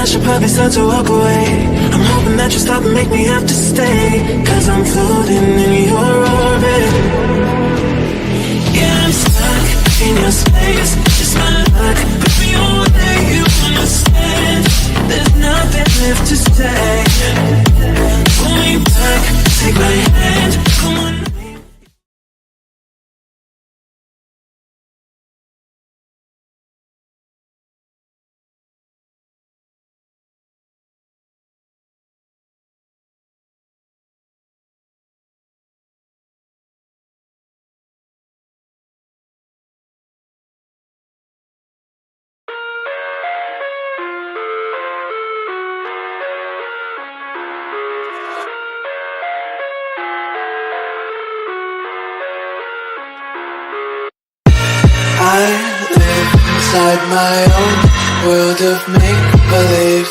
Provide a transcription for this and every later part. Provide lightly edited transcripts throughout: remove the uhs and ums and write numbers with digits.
should probably start to walk away. I'm hoping that you stop and make me have to stay, 'cause I'm floating in your orbit. Yeah, I'm stuck in your space. It's my luck, put me away, you understand. There's nothing left to say. Pull me back, take my hand, come on. I live inside my own world of make-believe.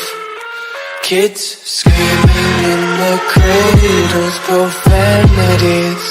Kids screaming in the cradles, profanities.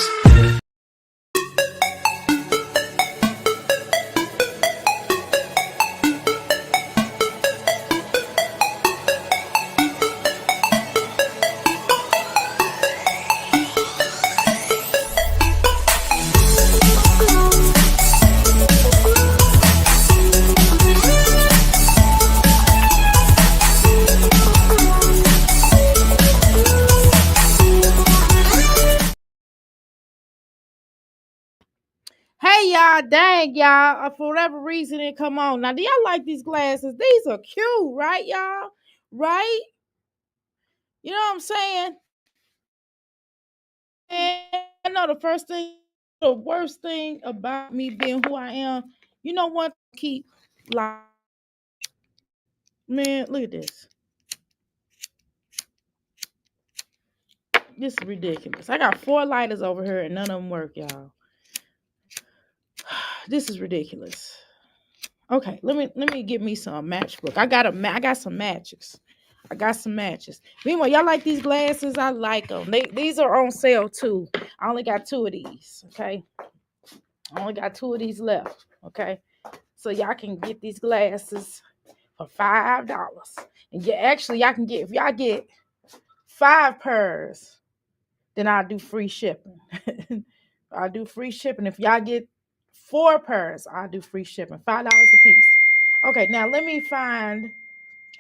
Hey y'all, dang y'all, for whatever reason it come on. Now, do y'all like these glasses? These are cute, right, y'all? Right? You know what I'm saying? And I know the worst thing about me being who I am, you know what? Keep like, man, look at this. This is ridiculous. I got 4 lighters over here and none of them work, y'all. This is ridiculous. Okay, let me get me some matchbook. I got some matches. I got some matches. Meanwhile, y'all like these glasses? I like them. These are on sale too. I only got 2 of these. Okay, I only got 2 of these left. Okay, so y'all can get these glasses for $5. And y'all can get, if y'all get 5 pairs, then I'll do free shipping. I'll do free shipping. If y'all get 4 pairs, I'll do free shipping. $5 a piece. Okay, now let me find.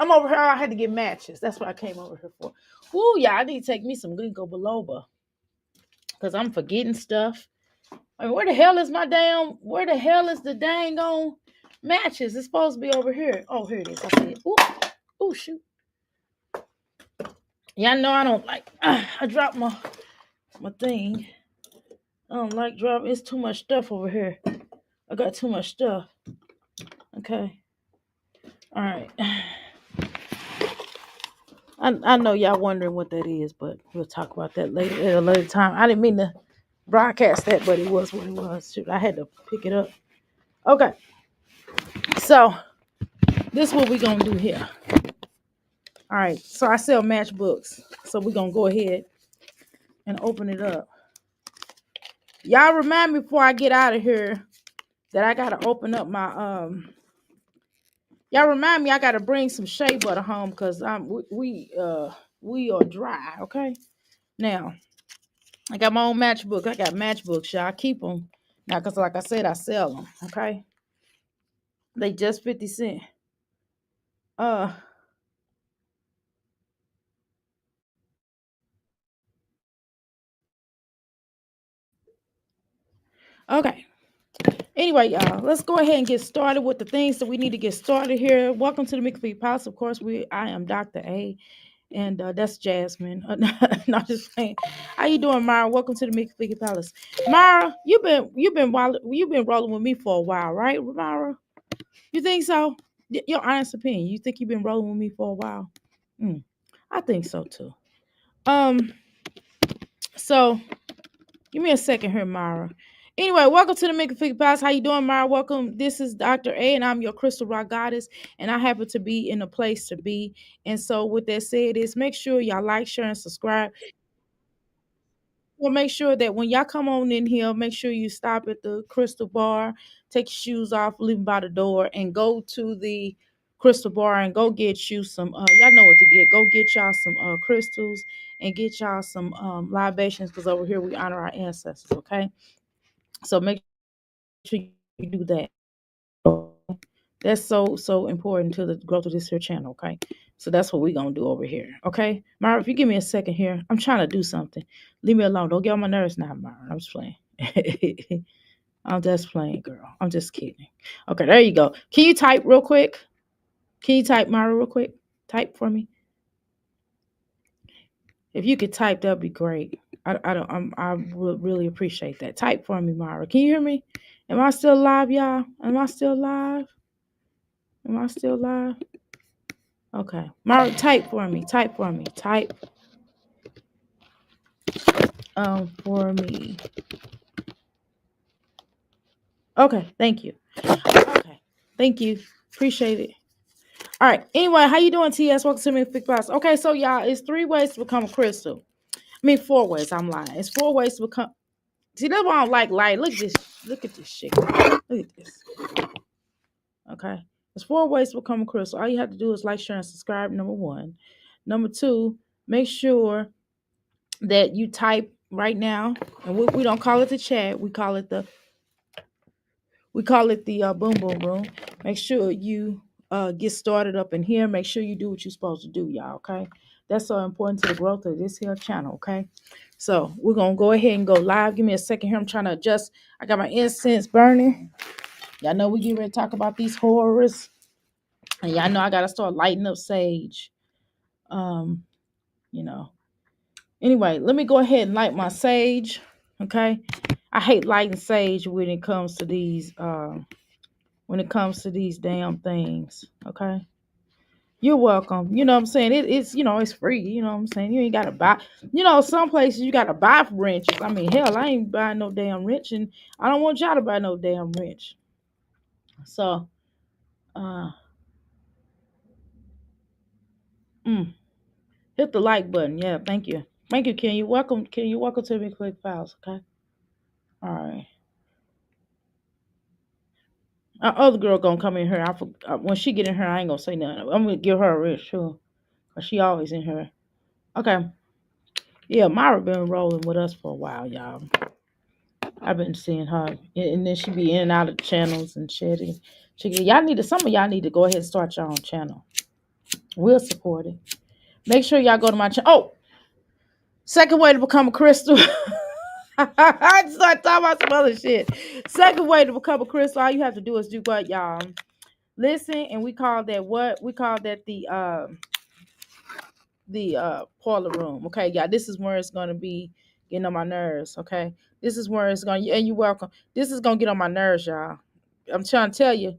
I'm over here. I had to get matches. That's what I came over here for. Ooh, yeah, I need to take me some ginkgo biloba because I'm forgetting stuff. I mean, where the hell is the dang on matches? It's supposed to be over here. Oh, here it is. I see it. Ooh, shoot. Yeah, I know I don't like. I dropped my thing. I don't like dropping. It's too much stuff over here. I got too much stuff. Okay. All right. I know y'all wondering what that is, but we'll talk about that later at a later time. I didn't mean to broadcast that, but it was what it was. Shoot, I had to pick it up. Okay. So this is what we're gonna do here. All right. So I sell matchbooks. So we're gonna go ahead and open it up. Y'all remind me before I get out of here that I gotta open up my y'all remind me I gotta bring some shea butter home because we are dry, okay? Now I got my own matchbook. I got matchbooks, y'all. I keep them now because, like I said, I sell them. Okay, they just 50 cents. Uh, okay. Anyway, y'all, let's go ahead and get started with the things that we need to get started here. Welcome to the McPhee Palace. Of course, I am Dr. A, and that's Jasmine. Not just saying. How you doing, Myra? Welcome to the McPhee Palace. Myra, you've been rolling with me for a while, right, Myra? You think so? Your honest opinion. You think you've been rolling with me for a while? I think so too. So give me a second here, Myra. Anyway, welcome to the Make a Figure Pass. How you doing, Myra? Welcome. This is Dr. A, and I'm your Crystal Rock Goddess, and I happen to be in a place to be. And so, with that said, is make sure y'all like, share, and subscribe. Well, make sure that when y'all come on in here, make sure you stop at the Crystal Bar, take your shoes off, leave them by the door, and go to the crystal bar and go get you some. Y'all know what to get. Go get y'all some crystals and get y'all some libations because over here we honor our ancestors. Okay, so make sure you do that. That's so important to the growth of this here channel. Okay, so that's what we're gonna do over here. Okay, Myra, if you give me a second here, I'm trying to do something. Leave me alone. Don't get on my nerves now, Myra. I'm just playing. I'm just playing, girl. I'm just kidding. Okay, there you go. Can you type real quick? Can you type Myra real quick? Type for me. If you could type, that'd be great. I would really appreciate that. Type for me, Myra. Can you hear me? Am I still live, y'all? Am I still live? Am I still live? Okay. Myra, type for me. Type for me. Type for me. Okay, thank you. Okay. Thank you. Appreciate it. All right. Anyway, how you doing, TS? Welcome to me, Big Boss. Okay, so y'all, it's 3 ways to become a crystal. I mean, 4 ways. I'm lying. It's 4 ways to become. See, that's why I don't like light. Look at this. Look at this shit. Look at this. Okay. There's 4 ways to become a crystal. All you have to do is like, share, and subscribe. Number 1. Number 2, make sure that you type right now. And we don't call it the chat. We call it the boom boom room. Make sure you get started up in here. Make sure you do what you're supposed to do, y'all. Okay. That's so important to the growth of this here channel. Okay. So we're gonna go ahead and go live. Give me a second here. I'm trying to adjust. I got my incense burning. Y'all know we get ready to talk about these horrors. And y'all know I gotta start lighting up sage. You know. Anyway, let me go ahead and light my sage. Okay. I hate lighting sage when it comes to these damn things. Okay. You're welcome. You know what I'm saying? It's it's free. You know what I'm saying? You ain't gotta buy. Some places you gotta buy wrenches. I mean, hell, I ain't buying no damn wrench, and I don't want y'all to buy no damn wrench. So, uh, hit the like button. Yeah, thank you. Thank you, Ken. You welcome. Ken, you welcome to me. Click files. Okay. All right. Other girl gonna come in here. When she get in here, I ain't gonna say nothing. I'm gonna give her a wrench too, cause she always in here. Okay. Yeah, Myra been rolling with us for a while, y'all. I've been seeing her, and then she be in and out of channels and shit. Some of y'all need to go ahead and start your own channel. We'll support it. Make sure y'all go to my channel. Oh, second way to become a crystal. I just started talking about some other shit. Second way to become a crystal, all you have to do is do what, y'all? Listen, and we call that what? We call that the parlor room. Okay, yeah, this is where it's gonna be getting on my nerves. Okay, this is where it's gonna, and you're welcome. This is gonna get on my nerves, y'all. I'm trying to tell you.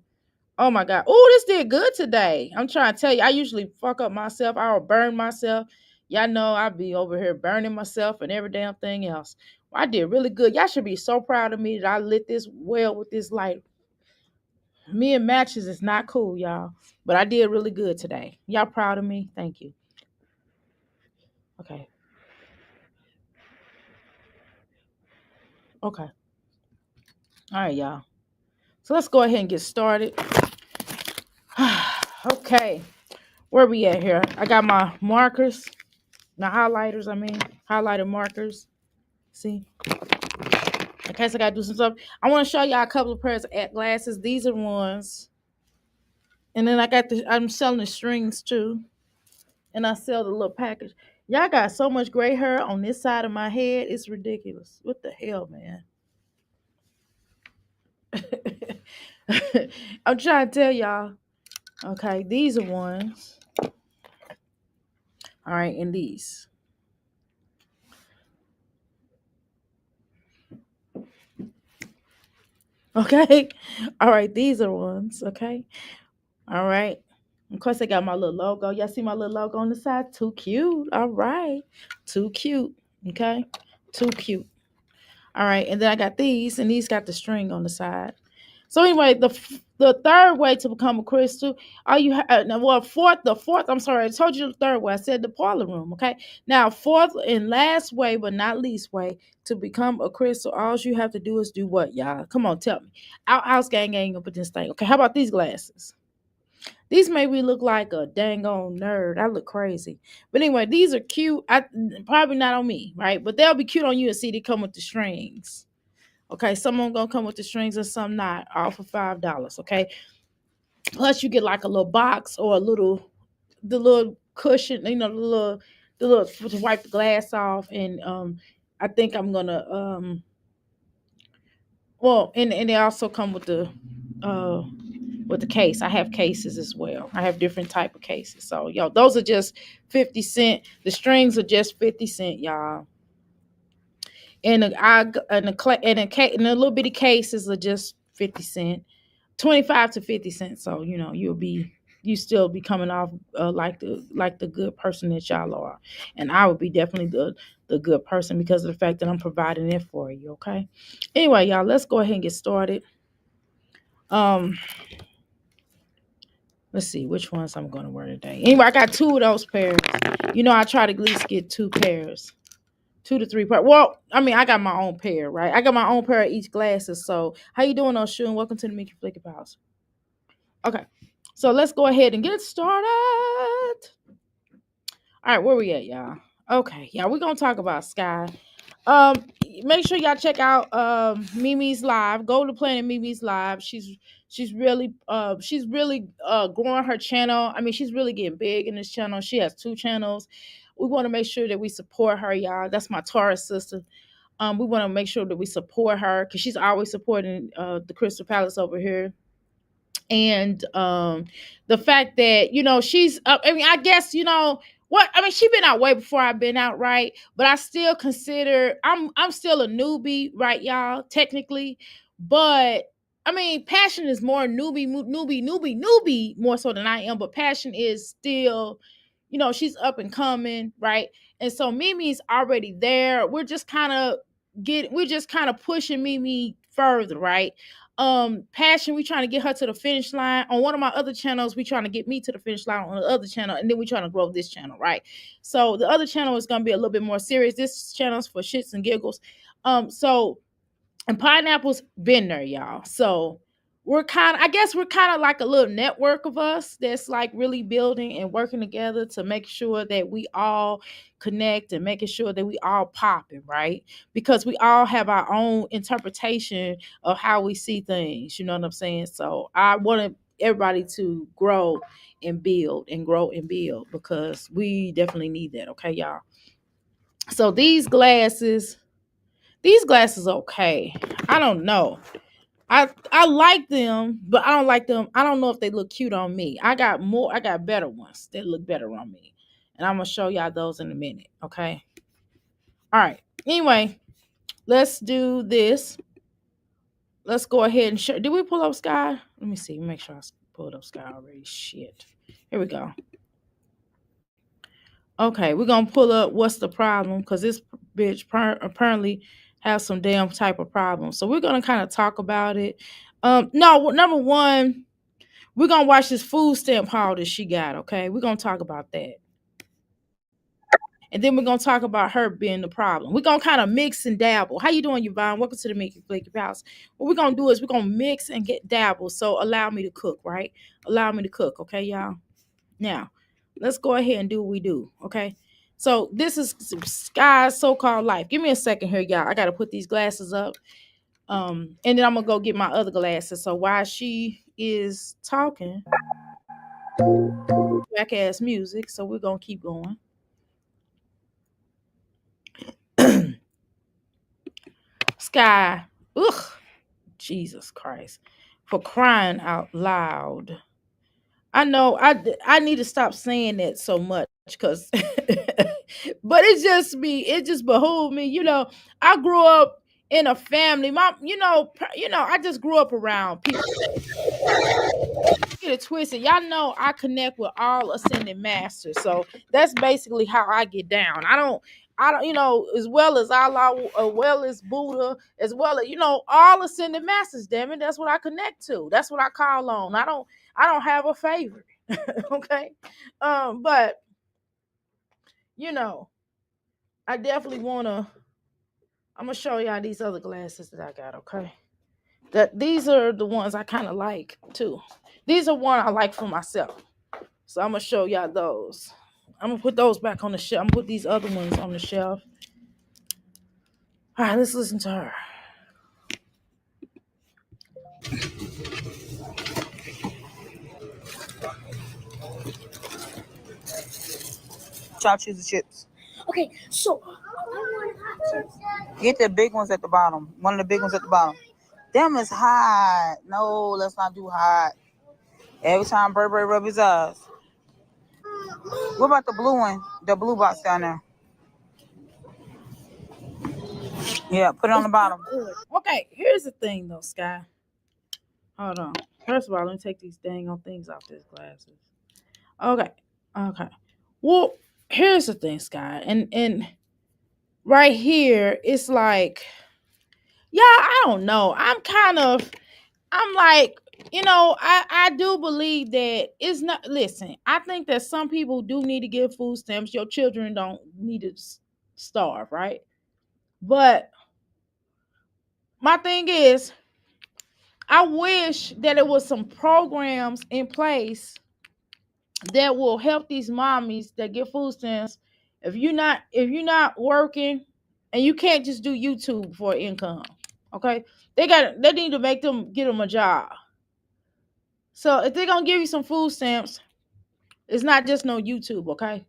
Oh my god. Oh, this did good today. I'm trying to tell you. I usually fuck up myself. I'll burn myself. Y'all know I be over here burning myself and every damn thing else. Well, I did really good. Y'all should be so proud of me that I lit this well with this light. Me and matches is not cool, y'all. But I did really good today. Y'all proud of me? Thank you. Okay. Okay. All right, y'all. So let's go ahead and get started. Okay. Where we at here? I got my markers, my highlighters, highlighter markers. See? In case I got to do some stuff. I want to show y'all a couple of pairs of glasses. These are ones. And then I'm selling the strings too. And I sell the little package. Y'all got so much gray hair on this side of my head. It's ridiculous. What the hell, man? I'm trying to tell y'all. Okay, these are ones. All right, and these. Okay. All right, these are ones. Okay. All right. Of course, I got my little logo. Y'all see my little logo on the side? Too cute. All right. Too cute. Okay. Too cute. All right. And then I got these, and these got the string on the side. So anyway, the third way to become a crystal, all you fourth, I'm sorry, I told you the third way. I said the parlor room, okay? Now, fourth and last way, but not least way, to become a crystal, all you have to do is do what, y'all? Come on, tell me. Outhouse gang up with this thing. Okay, how about these glasses? These made me look like a dang on nerd. I look crazy. But anyway, these are cute. I probably not on me, right? But they'll be cute on you and see they come with the strings. Okay, some of them gonna come with the strings and some not, all for $5. Okay. Plus you get like a little box or a little the little cushion, the little to wipe the glass off. And I think I'm gonna well, and they also come uh with the case. I have cases as well. I have different type of cases. So yo, those are just 50 cents. The strings are just 50 cents, y'all. And and the little bitty cases are just 50 cents, 25 to 50 cents. So you still be coming off like the good person that y'all are, and I would be definitely the good person because of the fact that I'm providing it for you. Okay. Anyway, y'all, let's go ahead and get started. Um, let's see which ones I'm going to wear today. Anyway, I got two of those pairs. I try to at least get two pairs. 2 to 3 pairs. Well, I mean, I got my own pair, right? I got my own pair of each glasses. So, how you doing, Oshun? Welcome to the Mickey Flick House. Okay, so let's go ahead and get started. All right, where we at, y'all? Okay, yeah, we're gonna talk about Sky. Um, Make sure y'all check out Mimi's live. Go to Planet Mimi's live. She's really growing her channel. I mean, she's really getting big in this channel. She has 2 channels. We want to make sure that we support her, y'all. That's my Taurus sister. We want to make sure that we support her because she's always supporting the Crystal Palace over here. And the fact that she's I mean, I guess what I mean, she been out way before I've been out, right? But I still consider I'm still a newbie, right, y'all, technically. But I mean, Passion is more newbie more so than I am. But Passion is still, she's up and coming, right? And so Mimi's already there. We're just kind of pushing Mimi further, right? Passion, we trying to get her to the finish line. On one of my other channels, we trying to get me to the finish line on the other channel, and then we trying to grow this channel, right? So the other channel is going to be a little bit more serious. This channel is for shits and giggles. So and Pineapple's been there, y'all. So I guess we're kind of like a little network of us that's like really building and working together to make sure that we all connect and making sure that we all popping, right? Because we all have our own interpretation of how we see things. You know what I'm saying? So I want everybody to grow and build and grow and build because we definitely need that. Okay, y'all. So these glasses okay. I don't know. I like them, but I don't like them. I don't know if they look cute on me. I got better ones that look better on me. And I'm gonna show y'all those in a minute. Okay. All right. Anyway, let's do this. Let's go ahead and show. Did we pull up Sky? Let me see. Make sure I pulled up Sky already. Shit. Here we go. Okay, we're gonna pull up what's the problem because this bitch apparently has some damn type of problem. So we're gonna kind of talk about it. No, number one, we're gonna watch this food stamp haul that she got. Okay, we're gonna talk about that, and then we're gonna talk about her being the problem. We're gonna kind of mix and dabble. How you doing, Yvonne? Welcome to the Mickey Flaky House. What we're gonna do is we're gonna mix and get dabble. So allow me to cook, right? Allow me to cook, okay, y'all. Now, let's go ahead and do what we do, okay? So this is Skye's so-called life. Give me a second here, y'all. I gotta put these glasses up. And then I'm gonna go get my other glasses. So while she is talking, whack ass music. So we're gonna keep going. Sky, ugh, Jesus Christ, for crying out loud. I know I need to stop saying that so much because but it's just me. It just behooved me. I grew up in a family. I just grew up around people. Get it twisted. Y'all know I connect with all ascended masters. So that's basically how I get down. I don't, as well as Allah, as well as Buddha, as well as, all ascended masters, damn it. That's what I connect to. That's what I call on. I don't have a favorite. Okay. But I definitely I'm gonna show y'all these other glasses that I got, okay? That these are the ones I kind of like too. These are one I like for myself. So I'm gonna show y'all those. I'm gonna put those back on the shelf. I'm gonna put these other ones on the shelf. All right, let's listen to her. Y'all choose the chips. Okay, so I want hot chips. Get the big ones at the bottom. One of the big ones at the bottom. Them is hot. No, let's not do hot. Every time Burberry rub his eyes. What about the blue one? The blue box down there. Yeah, put it on the bottom. Okay, here's the thing though, Sky. Hold on. First of all, let me take these dang on things off these glasses. Okay. Okay. Well, here's the thing, Sky. And right here, it's like, yeah, I don't know. I'm like, I do believe that it's not, listen, I think that some people do need to get food stamps. Your children don't need to starve, right? But my thing is, I wish that it was some programs in place that will help these mommies that get food stamps. If you're not working, and you can't just do YouTube for income, okay? They need to get them a job. So if they're gonna give you some food stamps, it's not just no YouTube, okay?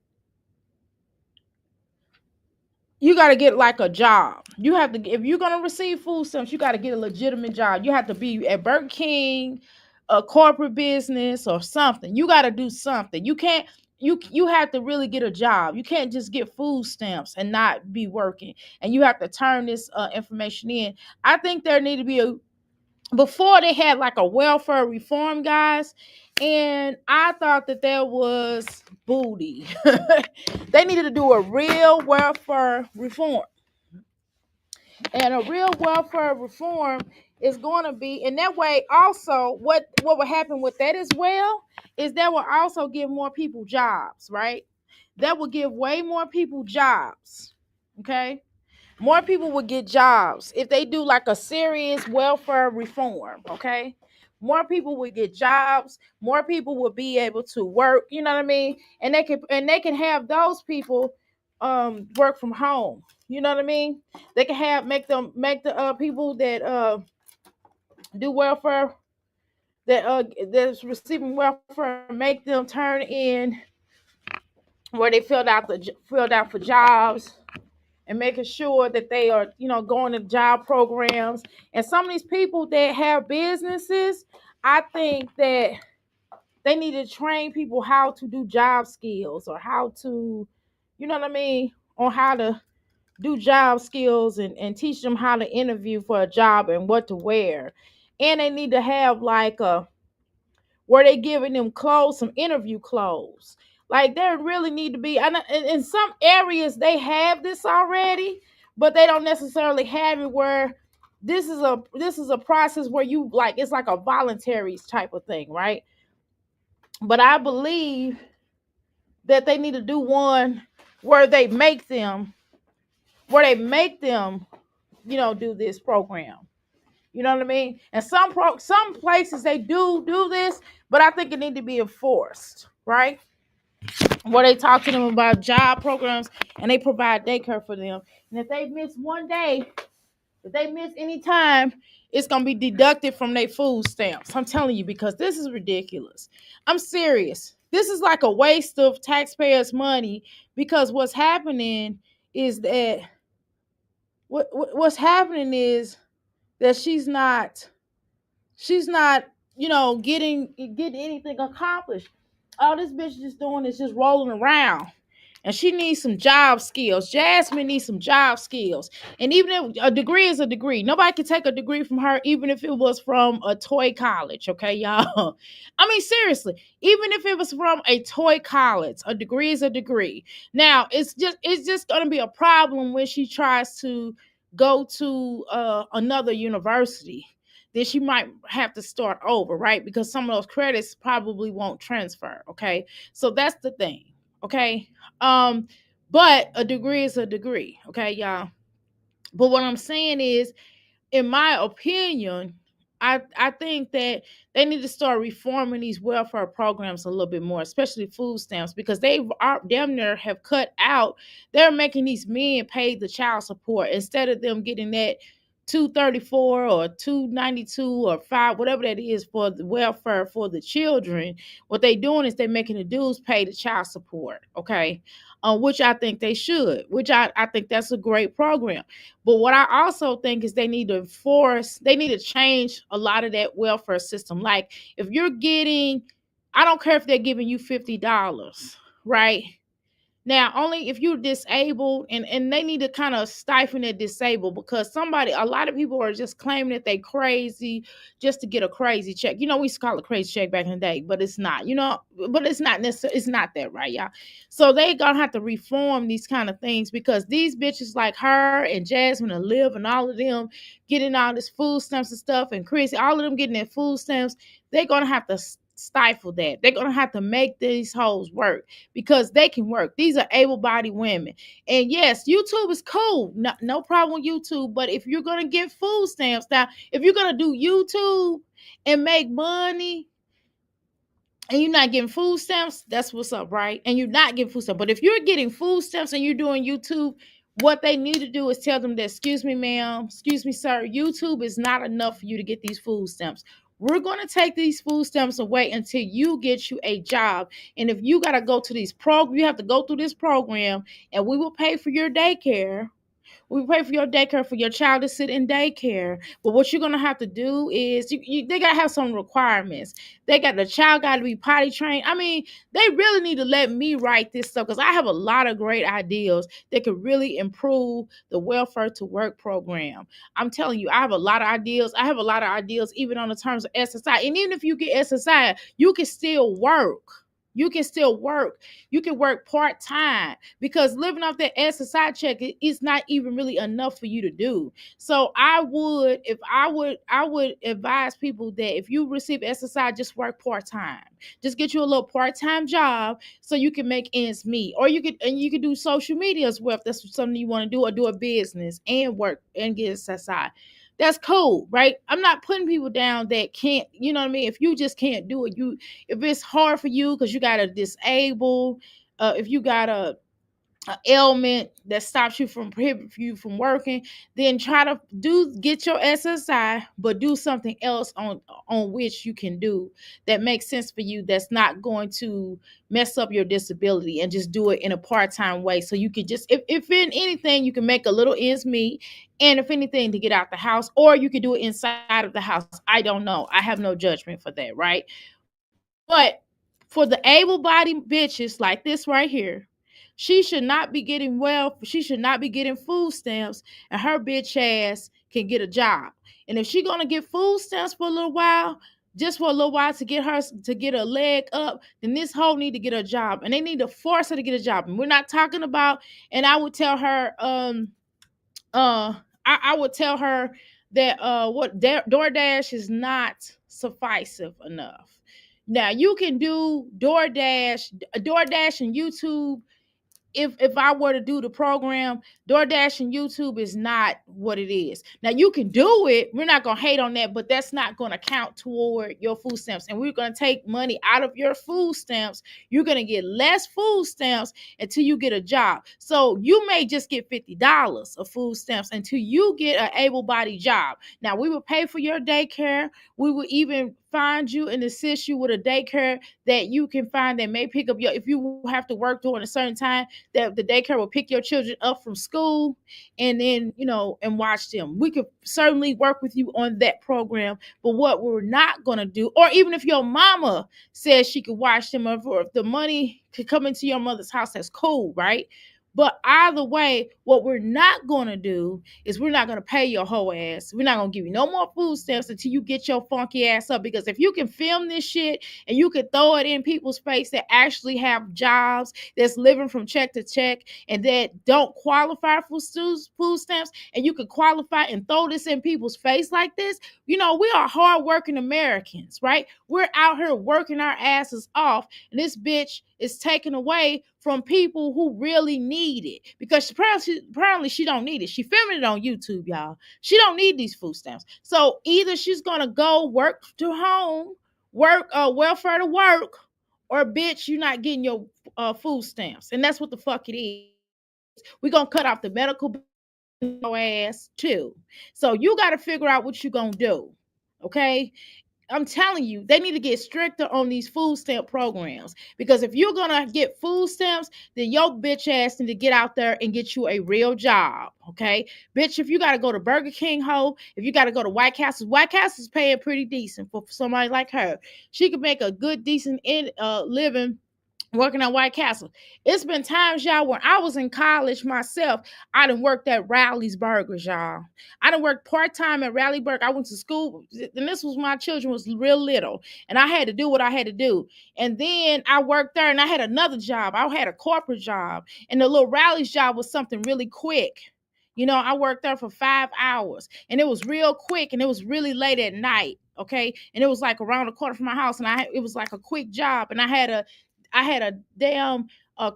You got to get like a job. You have to, if you're gonna receive food stamps, you got to get a legitimate job. You have to be at Burger King, a corporate business, or something. You got to do something. You can't. You have to really get a job. You can't just get food stamps and not be working. And you have to turn this information in. I think there need to be a, before they had like a welfare reform, guys, and I thought that there was booty. They needed to do a real welfare reform. And a real welfare reform is going to be, and that way also what will happen with that as well is that will also give more people jobs, right? That will give way more people jobs. Okay? More people would get jobs if they do like a serious welfare reform, okay? More people would get jobs, more people would be able to work, you know what I mean? And they can have those people work from home. You know what I mean? They can make the people that do welfare, that's receiving welfare, make them turn in where they filled out for jobs, and making sure that they are, going to job programs. And some of these people that have businesses, I think that they need to train people how to do job skills, or how to, you know what I mean, on how to do job skills, and teach them how to interview for a job and what to wear. And they need to have like a, where they giving them clothes, some interview clothes. Like there really need to be, and in some areas they have this already, but they don't necessarily have it where this is a process where you, like, it's like a voluntary type of thing, right? But I believe that they need to do one where they make them do this program. You know what I mean? And some places they do this, but I think it need to be enforced, right? Where they talk to them about job programs, and they provide daycare for them. And if they miss one day, if they miss any time, it's gonna be deducted from their food stamps. I'm telling you, because this is ridiculous. I'm serious. This is like a waste of taxpayers' money, because what's happening is that what's happening is that she's not getting anything accomplished. All this bitch just doing is just rolling around. And she needs some job skills. Jasmine needs some job skills. And even if a degree is a degree, nobody can take a degree from her, even if it was from a toy college, okay, y'all? I mean, seriously, even if it was from a toy college, a degree is a degree. Now, it's just gonna be a problem when she tries to go to another university. Then she might have to start over, right? Because some of those credits probably won't transfer. Okay. So that's the thing. Okay. Um, but a degree is a degree. Okay, y'all. But what I'm saying is, in my opinion, I think that they need to start reforming these welfare programs a little bit more, especially food stamps, because they are damn near have cut out. They're making these men pay the child support instead of them getting that 234 or 292 or 5, whatever that is for the welfare for the children. What they doing is they making the dudes pay the child support. Okay. Which I think they should, which I think that's a great program. But what I also think is they need to change a lot of that welfare system. Like if you're getting, I don't care if they're giving you $50, right? Now, only if you're disabled, and they need to kind of stifle that disabled, because a lot of people are just claiming that they crazy just to get a crazy check. We used to call it crazy check back in the day, but it's not, but it's not necessarily, it's not that, right, y'all? So they gonna have to reform these kind of things, because these bitches like her and Jasmine and Liv and all of them getting all this food stamps and stuff, and Chrissy, all of them getting their food stamps, they're gonna have to stifle that. They're gonna have to make these hoes work, because they can work. These are able-bodied women. And yes, YouTube is cool. No problem with YouTube. But if you're gonna get food stamps, now if you're gonna do YouTube and make money and you're not getting food stamps, that's what's up, right? And you're not getting food stamps. But if you're getting food stamps and you're doing YouTube, what they need to do is tell them that, excuse me, ma'am, excuse me, sir, YouTube is not enough for you to get these food stamps. We're going to take these food stamps away until you get you a job. And if you got to go to these you have to go through this program, and we will pay for your daycare. We pay for your daycare for your child to sit in daycare. But what you're gonna have to do is they gotta have some requirements. The child got to be potty trained. I mean, they really need to let me write this stuff, because I have a lot of great ideas that could really improve the welfare to work program. I'm telling you, I have a lot of ideas. I have a lot of ideas even on the terms of SSI. And even if you get SSI, you can still work. You can still work. You can work part-time, because living off that SSI check is not even really enough for you to do. So I would advise people that if you receive SSI, just work part-time. Just get you a little part-time job so you can make ends meet. Or you could do social media as well if that's something you want to do, or do a business and work and get SSI. That's cool, right? I'm not putting people down that can't, you know what I mean? If you just can't do it, if it's hard for you because you got a disabled, if you got a ailment that stops you from prohibit you from working, then try to get your SSI, but do something else on which you can do that makes sense for you, that's not going to mess up your disability, and just do it in a part-time way, so you can just, if in anything, you can make a little ends meet, and if anything, to get out the house, or you can do it inside of the house. I don't know, I have no judgment for that, right? But for the able-bodied bitches like this right here, she should not be getting she should not be getting food stamps, and her bitch ass can get a job. And if she gonna get food stamps for a little while, just for a little while, to get a leg up, then this hoe need to get a job, and they need to force her to get a job. And we're not talking about, and I would tell her, I would tell her that what DoorDash is not sufficient enough. Now you can do DoorDash and YouTube. If I were to do the program, DoorDash and YouTube is not what it is. Now you can do it. We're not gonna hate on that, but that's not gonna count toward your food stamps. And we're gonna take money out of your food stamps. You're gonna get less food stamps until you get a job. So you may just get $50 of food stamps until you get an able-bodied job. Now we will pay for your daycare. We will even find you and assist you with a daycare that you can find that may pick up if you have to work during a certain time, that the daycare will pick your children up from school, and then, and watch them. We could certainly work with you on that program. But what we're not going to do, or even if your mama says she could watch them, or if the money could come into your mother's house, that's cool, right? But either way, what we're not going to do is we're not going to pay your whole ass. We're not going to give you no more food stamps until you get your funky ass up. Because if you can film this shit and you can throw it in people's face that actually have jobs, that's living from check to check, and that don't qualify for food stamps, and you can qualify and throw this in people's face like this, we are hardworking Americans, right? We're out here working our asses off, and this bitch is taken away from people who really need it because apparently she don't need it. She filming it on YouTube, y'all. She don't need these food stamps. So either she's gonna go work to home, work welfare to work, or bitch, you're not getting your food stamps, and that's what the fuck it is. We're gonna cut off the medical ass too. So you got to figure out what you're gonna do. Okay, I'm telling you, they need to get stricter on these food stamp programs because if you're gonna get food stamps, then your bitch ass need to get out there and get you a real job. Okay, bitch, if you gotta go to Burger King, if you gotta go to White Castle's paying pretty decent for somebody like her. She could make a good, decent living working at White Castle. It's been times, y'all, when I was in college myself, I done worked at Rowley's Burgers, y'all. I done worked part-time at Rowley Burger. I went to school, and this was when my children was real little, and I had to do what I had to do. And then I worked there, and I had another job. I had a corporate job, and the little Rowley's job was something really quick. You know, I worked there for 5 hours, and it was real quick, and it was really late at night. Okay, and it was like around the corner from my house, and it was like a quick job, and I had a damn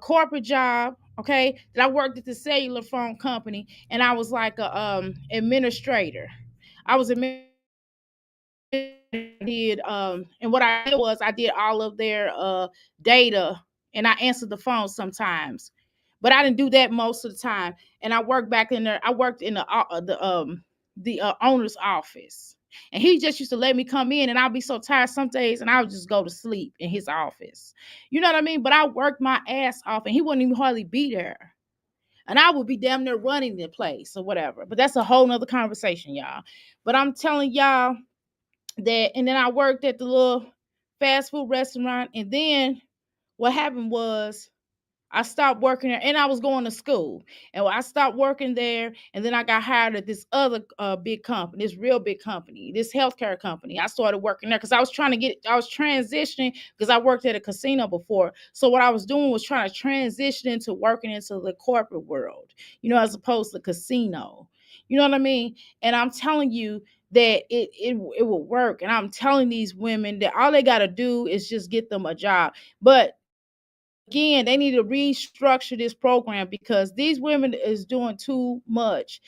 corporate job, okay, that I worked at the cellular phone company, and I was like a administrator. I was did and what I did was I did all of their data, and I answered the phone sometimes, but I didn't do that most of the time. And I worked back in there. I worked in the owner's office, and he just used to let me come in, and I'll be so tired some days, and I would just go to sleep in his office. You know what I mean? But I worked my ass off, and he wouldn't even hardly be there. And I would be damn near running the place or whatever. But that's a whole nother conversation, y'all. But I'm telling y'all that, and then I worked at the little fast food restaurant, and then what happened was I stopped working there, and I was going to school. And I stopped working there, and then I got hired at this other big company, this real big company, this healthcare company. I started working there because I was transitioning because I worked at a casino before. So what I was doing was trying to transition into working into the corporate world, as opposed to casino. You know what I mean? And I'm telling you that it will work. And I'm telling these women that all they got to do is just get them a job. But again, they need to restructure this program because these women is doing too much.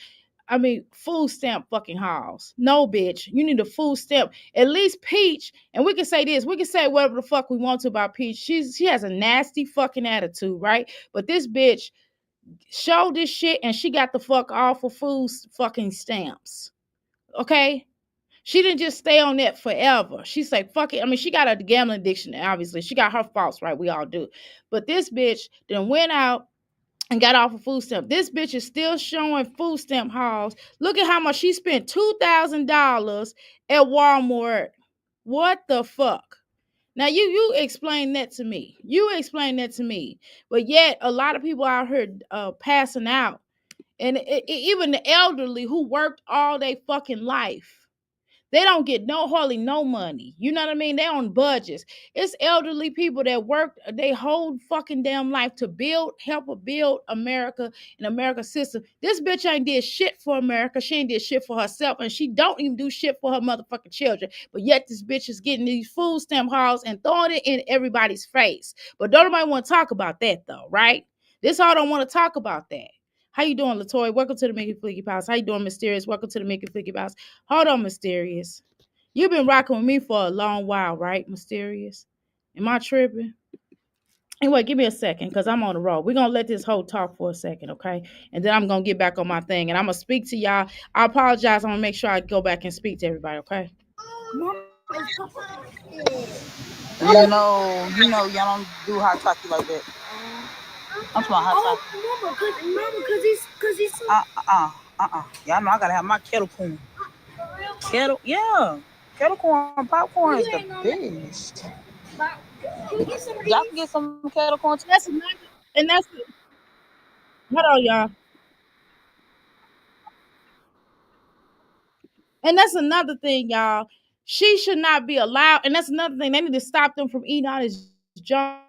I mean, food stamp fucking house. No, bitch. You need a food stamp. At least Peach, and we can say this, we can say whatever the fuck we want to about Peach. She has a nasty fucking attitude, right? But this bitch showed this shit and she got the fuck off of food fucking stamps. Okay? She didn't just stay on that forever. She's like, fuck it. I mean, she got a gambling addiction, obviously. She got her faults, right? We all do. But this bitch then went out and got off of food stamp. This bitch is still showing food stamp hauls. Look at how much she spent, $2,000 at Walmart. What the fuck? Now you explain that to me. You explain that to me. But yet a lot of people out here passing out. And even the elderly who worked all their fucking life. They don't get hardly no money. You know what I mean? They on budgets. It's elderly people that work they whole fucking damn life to help build America and America's system. This bitch ain't did shit for America. She ain't did shit for herself, and she don't even do shit for her motherfucking children. But yet this bitch is getting these food stamp hauls and throwing it in everybody's face. But don't nobody want to talk about that though, right? This all don't want to talk about that. How you doing, Latoya? Welcome to the Mickey Flicky House. How you doing, Mysterious? Welcome to the Mickey Flicky House. Hold on, Mysterious. You've been rocking with me for a long while, right, Mysterious? Am I tripping? Anyway, give me a second because I'm on the road. We're going to let this whole talk for a second, okay? And then I'm going to get back on my thing. And I'm going to speak to y'all. I apologize. I'm going to make sure I go back and speak to everybody, okay? Y'all don't do hot talkie like that. I'm talking hot talkie. Remember, cause he's. Y'all know I gotta have my kettle corn. Kettle corn, popcorn is the best. Y'all can get some kettle corn. And that's hold on, y'all. And that's another thing, y'all. She should not be allowed. And that's another thing. They need to stop them from eating all this junk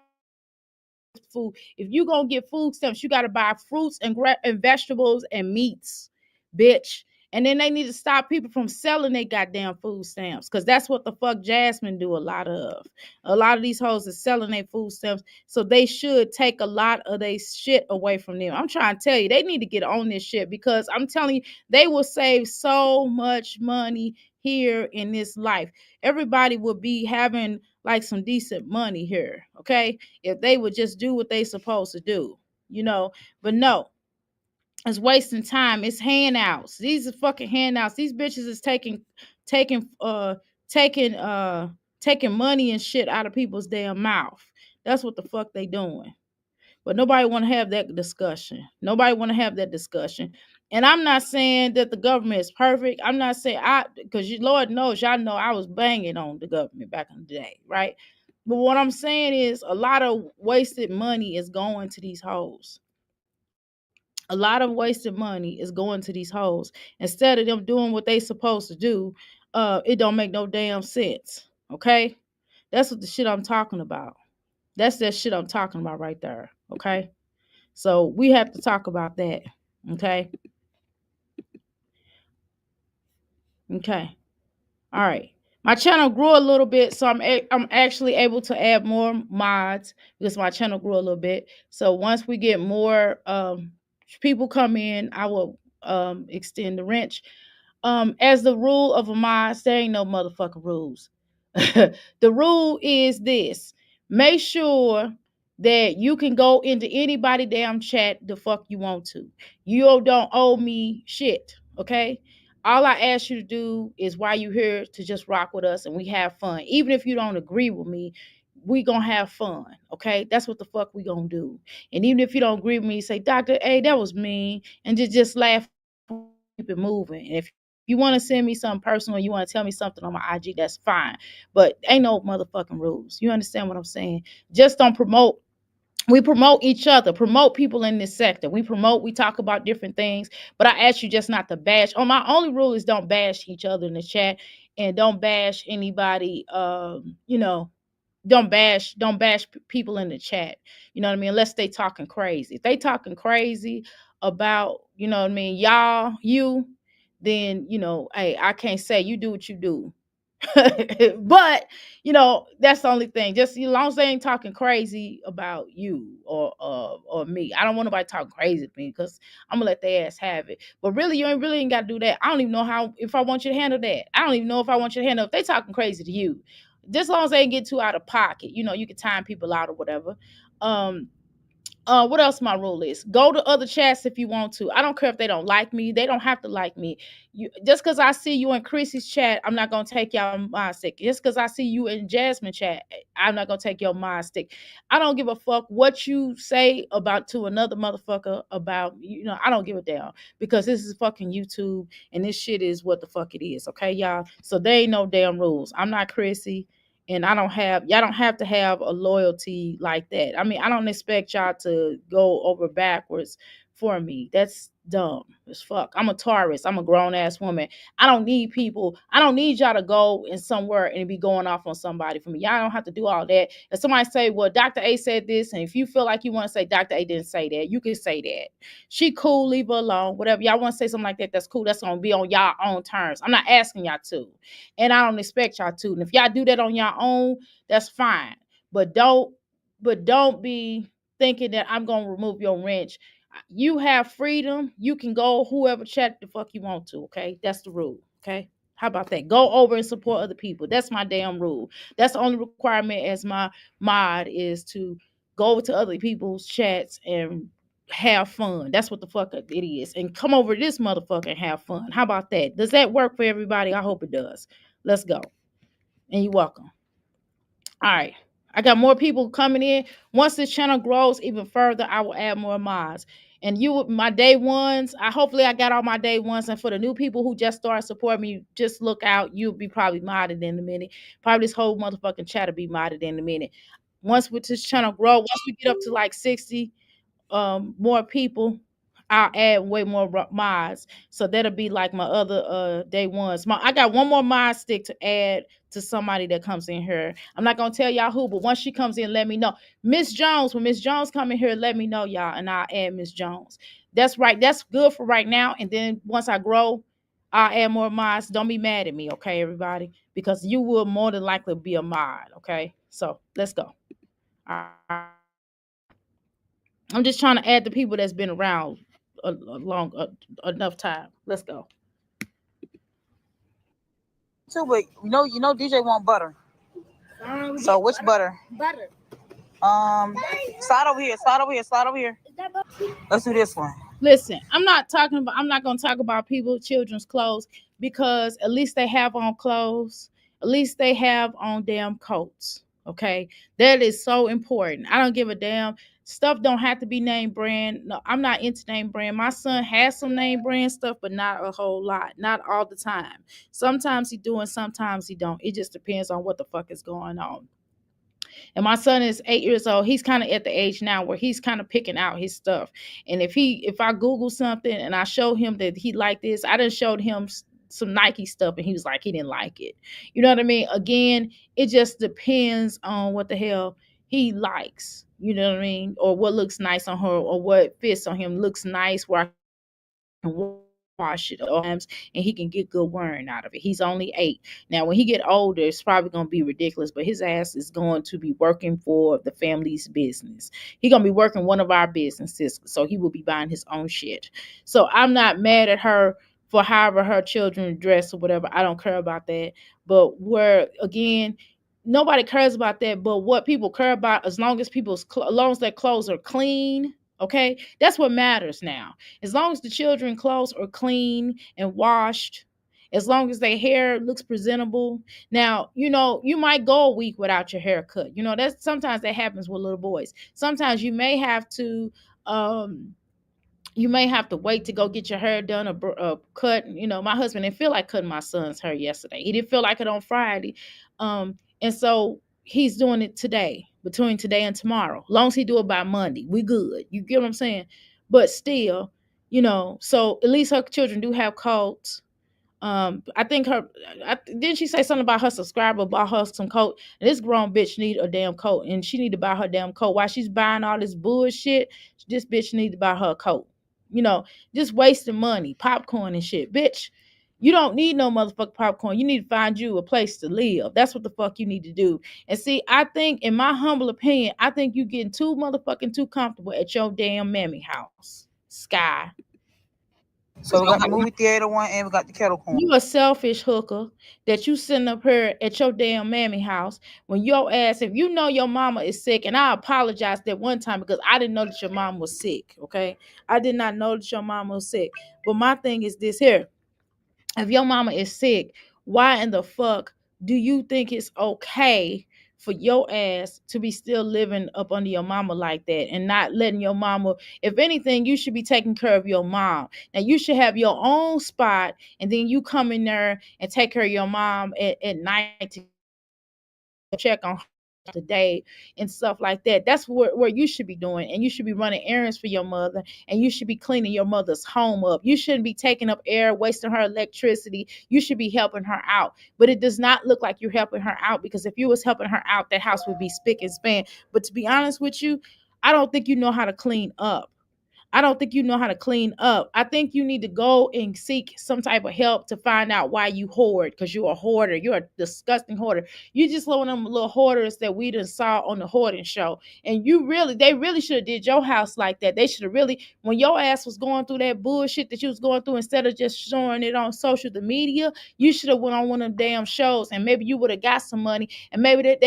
food. If you gonna get food stamps, you gotta buy fruits and vegetables and meats, bitch. And then they need to stop people from selling their goddamn food stamps, because that's what the fuck Jasmine do a lot of. A lot of these hoes is selling their food stamps, so they should take a lot of their shit away from them. I'm trying to tell you, they need to get on this shit, because I'm telling you, they will save so much money here in this life. Everybody would be having like some decent money here, okay? If they would just do what they supposed to do, you know. But no, it's wasting time. It's handouts. These are fucking handouts. These bitches is taking taking taking money and shit out of people's damn mouth. That's what the fuck they doing. But nobody want to have that discussion. Nobody want to have that discussion. And I'm not saying that the government is perfect. I'm not saying because Lord knows, y'all know I was banging on the government back in the day, right? But what I'm saying is a lot of wasted money is going to these hoes. A lot of wasted money is going to these hoes. Instead of them doing what they supposed to do, it don't make no damn sense. Okay? That's what the shit I'm talking about. That's that shit I'm talking about right there. Okay? So we have to talk about that. Okay? Okay. All right. My channel grew a little bit, so I'm actually able to add more mods because my channel grew a little bit. So once we get more people come in, I will extend the wrench. As the rule of a mod, there ain't no motherfucking rules. The rule is this: make sure that you can go into anybody damn chat the fuck you want to. You don't owe me shit, okay? All I ask you to do is while you're here to just rock with us and we have fun. Even if you don't agree with me, we gonna have fun, okay? That's what the fuck we gonna do. And even if you don't agree with me, say, Dr. A, that was mean, and just laugh, keep it moving. And if you want to send me something personal, you want to tell me something on my IG, that's fine. But ain't no motherfucking rules. You understand what I'm saying? Just don't promote. We promote each other, promote people in this sector. We talk about different things, but I ask you just not to bash. Oh, my only rule is don't bash each other in the chat, and don't bash anybody, don't bash people in the chat. You know what I mean? Unless they talking crazy. If they talking crazy about, you know what I mean, then, hey, I can't say you do what you do. But that's the only thing. Just as long as they ain't talking crazy about you or me. I don't want nobody talking crazy to me, because I'm gonna let their ass have it. But really, you ain't got to do that. I don't even know if I want you to handle that. I don't even know if I want you to handle if they talking crazy to you. Just as long as they ain't get too out of pocket, you can time people out or whatever. What else my rule is? Go to other chats if you want to. I don't care if they don't like me. They don't have to like me. Just because I see you in Chrissy's chat, I'm not gonna take y'all my stick. Just because I see you in Jasmine chat, I'm not gonna take your mind stick. I don't give a fuck what you say about to another motherfucker about. I don't give a damn, because this is fucking YouTube and this shit is what the fuck it is. Okay, y'all. So there ain't no damn rules. I'm not Chrissy. And y'all don't have to have a loyalty like that. I mean, I don't expect y'all to go over backwards for me. That's dumb as fuck. I'm a Taurus. I'm a grown ass woman. I don't need people. I don't need y'all to go in somewhere and be going off on somebody for me. Y'all don't have to do all that. If somebody say, well, Dr. A said this, and if you feel like you want to say Dr. A didn't say that, you can say that. She cool, leave her alone. Whatever y'all want to say something like that, that's cool. That's gonna be on y'all own terms. I'm not asking y'all to. And I don't expect y'all to. And if y'all do that on your own, that's fine. But don't be thinking that I'm gonna remove your wrench. You have freedom. You can go whoever chat the fuck you want to. Okay, that's the rule. Okay, how about that? Go over and support other people. That's my damn rule. That's the only requirement as my mod is to go over to other people's chats and have fun. That's what the fuck it is. And come over to this motherfucker and have fun. How about that? Does that work for everybody? I hope it does. Let's go. And you're welcome. All right. I got more people coming in. Once this channel grows even further, I will add more mods. And my day ones, hopefully I got all my day ones. And for the new people who just started supporting me, just look out. You'll be probably modded in a minute. Probably this whole motherfucking chat will be modded in a minute. Once with this channel grow, once we get up to like 60 more people, I'll add way more mods. So that'll be like my other day ones. I got one more mod stick to add to somebody that comes in here. I'm not gonna tell y'all who, but once she comes in, let me know. Miss Jones, when Miss Jones come in here, let me know, y'all, and I'll add Miss Jones. That's right. That's good for right now. And then once I grow, I'll add more mods. Don't be mad at me, okay, everybody? Because you will more than likely be a mod, okay? So let's go. I'm just trying to add the people that's been around a long enough time. Let's go. Too, but DJ want butter. So which butter? Butter. Slide over here. Slide over here. Slide over here. Let's do this one. Listen, I'm not gonna talk about people, children's clothes, because at least they have on clothes. At least they have on damn coats. Okay. That is so important. I don't give a damn. Stuff don't have to be name brand. No, I'm not into name brand. My son has some name brand stuff, but not a whole lot. Not all the time. Sometimes he do and sometimes he don't. It just depends on what the fuck is going on. And my son is 8 years old. He's kind of at the age now where he's kind of picking out his stuff. And if I Google something and I show him that he liked this, I done showed him some Nike stuff and he was like, he didn't like it. You know what I mean? Again, it just depends on what the hell he likes. You know what I mean? Or what looks nice on her or what fits on him looks nice where I can wash it times and he can get good wearing out of it. He's only 8. Now when he get older, it's probably gonna be ridiculous, but his ass is going to be working for the family's business. He gonna be working one of our businesses, so he will be buying his own shit. So I'm not mad at her for however her children dress or whatever. I don't care about that. But where again, nobody cares about that. But what people care about, as long as as long as their clothes are clean, okay, that's what matters now. As long as the children clothes are clean and washed, as long as their hair looks presentable. Now, you might go a week without your haircut. That's sometimes that happens with little boys. Sometimes um you may have to wait to go get your hair done or cut. My husband didn't feel like cutting my son's hair yesterday. He didn't feel like it on Friday. And so he's doing it today, between today and tomorrow. Long as he do it by Monday, we good. You get what I'm saying? But still, so at least her children do have coats. I think didn't she say something about her subscriber bought her some coat? And this grown bitch need a damn coat, and she need to buy her damn coat. While she's buying all this bullshit, this bitch need to buy her a coat. Just wasting money, popcorn and shit, bitch. You don't need no motherfucking popcorn. You need to find you a place to live. That's what the fuck you need to do. And see, I think, in my humble opinion, I think you getting too comfortable at your damn mammy house, Sky. So we got the movie theater one and we got the kettle corn. You a selfish hooker that you sitting up here at your damn mammy house when your ass, if you know your mama is sick, and I apologize that one time because I didn't know that your mom was sick, okay? I did not know that your mama was sick. But my thing is this here. If your mama is sick, why in the fuck do you think it's okay for your ass to be still living up under your mama like that and not letting your mama, if anything, you should be taking care of your mom. Now you should have your own spot and then you come in there and take care of your mom at night to check on the day and stuff like that. That's where you should be doing. And you should be running errands for your mother, and you should be cleaning your mother's home up. You shouldn't be taking up air, wasting her electricity. You should be helping her out. But it does not look like you're helping her out, because if you was helping her out, that house would be spick and span. But to be honest with you, I don't think you know how to clean up. I don't think you know how to clean up. I think you need to go and seek some type of help to find out why you hoard, because you're a hoarder. You're a disgusting hoarder. You just one of them little hoarders that we done saw on the hoarding show. And they really should have did your house like that. They should have really, when your ass was going through that bullshit that you was going through, instead of just showing it on social media, you should have went on one of them damn shows, and maybe you would have got some money, and maybe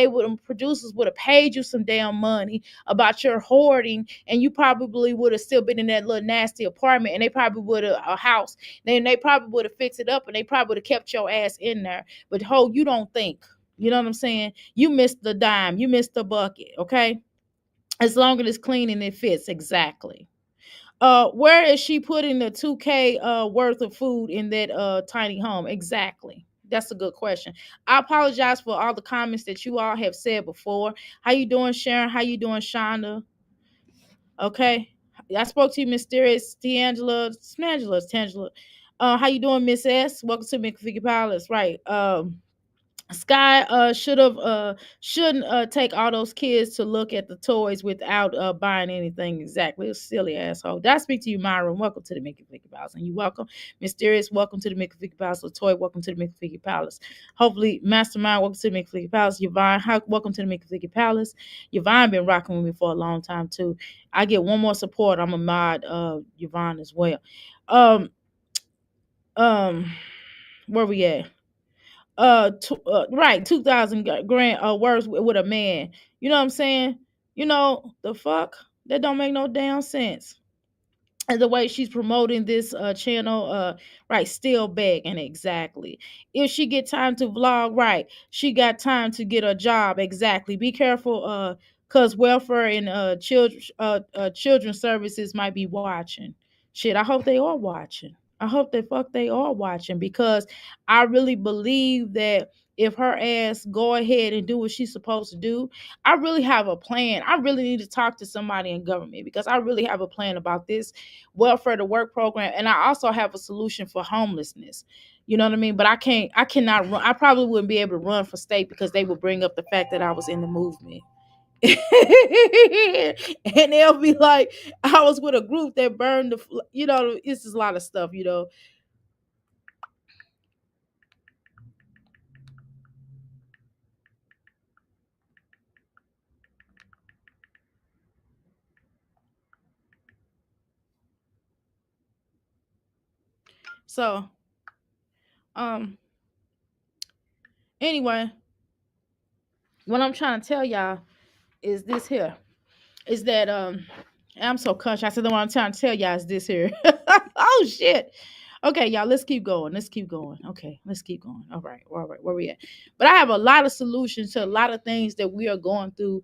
producers would have paid you some damn money about your hoarding, and you probably would have still been in that little nasty apartment, and they probably would have a house. Then they probably would have fixed it up, and they probably would have kept your ass in there. But you don't think. You know what I'm saying? You missed the dime. You missed the bucket. Okay. As long as it's clean and it fits exactly. Where is she putting the 2K worth of food in that tiny home? Exactly. That's a good question. I apologize for all the comments that you all have said before. How you doing, Sharon? How you doing, Shonda? Okay. I spoke to you, Mysterious Tangela. How you doing, Miss S? Welcome to McFiggy Palace. Right. Sky shouldn't take all those kids to look at the toys without buying anything exactly. A silly asshole. Did I speak to you, Myron? Welcome to the Mickey Figgy Palace. And you welcome. Mysterious, welcome to the Mickey Figgy Palace. Latoy, welcome to the Mickey Figgy Palace. Hopefully, Mastermind, welcome to the Mickey Figgy Palace. Yvonne, welcome to the Mickey Figgy Palace. Yvonne been rocking with me for a long time too. I get one more support. I'm a mod Yvonne as well. Um where we at? Right, 2,000 grand words with a man. You know what I'm saying? You know the fuck, that don't make no damn sense. And the way she's promoting this channel, right, still begging. Exactly. If she get time to vlog, right, she got time to get a job. Exactly. Be careful, cause welfare and children's services might be watching. Shit, I hope they are watching. I hope they are watching, because I really believe that if her ass go ahead and do what she's supposed to do, I really have a plan. I really need to talk to somebody in government, because I really have a plan about this welfare to work program, and I also have a solution for homelessness. You know what I mean? But I cannot run. I probably wouldn't be able to run for state, because they would bring up the fact that I was in the movement. And they'll be like, I was with a group that burned it's just a lot of stuff. So um anyway, what I'm trying to tell y'all is this here, is that I'm so country. I said the one I'm trying to tell y'all is this here. Oh shit. Okay, y'all, let's keep going. Let's keep going. Okay, let's keep going. All right, where we at? But I have a lot of solutions to a lot of things that we are going through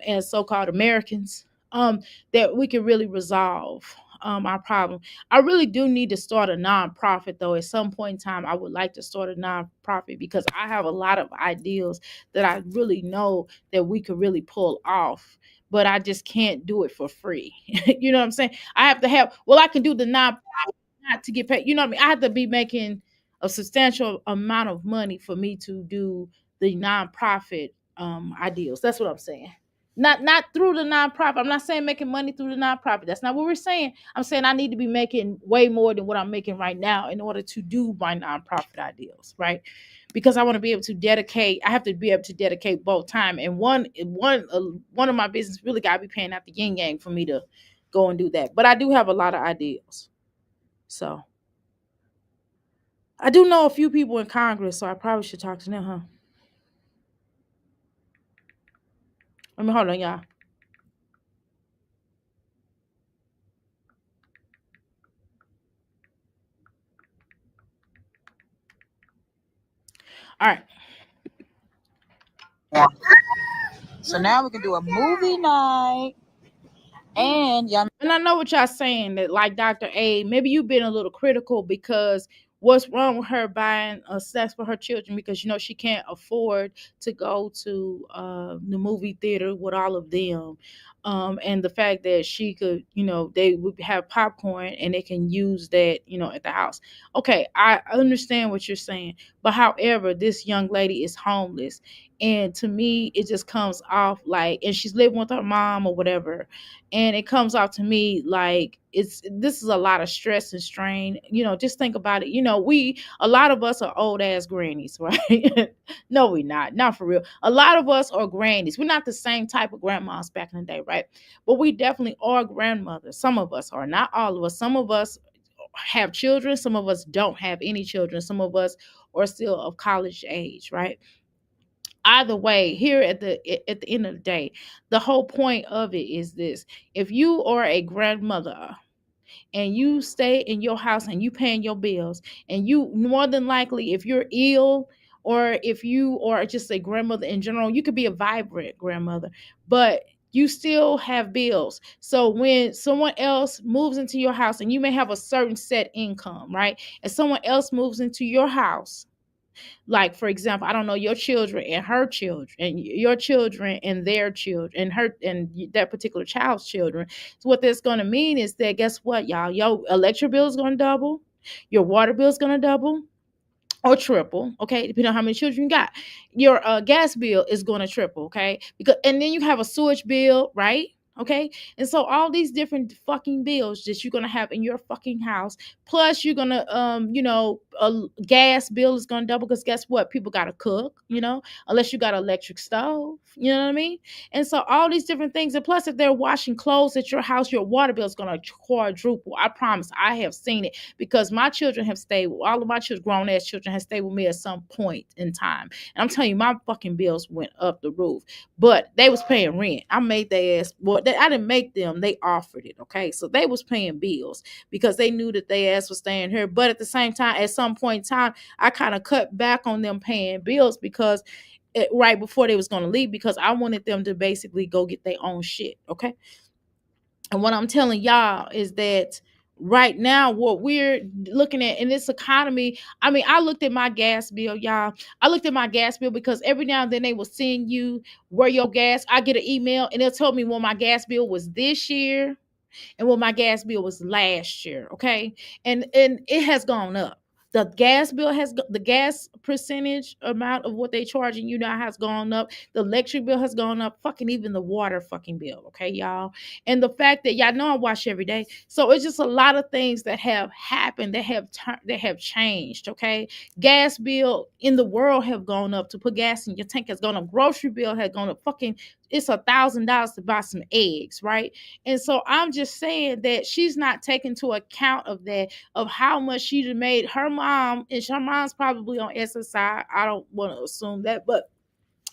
as so-called Americans, that we can really resolve our problem. I really do need to start a nonprofit, though. At some point in time, I would like to start a nonprofit, because I have a lot of ideas that I really know that we could really pull off, but I just can't do it for free. You know what I'm saying? I have to have, well, I can do the non not to get paid. You know what I mean? I have to be making a substantial amount of money for me to do the nonprofit ideals. That's what I'm saying. Not through the nonprofit. I'm not saying making money through the nonprofit. That's not what we're saying. I'm saying I need to be making way more than what I'm making right now in order to do my nonprofit ideals, right? Because I want to be able to dedicate. I have to be able to dedicate both time, and one of my business really got to be paying out the yin yang for me to go and do that. But I do have a lot of ideas. So I do know a few people in Congress, so I probably should talk to them, huh? Let me hold on, y'all. All right. So now we can do a movie night. And y'all, And I know what y'all saying, that like Dr. A, maybe you've been a little critical, because what's wrong with her buying snacks for her children, because she can't afford to go to the movie theater with all of them. And the fact that she could, they would have popcorn and they can use that, at the house. Okay, I understand what you're saying. But however, this young lady is homeless. And to me, it just comes off like, and she's living with her mom or whatever, and it comes off to me like this is a lot of stress and strain. Just think about it. A lot of us are old ass grannies, right? No, we not for real. A lot of us are grannies. We're not the same type of grandmas back in the day, right? But we definitely are grandmothers. Some of us are, not all of us. Some of us have children, some of us don't have any children, some of us are still of college age, right? Either way, here at the end of the day, the whole point of it is this: if you are a grandmother and you stay in your house and you paying your bills, and you, more than likely, if you're ill, or if you are just a grandmother in general, you could be a vibrant grandmother, but you still have bills. So when someone else moves into your house, and you may have a certain set income, right, and someone else moves into your house, like for example, I don't know, your children and her children, and your children and their children, and her and that particular child's children. So what that's going to mean is that, guess what, y'all, your electric bill is going to double, your water bill is going to double, or triple, okay, depending on how many children you got. Your gas bill is going to triple, okay, because and then you have a sewage bill, right? Okay, and so all these different fucking bills that you're gonna have in your fucking house, plus you're gonna a gas bill is gonna double because guess what? People gotta cook, unless you got an electric stove, you know what I mean? And so all these different things, and plus if they're washing clothes at your house, your water bill is gonna quadruple. I promise, I have seen it because my children have stayed, all of my children, grown ass children, have stayed with me at some point in time. And I'm telling you, my fucking bills went up the roof. But they was paying rent. I made their ass, well, I didn't make them, they offered it, okay? So they was paying bills because they knew that their ass was staying here. But at the same time, at some point in time, I kind of cut back on them paying bills because right before they was going to leave, because I wanted them to basically go get their own shit, okay? And what I'm telling y'all is that right now, what we're looking at in this economy, I mean, I looked at my gas bill, y'all. I looked at my gas bill because every now and then they will send you where your gas, I get an email and they'll tell me what my gas bill was this year and what my gas bill was last year, okay? And it has gone up. The gas bill the gas percentage amount of what they charging you now has gone up. The electric bill has gone up. Fucking even the water fucking bill, okay, y'all? And the fact that y'all know I wash every day, so it's just a lot of things that have happened that have changed, okay? Gas bill in the world have gone up. To put gas in your tank has gone up. Grocery bill has gone up. Fucking, it's $1,000 to buy some eggs, right? And so I'm just saying that she's not taking into account of that, of how much she made. Her mom, and her mom's probably on SSI. I don't want to assume that, but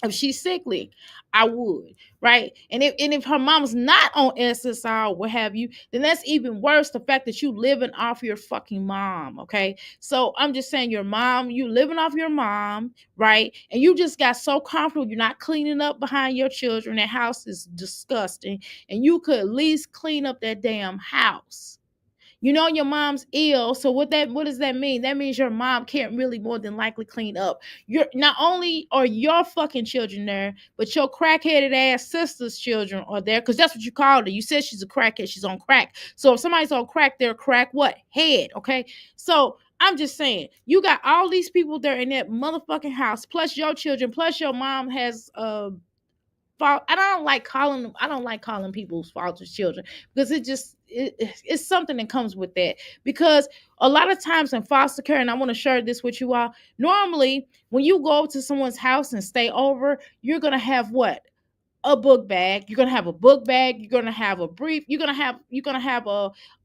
if she's sickly, I would, right? And if her mom's not on SSI or what have you, then that's even worse. The fact that you living off your fucking mom, okay? So I'm just saying, your mom, you living off your mom, right? And you just got so comfortable, you're not cleaning up behind your children. That house is disgusting, and you could at least clean up that damn house. You know your mom's ill, so what does that mean? That means your mom can't really more than likely clean up. You're not only are your fucking children there, but your crackheaded ass sister's children are there, because that's what you called her. You said she's a crackhead, she's on crack. So if somebody's on crack, they're crack what? Head, okay? So I'm just saying, you got all these people there in that motherfucking house, plus your children, plus your mom has fault. I don't like calling people's fathers children, because it's something that comes with that. Because a lot of times in foster care, and I want to share this with you all, normally when you go to someone's house and stay over, you're gonna have what? A book bag. You're gonna have a book bag. You're gonna have a brief. You're gonna have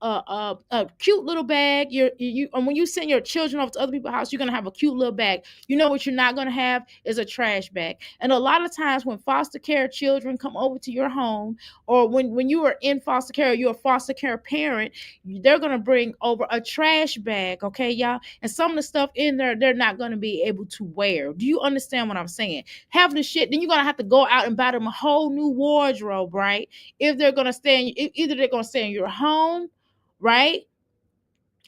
a cute little bag. And when you send your children off to other people's house, you're gonna have a cute little bag. You know what you're not gonna have is a trash bag. And a lot of times when foster care children come over to your home, or when you are in foster care, or you're a foster care parent, they're gonna bring over a trash bag, okay, y'all? And some of the stuff in there, they're not gonna be able to wear. Do you understand what I'm saying? Have the shit, then you're gonna have to go out and buy them a whole new wardrobe, right? If they're gonna stay in, either they're gonna stay in your home, right?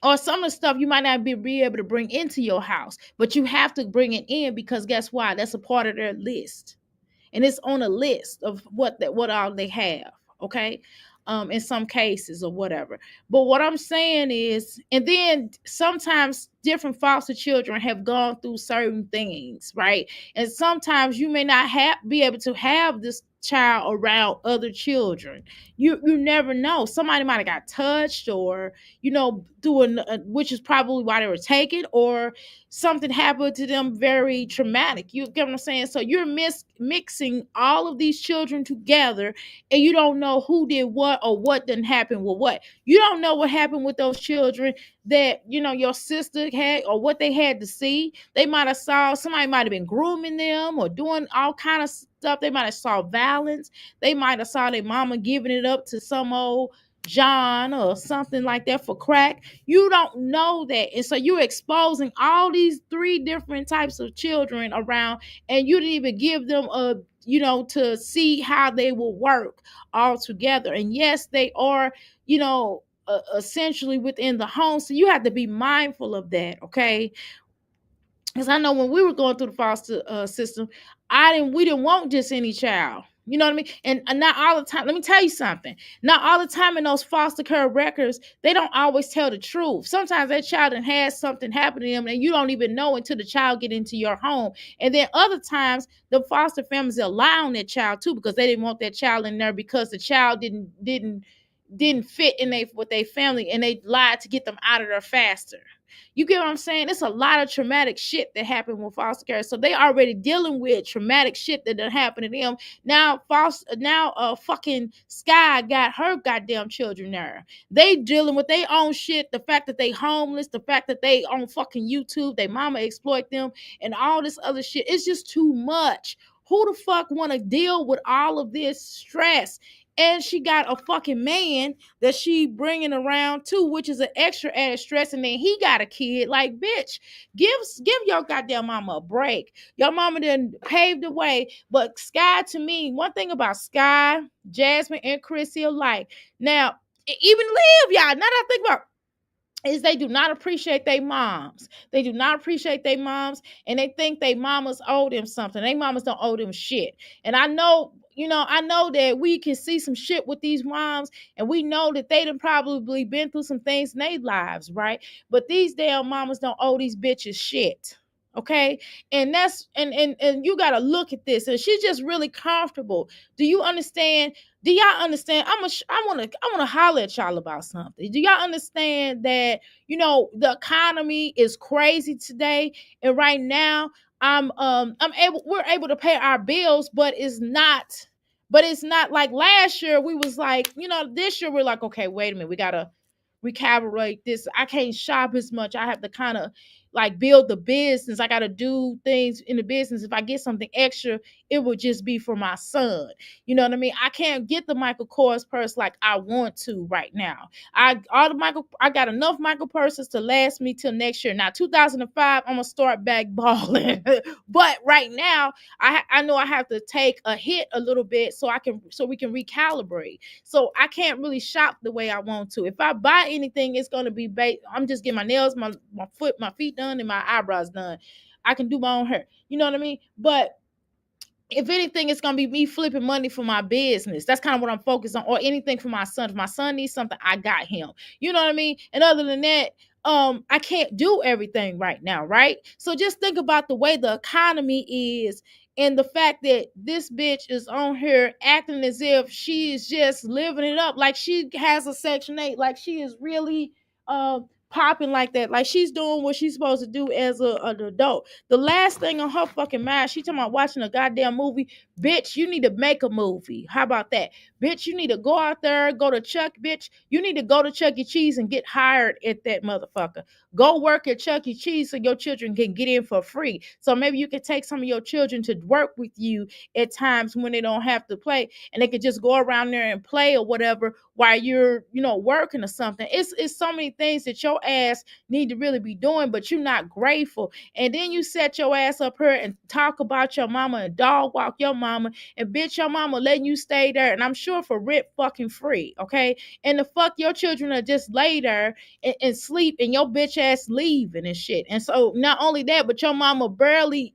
Or some of the stuff you might not be able to bring into your house, but you have to bring it in, because guess why? That's a part of their list, and it's on a list of what all they have, okay? In some cases or whatever. But what I'm saying is, and then sometimes different foster children have gone through certain things, right? And sometimes you may not be able to have this child around other children. You never know. Somebody might have got touched, or doing, which is probably why they were taken, or something happened to them very traumatic. You get what I'm saying? So you're mixing all of these children together, and you don't know who did what, or what didn't happen with what. You don't know what happened with those children that your sister had, or what they had to see. They might have saw, somebody might have been grooming them or doing all kind of stuff. They might have saw violence. They might have saw their mama giving it up to some old John or something like that for crack. You don't know that. And so you're exposing all these 3 different types of children around, and you didn't even give them to see how they will work all together. And yes, they are, essentially within the home. So you have to be mindful of that, okay? Because I know when we were going through the foster system, we didn't want just any child. You know what I mean? And not all the time. Let me tell you something. Not all the time in those foster care records, they don't always tell the truth. Sometimes that child has something happen to them and you don't even know until the child get into your home. And then other times the foster families lie on that child too because they didn't want that child in there because the child didn't fit in with their family and they lied to get them out of there faster. You get what I'm saying? It's a lot of traumatic shit that happened with foster care. So they already dealing with traumatic shit that done happened to them. Now fucking Sky got her goddamn children there. They dealing with their own shit. The fact that they homeless, the fact that they on fucking YouTube, they mama exploit them, and all this other shit. It's just too much. Who the fuck want to deal with all of this stress? And she got a fucking man that she bringing around too, which is an extra added stress. And then he got a kid. Like, bitch, give your goddamn mama a break. Your mama done paved the way. But Sky, to me, one thing about Sky, Jasmine, and Chrissy alike. Now, even Liv, y'all. Now that I think about is they do not appreciate their moms. They do not appreciate their moms, and they think their mamas owe them something. Their mamas don't owe them shit. And I know, I know that we can see some shit with these moms, and we know that they done probably been through some things in their lives, right? But these damn mamas don't owe these bitches shit. Okay, and that's and you gotta look at this, and she's just really comfortable. Do you understand? Do y'all understand? I wanna holler at y'all about something. Do y'all understand that the economy is crazy today, and right now we're able to pay our bills, but it's not like last year. We was like, this year we're like, okay, wait a minute, we gotta recalibrate this. I can't shop as much. I have to kind of like build the business. I got to do things in the business. If I get something extra, it would just be for my son. You know what I mean? I can't get the Michael Kors purse like I want to right now. I got enough Michael purses to last me till next year. Now 2005, I'm gonna start back balling. But right now, I know I have to take a hit a little bit so we can recalibrate. So I can't really shop the way I want to. If I buy anything, it's gonna be I'm just getting my nails, my feet done, and my eyebrows done. I can do my own hair. You know what I mean? But if anything, it's gonna be me flipping money for my business. That's kind of what I'm focused on, or anything for my son. If my son needs something, I got him. You know what I mean? And other than that, I can't do everything right now, right? So just think about the way the economy is and the fact that this bitch is on here acting as if she is just living it up, like she has a Section 8, like she is really popping like that, like she's doing what she's supposed to do as an adult. The last thing on her fucking mind, she talking about watching a goddamn movie. Bitch, you need to make a movie. How about that? Bitch, you need to go out there, go to bitch, you need to go to Chuck E. Cheese and get hired at that motherfucker. Go work at Chuck E. Cheese so your children can get in for free. So maybe you can take some of your children to work with you at times when they don't have to play, and they could just go around there and play or whatever while you're, working or something. It's so many things that your ass need to really be doing, but you're not grateful. And then you set your ass up here and talk about your mama and dog walk your mama, and bitch, your mama letting you stay there, and I'm sure for rent fucking free, okay? And the fuck your children are just lay there and sleep, and your bitch ass leaving and shit. And so not only that, but your mama barely,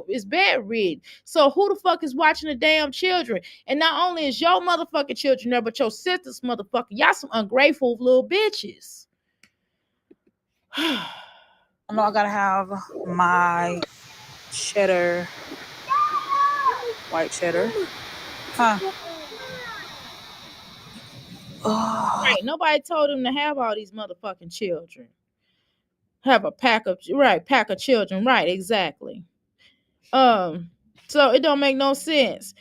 is bedridden. So who the fuck is watching the damn children? And not only is your motherfucking children there, but your sister's motherfucker. Y'all some ungrateful little bitches. I know I gotta have my cheddar, white cheddar. Huh? Oh. Right. Nobody told him to have all these motherfucking children. Have a pack of children. Right, exactly. So it don't make no sense.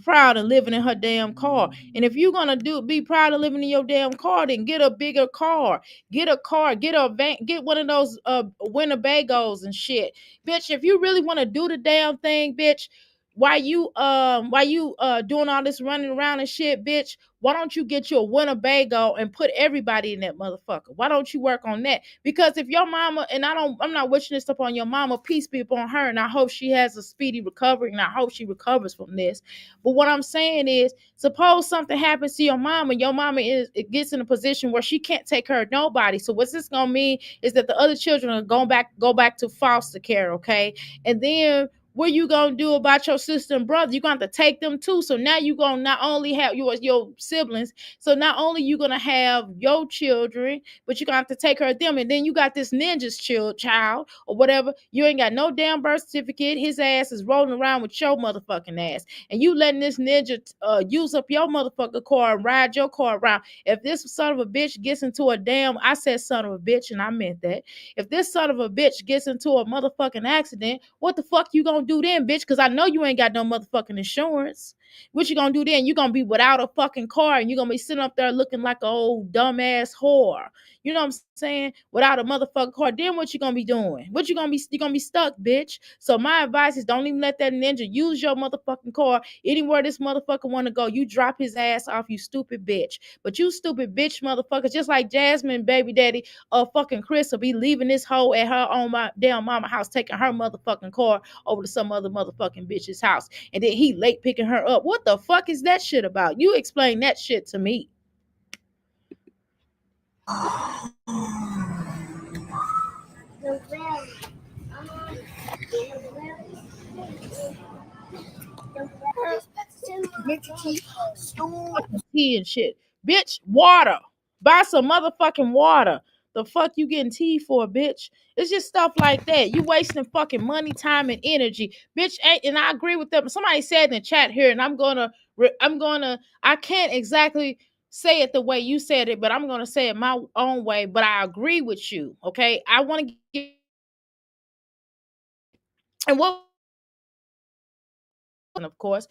Proud of living in her damn car. And if you're gonna be proud of living in your damn car, then get a bigger car. Get a car, get a van, get one of those Winnebagos and shit. Bitch, if you really want to do the damn thing, bitch, why you doing all this running around and shit, bitch, why don't you get you a Winnebago and put everybody in that motherfucker? Why don't you work on that? Because if your mama, and I'm not wishing this upon your mama, peace be upon her, and I hope she has a speedy recovery, and I hope she recovers from this. But what I'm saying is, suppose something happens to your mama, and your mama it gets in a position where she can't take care of nobody. So what's this gonna mean is that the other children are go back to foster care, okay? And then what you gonna do about your sister and brother? You're gonna have to take them too. So now you're gonna not only have your siblings, so not only you gonna have your children, but you're gonna have to take care of them. And then you got this ninja's child or whatever. You ain't got no damn birth certificate. His ass is rolling around with your motherfucking ass. And you letting this ninja use up your motherfucking car and ride your car around. If this son of a bitch gets into a damn, I said son of a bitch and I meant that. If this son of a bitch gets into a motherfucking accident, what the fuck you gonna do then, bitch? Because I know you ain't got no motherfucking insurance. What you gonna do then? You gonna be without a fucking car and you gonna be sitting up there looking like an old dumbass whore. You know what I'm saying? Without a motherfucking car. Then what you gonna be doing? What you gonna be stuck, bitch. So my advice is don't even let that ninja use your motherfucking car. Anywhere this motherfucker wanna go, you drop his ass off, you stupid bitch. But you stupid bitch motherfuckers, just like Jasmine baby daddy fucking Chris will be leaving this hoe at her own damn mama house, taking her motherfucking car over to some other motherfucking bitch's house. And then he late picking her up. What the fuck is that shit about? You explain that shit to me. Tea and shit. Bitch, water. Buy some motherfucking water. The fuck you getting tea for, bitch? It's just stuff like that. You wasting fucking money, time, and energy. Bitch, and I agree with them. Somebody said in the chat here, and I can't exactly say it the way you said it, but I'm gonna say it my own way. But I agree with you. Okay. I want to get and what of course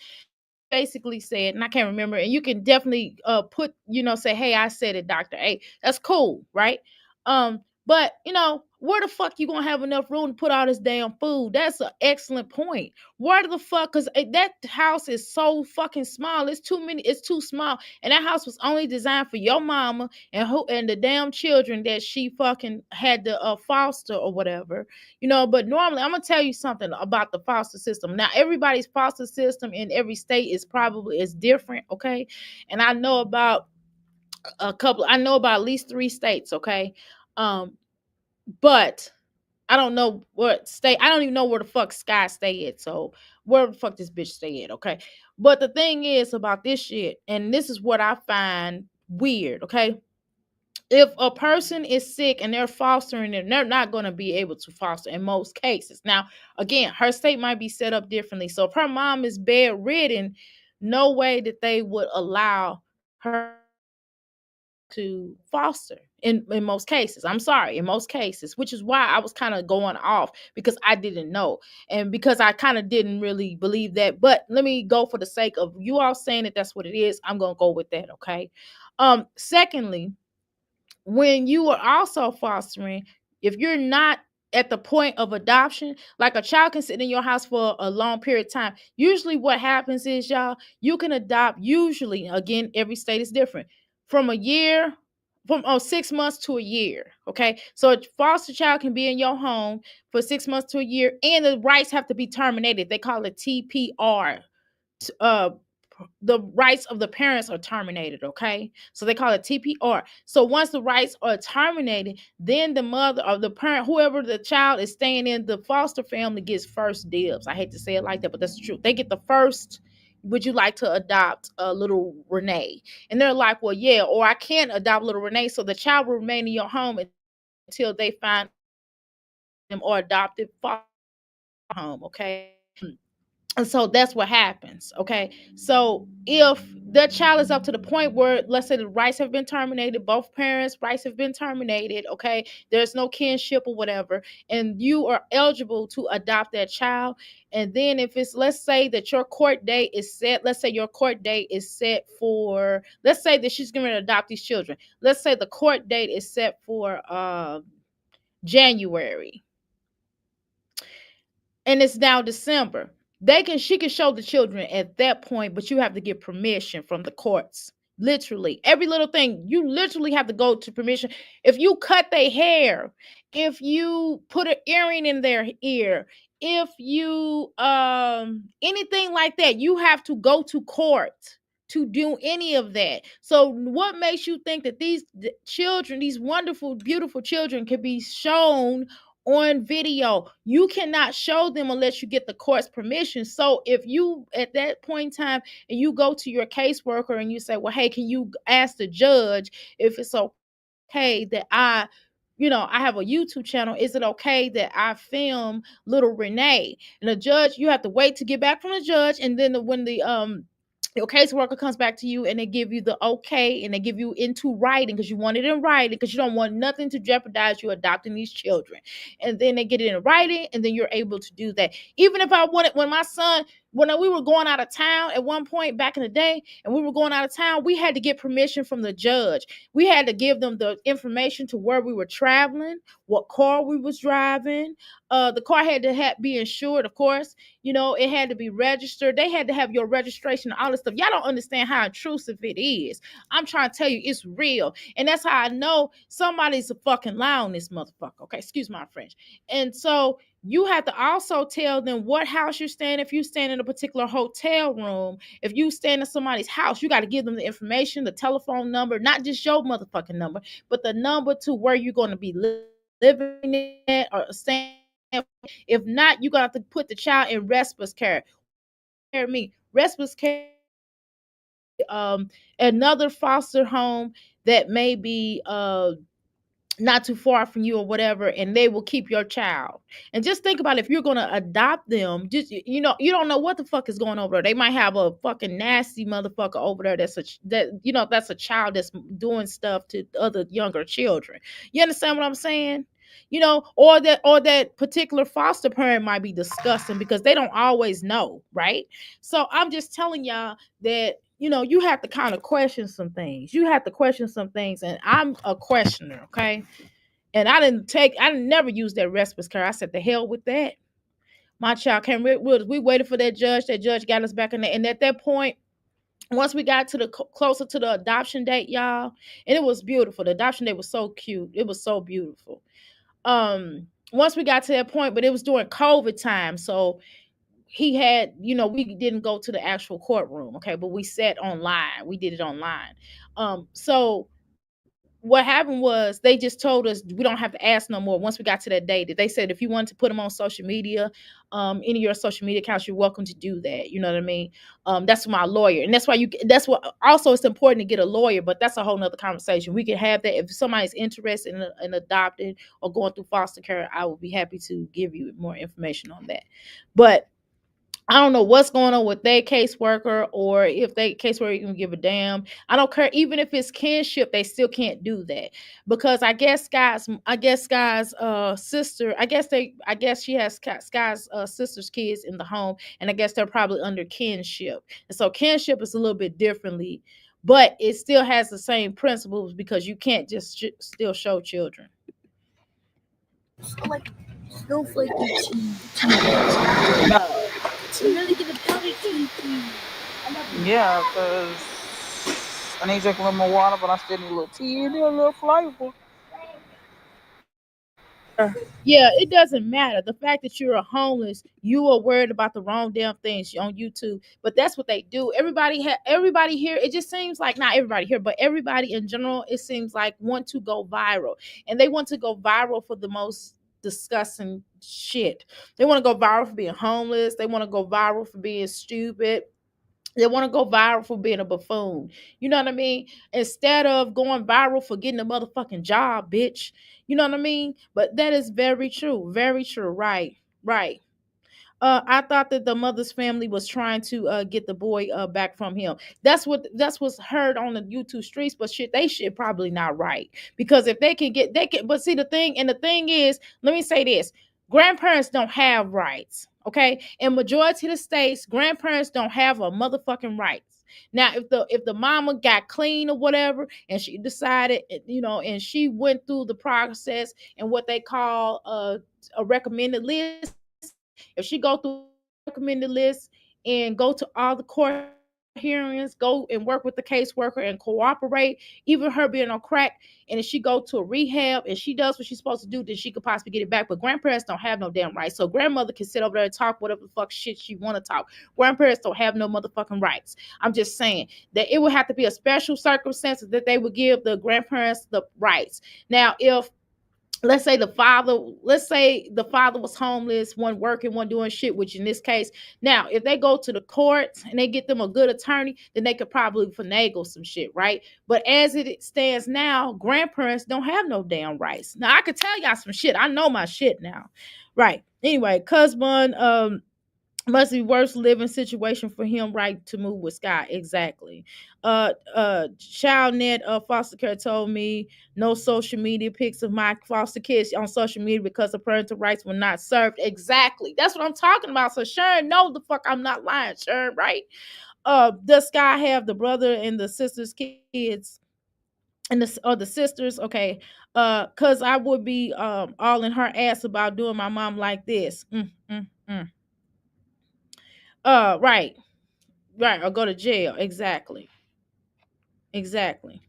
basically said, and I can't remember, and you can definitely put, say, hey, I said it, Dr. A. That's cool, right? But where the fuck you gonna have enough room to put all this damn food? That's an excellent point. Where the fuck, because that house is so fucking small. It's too small. And that house was only designed for your mama and the damn children that she fucking had to foster or whatever. But normally I'm gonna tell you something about the foster system. Now, everybody's foster system in every state is different, okay? And I know about at least 3 states, okay? But I don't know what state. I don't even know where the fuck Sky stay at. So where the fuck this bitch stay at, okay? But the thing is about this shit, and this is what I find weird, okay? If a person is sick and they're fostering them, they're not going to be able to foster in most cases. Now, again, her state might be set up differently. So if her mom is bedridden, no way that they would allow her to foster in most cases. I'm sorry, in most cases, which is why I was kind of going off because I didn't know and because I kind of didn't really believe that. But let me go for the sake of you all saying that that's what it is. I'm going to go with that, okay? Secondly, when you are also fostering, if you're not at the point of adoption, like a child can sit in your house for a long period of time. Usually what happens is, y'all, you can adopt, usually, again, every state is different, from 6 months to a year. Okay. So a foster child can be in your home for 6 months to a year, and the rights have to be terminated. They call it TPR. Uh the rights of the parents are terminated, okay? So they call it TPR. So once the rights are terminated, then the mother or the parent, whoever the child is staying in, the foster family gets first dibs. I hate to say it like that, but that's the truth. They get the first, would you like to adopt a little Renee? And they're like, well, yeah, or I can't adopt little Renee. So the child will remain in your home until they find them or adopted foster home, okay? And so that's what happens. Okay. So if the child is up to the point where, let's say, the rights have been terminated, both parents' rights have been terminated. Okay. There's no kinship or whatever, and you are eligible to adopt that child. And then if it's, let's say that your court date is set, let's say your court date is set for, let's say that she's going to adopt these children. Let's say the court date is set for January, and it's now December. She can show the children at that point, but you have to get permission from the courts. Literally, every little thing, you literally have to go to permission. If you cut their hair, if you put an earring in their ear, if you anything like that, you have to go to court to do any of that. So what makes you think that these children, these wonderful, beautiful children, can be shown on video. You cannot show them unless you get the court's permission. So if you at that point in time and you go to your caseworker and you say, well, hey, can you ask the judge if it's okay that I have a YouTube channel. Is it okay that I film little Renee? And the judge, you have to wait to get back from the judge. And then when the your caseworker comes back to you and they give you the okay and they give you into writing because you want it in writing because you don't want nothing to jeopardize you adopting these children. And then they get it in writing and then you're able to do that. Even if I wanted, when my son, when we were going out of town at one point back in the day and we were going out of town, we had to get permission from the judge. We had to give them the information to where we were traveling, what car we was driving. The car had to be insured, of course. It had to be registered. They had to have your registration and all this stuff. Y'all don't understand how intrusive it is. I'm trying to tell you, it's real. And that's how I know somebody's a fucking lie on this motherfucker. Okay, excuse my French. And so you have to also tell them what house you're staying. If you stand in a particular hotel room, if you stand in somebody's house, you got to give them the information, the telephone number, not just your motherfucking number, but the number to where you're going to be living at or staying. If not, you're going to have to put the child in respite care. Respite care, another foster home that may be not too far from you or whatever, and they will keep your child. And just think about if you're going to adopt them, just you don't know what the fuck is going over there. They might have a fucking nasty motherfucker over there that's a child that's doing stuff to other younger children. You understand what I'm saying? Or that particular foster parent might be disgusting because they don't always know, right? So I'm just telling y'all that you have to kind of question some things. You have to question some things, and I'm a questioner, okay? And I never used that respite care. I said, the hell with that. My child came. We waited for that judge. That judge got us back in there, and at that point, once we got to the closer to the adoption date, y'all, and it was beautiful. The adoption date was so cute. It was so beautiful. Once we got to that point, but it was during COVID time, so he had, we didn't go to the actual courtroom, okay, but we sat online. We did it online. So what happened was they just told us we don't have to ask no more. Once we got to that date, they said if you wanted to put them on social media, any of your social media accounts, you're welcome to do that. You know what I mean? That's my lawyer, and that's what also it's important to get a lawyer, but that's a whole nother conversation. We can have that if somebody's interested in adopting or going through foster care. I will be happy to give you more information on that. But I don't know what's going on with their caseworker or if they caseworker can give a damn. I don't care. Even if it's kinship, they still can't do that because Skye's sister, I guess she has Skye's sister's kids in the home, and I guess they're probably under kinship. And so kinship is a little bit differently, but it still has the same principles because you can't just still show children. So like snowflake tea. To really get a powder tea. Yeah, because I need to drink a little more water, but I still need a little tea in there, a little flavor. Yeah, it doesn't matter. The fact that you're a homeless, you are worried about the wrong damn things on YouTube. But that's what they do. Everybody here, it just seems like not everybody here, but everybody in general, it seems like want to go viral. And they want to go viral for the most disgusting shit. They want to go viral for being homeless. They want to go viral for being stupid. They want to go viral for being a buffoon. You know what I mean? Instead of going viral for getting a motherfucking job, bitch. You know what I mean? But that is very true. Very true. Right. Right. I thought that the mother's family was trying to get the boy back from him. That's what's heard on the YouTube streets. But shit, they shit probably not right because if they can. But see the thing is, let me say this: grandparents don't have rights. Okay, in majority of the states, grandparents don't have a motherfucking rights. Now, if the mama got clean or whatever, and she decided, and she went through the process and what they call a recommended list, if she go through recommended list and go to all the court hearings, go and work with the caseworker and cooperate, even her being on crack, and if she go to a rehab and she does what she's supposed to do, then she could possibly get it back. But grandparents don't have no damn rights. So grandmother can sit over there and talk whatever the fuck shit she want to talk. Grandparents don't have no motherfucking rights. I'm just saying that it would have to be a special circumstance that they would give the grandparents the rights. Now, if let's say the father was homeless, one working, one doing shit, which in this case, now if they go to the courts and they get them a good attorney, then they could probably finagle some shit, right? But as it stands now, grandparents don't have no damn rights. Now I could tell y'all some shit. I know my shit now. Right. Anyway, Cusbun, must be worst living situation for him, right, to move with Sky. Exactly. ChildNet foster care told me no social media pics of my foster kids on social media because the parental rights were not served. Exactly. That's what I'm talking about. So Sharon, no the fuck I'm not lying, Sharon, right? Does Sky have the brother and the sister's kids? And the sisters, okay, cause I would be all in her ass about doing my mom like this. Right. Right, or go to jail. Exactly. Exactly.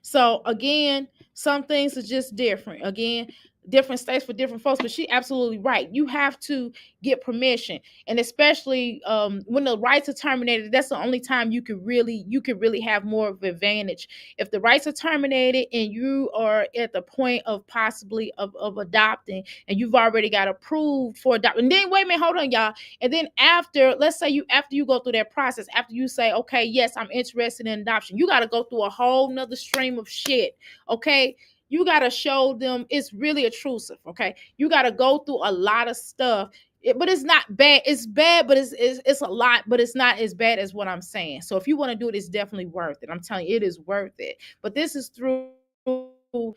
So again, some things are just different. Again, different states for different folks. But she absolutely right. You have to get permission, and especially when the rights are terminated, that's the only time you could really have more of an advantage. If the rights are terminated and you are at the point of possibly of adopting, and you've already got approved for adopting, and then wait a minute, hold on, y'all. And then after, let's say after you go through that process, after you say, okay, yes, I'm interested in adoption, you got to go through a whole nother stream of shit. Okay. You got to show them it's really intrusive. Okay. You got to go through a lot of stuff. But it's not bad. It's bad, but it's a lot, but it's not as bad as what I'm saying. So if you want to do it, it's definitely worth it. I'm telling you, it is worth it. But this is through,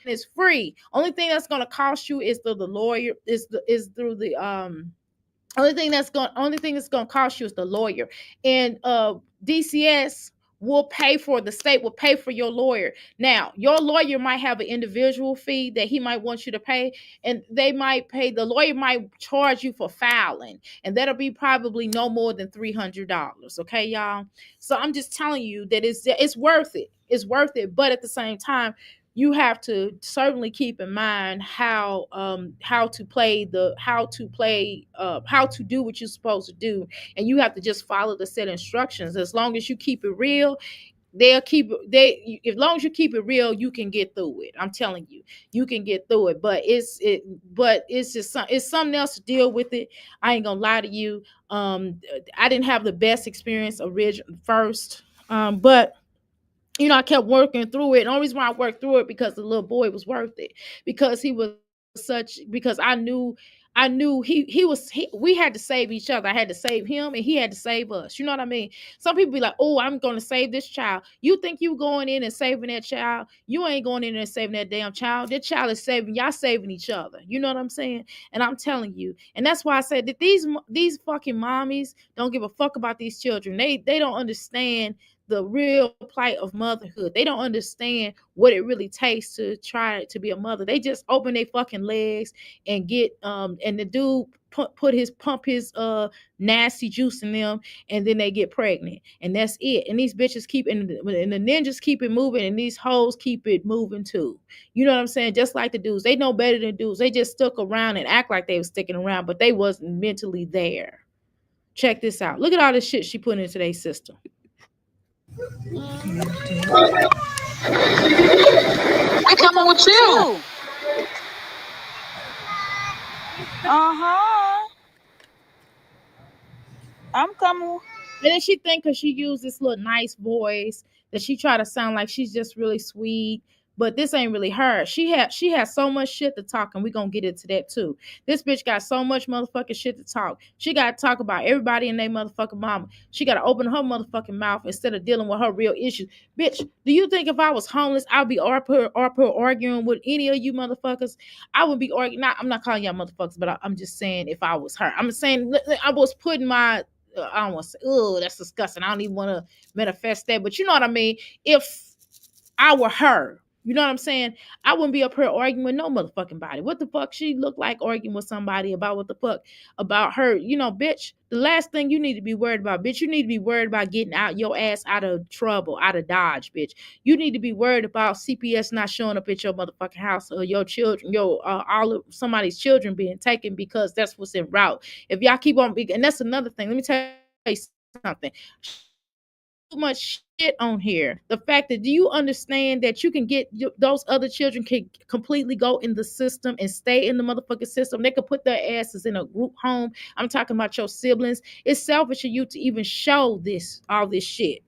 it's free. Only thing that's going to cost you is through the lawyer, is through the only thing that's going to cost you is the lawyer. And DCS will pay for, the state will pay for your lawyer. Now your lawyer might have an individual fee that he might want you to pay, and they might pay, the lawyer might charge you for filing, and that'll be probably no more than $300. Okay, y'all. So I'm just telling you that it's worth it. It's worth it. But at the same time, you have to certainly keep in mind how to do what you're supposed to do, and you have to just follow the set instructions. As long as you keep it real, they'll keep they as long as you keep it real, you can get through it. I'm telling you, you can get through it. But it's just it's something else to deal with it. I ain't gonna lie to you. I didn't have the best experience first, but I kept working through it. And the only reason why I worked through it because the little boy was worth it. Because he was because I knew we had to save each other. I had to save him and he had to save us. You know what I mean? Some people be like, oh, I'm gonna save this child. You think you going in and saving that child? You ain't going in there and saving that damn child. That child is saving y'all, saving each other. You know what I'm saying? And I'm telling you, and that's why I said that these fucking mommies don't give a fuck about these children. They don't understand the real plight of motherhood. They don't understand what it really takes to try to be a mother. They just open their fucking legs and get and the dude pump his nasty juice in them, and then they get pregnant, and that's it. And these bitches keep and the ninjas keep it moving, and these hoes keep it moving too. You know what I'm saying? Just like the dudes, they know better than dudes. They just stuck around and act like they was sticking around, but they wasn't mentally there. Check this out. Look at all this shit she put into their system. We coming with you. Uh-huh. I'm coming. And then she think because she used this little nice voice that she try to sound like she's just really sweet. But this ain't really her. She has so much shit to talk, and we gonna get into that too. This bitch got so much motherfucking shit to talk. She gotta talk about everybody in their motherfucking mama. She gotta open her motherfucking mouth instead of dealing with her real issues. Bitch, do you think if I was homeless, I'd be arguing with any of you motherfuckers? I would be arguing. I'm not calling y'all motherfuckers, but I'm just saying if I was her. I'm saying I was putting my I don't want to say, oh, that's disgusting. I don't even want to manifest that, but you know what I mean? If I were her, you know what I'm saying? I wouldn't be up here arguing with no motherfucking body. What the fuck she look like arguing with somebody about what the fuck about her? Bitch, the last thing you need to be worried about, bitch, you need to be worried about getting out your ass out of trouble, out of Dodge, bitch. You need to be worried about CPS not showing up at your motherfucking house, or your children, all of somebody's children being taken, because that's what's en route. If y'all keep on, and that's another thing. Let me tell you something. much shit on here. The fact that, do you understand that you can get those other children can completely go in the system and stay in the motherfucking system? They could put their asses in a group home. I'm talking about your siblings. It's selfish of you to even show this all this shit.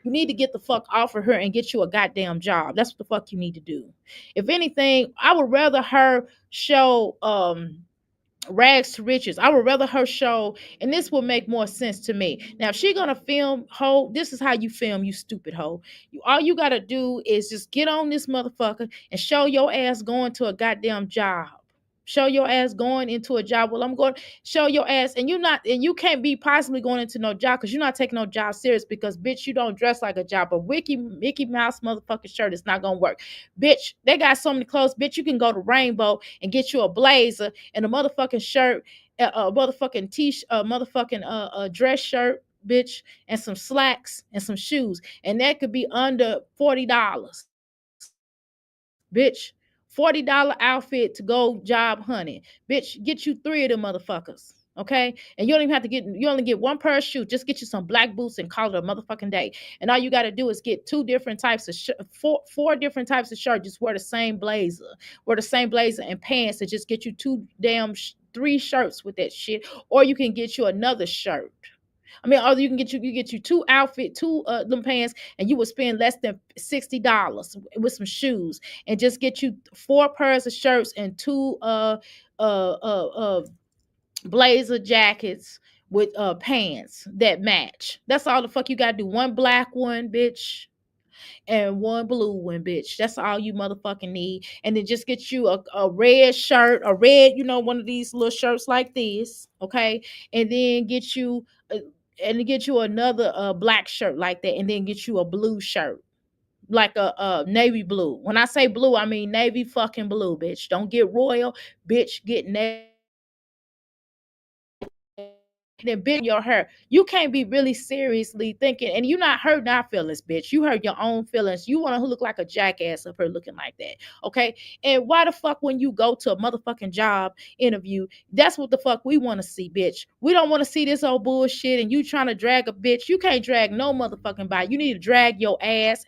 You need to get the fuck off of her and get you a goddamn job. That's what the fuck you need to do. If anything, I would rather her show rags to riches. I would rather her show, and this will make more sense to me. Now, if she gonna film, hoe, this is how you film, you stupid hoe. All you gotta do is just get on this motherfucker and show your ass going to a goddamn job. Show your ass going into a job. Well, I'm going show your ass, and you can't be possibly going into no job because you're not taking no job serious because bitch, you don't dress like a job. A Mickey Mouse motherfucking shirt is not gonna work. Bitch, they got so many clothes. Bitch, you can go to Rainbow and get you a blazer and a motherfucking shirt, a motherfucking t-shirt, a motherfucking dress shirt, bitch, and some slacks and some shoes, and that could be under $40, bitch. $40 outfit to go job hunting, bitch. Get you 3 of them motherfuckers. Okay, and you don't even have to get. You only get 1 pair of shoes. Just get you some black boots and call it a motherfucking day. And all you got to do is get 2 different types of four different types of shirt. Just wear the same blazer. Wear the same blazer and pants, and just get you 3 shirts with that shit. Or you can get you another shirt. I mean, or you can get you 2 them pants, and you would spend less than $60 with some shoes, and just get you 4 pairs of shirts and 2 blazer jackets with pants that match. That's all the fuck you gotta do. 1 black one, bitch, and 1 blue one, bitch. That's all you motherfucking need. And then just get you a red shirt, a red, one of these little shirts like this, okay? And then get you another black shirt like that, and then get you a blue shirt, like a navy blue. When I say blue, I mean navy fucking blue, bitch. Don't get royal, bitch. Get navy. Then bend your hair. You can't be really seriously thinking, and you're not hurting our feelings, bitch. You hurt your own feelings. You want to look like a jackass of her looking like that, okay? And why the fuck when you go to a motherfucking job interview, that's what the fuck we want to see, bitch. We don't want to see this old bullshit, and you trying to drag a bitch. You can't drag no motherfucking body. You need to drag your ass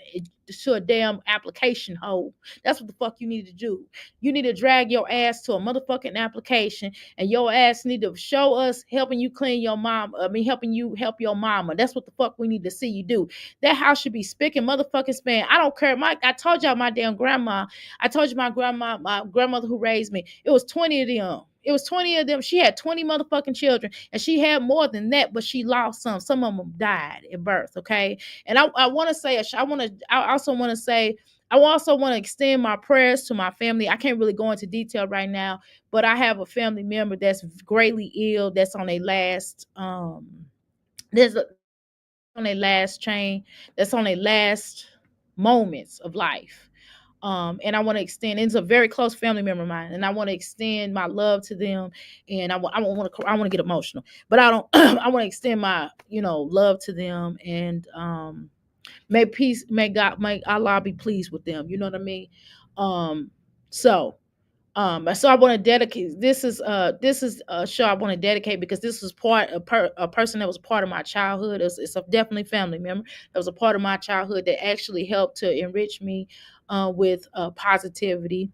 to a damn application hole. That's what the fuck you need to do. You need to drag your ass to a motherfucking application, and your ass need to show us helping you clean your mom. I mean, helping you help your mama. That's what the fuck we need to see you do. That house should be spick and motherfucking span. I don't care. I told y'all my damn grandma. I told you my grandmother who raised me. It was 20 of them. It was 20 of them. She had 20 motherfucking children, and she had more than that, but she lost some. Some of them died at birth. Okay, and I want to say, I also want to say, I also want to extend my prayers to my family. I can't really go into detail right now, but I have a family member that's greatly ill. That's on a last on a last chain. That's on a last moments of life. And I want to extend. It's a very close family member of mine, and I want to extend my love to them. And I want to get emotional, but I don't. I want to extend my love to them, and may Allah be pleased with them. You know what I mean? Um, so so I want to dedicate. This is a show I want to dedicate because this was a person that was part of my childhood. It's a definitely family member that was a part of my childhood that actually helped to enrich me with positivity.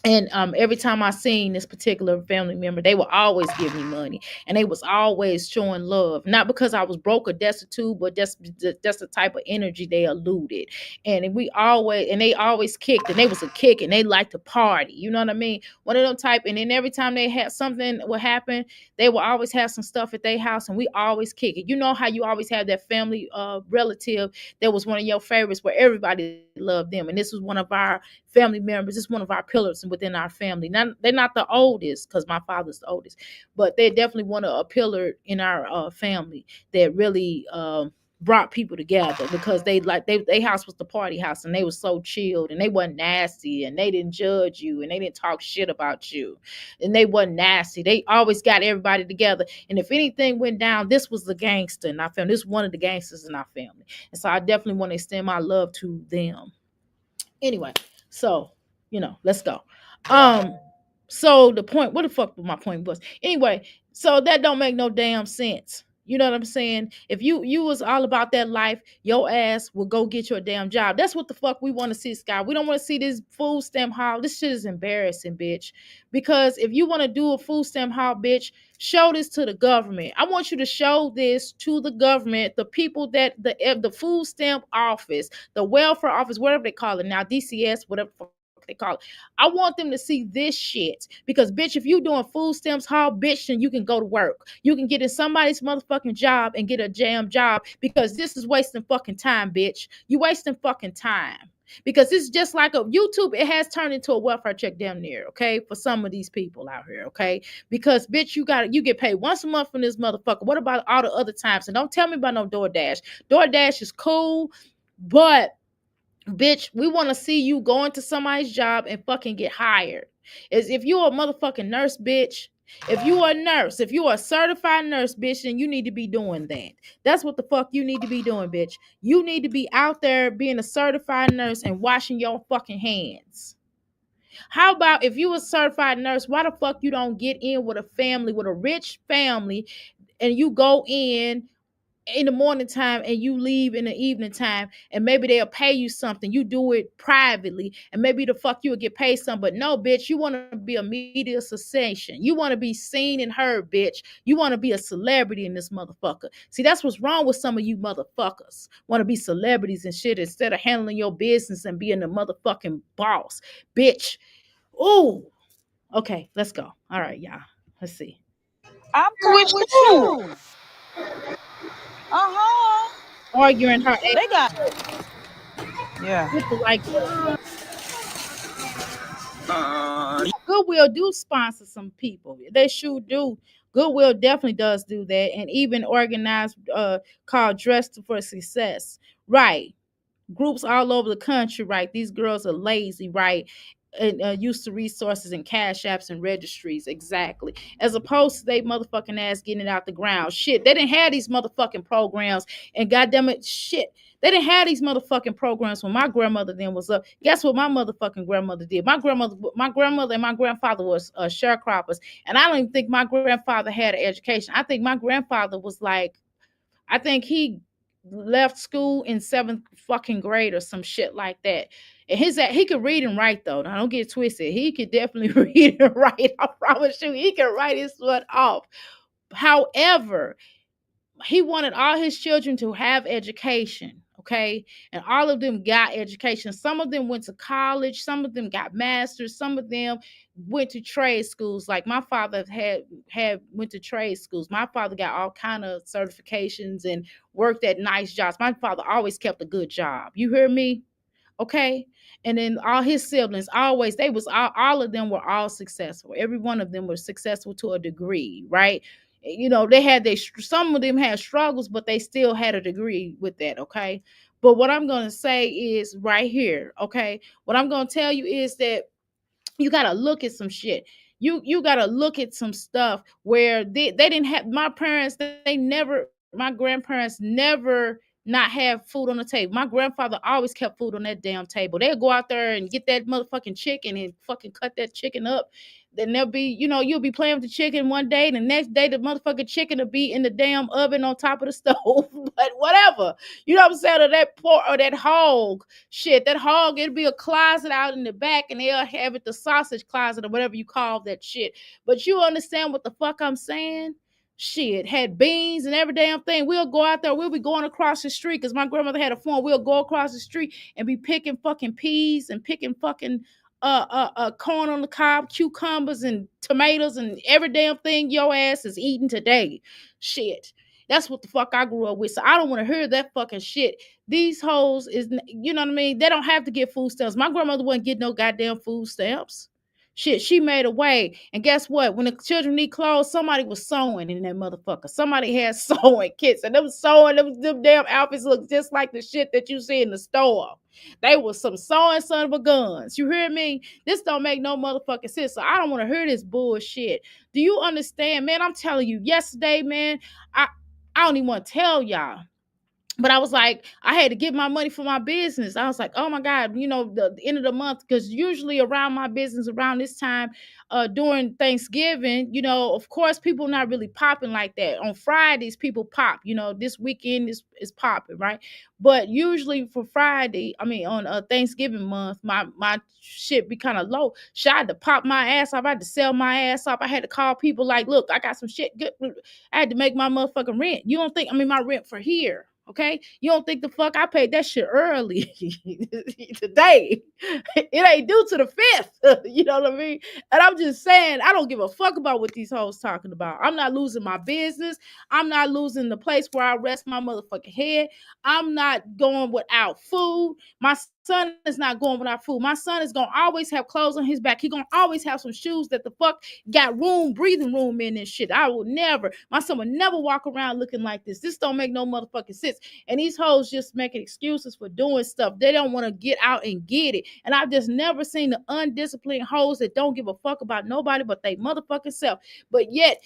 And every time I seen this particular family member, they would always give me money, and they was always showing love. Not because I was broke or destitute, but that's the type of energy they eluded. And they always kicked, and they was a kick, and they liked to party. You know what I mean? One of them type. And then every time they had something would happen, they would always have some stuff at their house, and we always kick it. You know how you always have that family relative that was one of your favorites, where everybody loved them, and this was one of our family members. It's one of our pillars within our family. Now, they're not the oldest because my father's the oldest, but they're definitely one of a pillar in our family that really brought people together because they house was the party house, and they was so chilled, and they wasn't nasty, and they didn't judge you, and they didn't talk shit about you, and they wasn't nasty. They always got everybody together, and if anything went down, this was the gangster in our family. This was one of the gangsters in our family, and so I definitely want to extend my love to them. Anyway, so let's go. So the point, what the fuck my point was? Anyway, so that don't make no damn sense. You know what I'm saying? If you was all about that life, your ass will go get your damn job. That's what the fuck we want to see, Sky. We don't want to see this food stamp haul. This shit is embarrassing, bitch. Because if you want to do a food stamp haul, bitch, show this to the government. I want you to show this to the government, the people that the food stamp office, the welfare office, whatever they call it now, DCS, whatever the fuck they call it. I want them to see this shit because, bitch, if you doing food stamps haul, bitch, then you can go to work. You can get in somebody's motherfucking job and get a jam job because this is wasting fucking time, bitch. You wasting fucking time. Because it's just like a YouTube, it has turned into a welfare check damn near, okay, for some of these people out here, okay? Because bitch, you get paid once a month from this motherfucker. What about all the other times? And don't tell me about no DoorDash. DoorDash is cool, but bitch, we want to see you go into somebody's job and fucking get hired. As if you're a motherfucking nurse, bitch. If you are a nurse, if you are a certified nurse, bitch, then you need to be doing that. That's what the fuck you need to be doing, bitch. You need to be out there being a certified nurse and washing your fucking hands. How about if you a certified nurse, why the fuck you don't get in with a family, with a rich family, and you go in the morning time and you leave in the evening time, and maybe they'll pay you something. You do it privately, and maybe the fuck you will get paid some. But no, bitch, you want to be a media sensation. You want to be seen and heard, bitch. You want to be a celebrity in this motherfucker. See, that's what's wrong with some of you motherfuckers. Want to be celebrities and shit instead of handling your business and being the motherfucking boss, bitch. Ooh. Okay, let's go. All right, y'all. Let's see. I'm coming with you. Uh-huh. Arguing her They got yeah. with the like Goodwill do sponsor some people. They sure do. Goodwill definitely does do that, and even organized called Dress for Success. Right. Groups all over the country, right? These girls are lazy, right? And used to resources and cash apps and registries, exactly. As opposed to they motherfucking ass getting it out the ground. Shit, they didn't have these motherfucking programs, and goddamn it, shit, they didn't have these motherfucking programs when my grandmother then was up. Guess what my motherfucking grandmother did? My grandmother and my grandfather was sharecroppers, and I don't even think my grandfather had an education. I think my grandfather was like, I think he left school in seventh fucking grade or some shit like that. And he could read and write though. Now don't get twisted. He could definitely read and write. I promise you, he can write his butt off. However, he wanted all his children to have education, okay? And all of them got education. Some of them went to college, some of them got masters, some of them went to trade schools. Like my father had went to trade schools. My father got all kind of certifications and worked at nice jobs. My father always kept a good job. You hear me? Okay. And then all his siblings always, they was all of them were all successful. Every one of them was successful to a degree, right? You know, they had some of them had struggles, but they still had a degree with that. Okay. But what I'm going to say is right here. Okay. What I'm going to tell you is that you got to look at some shit. You got to look at some stuff where they didn't have, my parents, they never, my grandparents never not have food on the table. My grandfather always kept food on that damn table. They'd go out there and get that motherfucking chicken and fucking cut that chicken up. Then there'll be, you'll be playing with the chicken one day. The next day, the motherfucking chicken will be in the damn oven on top of the stove. But whatever. You know what I'm saying? Or that pork or that hog. Shit, that hog, it'll be a closet out in the back, and they'll have it the sausage closet or whatever you call that shit. But you understand what the fuck I'm saying? Shit, had beans and every damn thing. We'll go out there, we'll be going across the street because my grandmother had a farm. We'll go across the street and be picking fucking peas and picking fucking corn on the cob, cucumbers and tomatoes and every damn thing your ass is eating today. Shit. That's what the fuck I grew up with. So I don't want to hear that fucking shit. These hoes is, you know what I mean? They don't have to get food stamps. My grandmother wouldn't get no goddamn food stamps. Shit, she made a way. And guess what? When the children need clothes, somebody was sewing in that motherfucker. Somebody had sewing kits. And them sewing, them damn outfits look just like the shit that you see in the store. They was some sewing son of a guns. You hear me? This don't make no motherfucking sense. So I don't want to hear this bullshit. Do you understand, man? I'm telling you, yesterday, man, I don't even want to tell y'all. but I was like, I had to get my money for my business. I was like, oh my God, the end of the month, because usually around my business, around this time, during Thanksgiving, of course, people not really popping like that. On Fridays, people pop. This weekend is popping, right? But usually for Friday, I mean on Thanksgiving month, my shit be kind of low. So I had to pop my ass off. I had to sell my ass off. I had to call people like, look, I got some shit good. I had to make my motherfucking rent. You don't think, I mean, my rent for here. Okay, you don't think the fuck I paid that shit early today? It ain't due to the fifth. You know what I mean? And I'm just saying, I don't give a fuck about what these hoes talking about. I'm not losing my business. I'm not losing the place where I rest my motherfucking head. I'm not going without food. My son is not going without food. My son is gonna always have clothes on his back. He gonna always have some shoes that the fuck got room, breathing room in this shit. I will never, my son would never walk around looking like this. This don't make no motherfucking sense. And these hoes just making excuses for doing stuff. They don't want to get out and get it. And I've just never seen the undisciplined hoes that don't give a fuck about nobody but they motherfucking self. But yet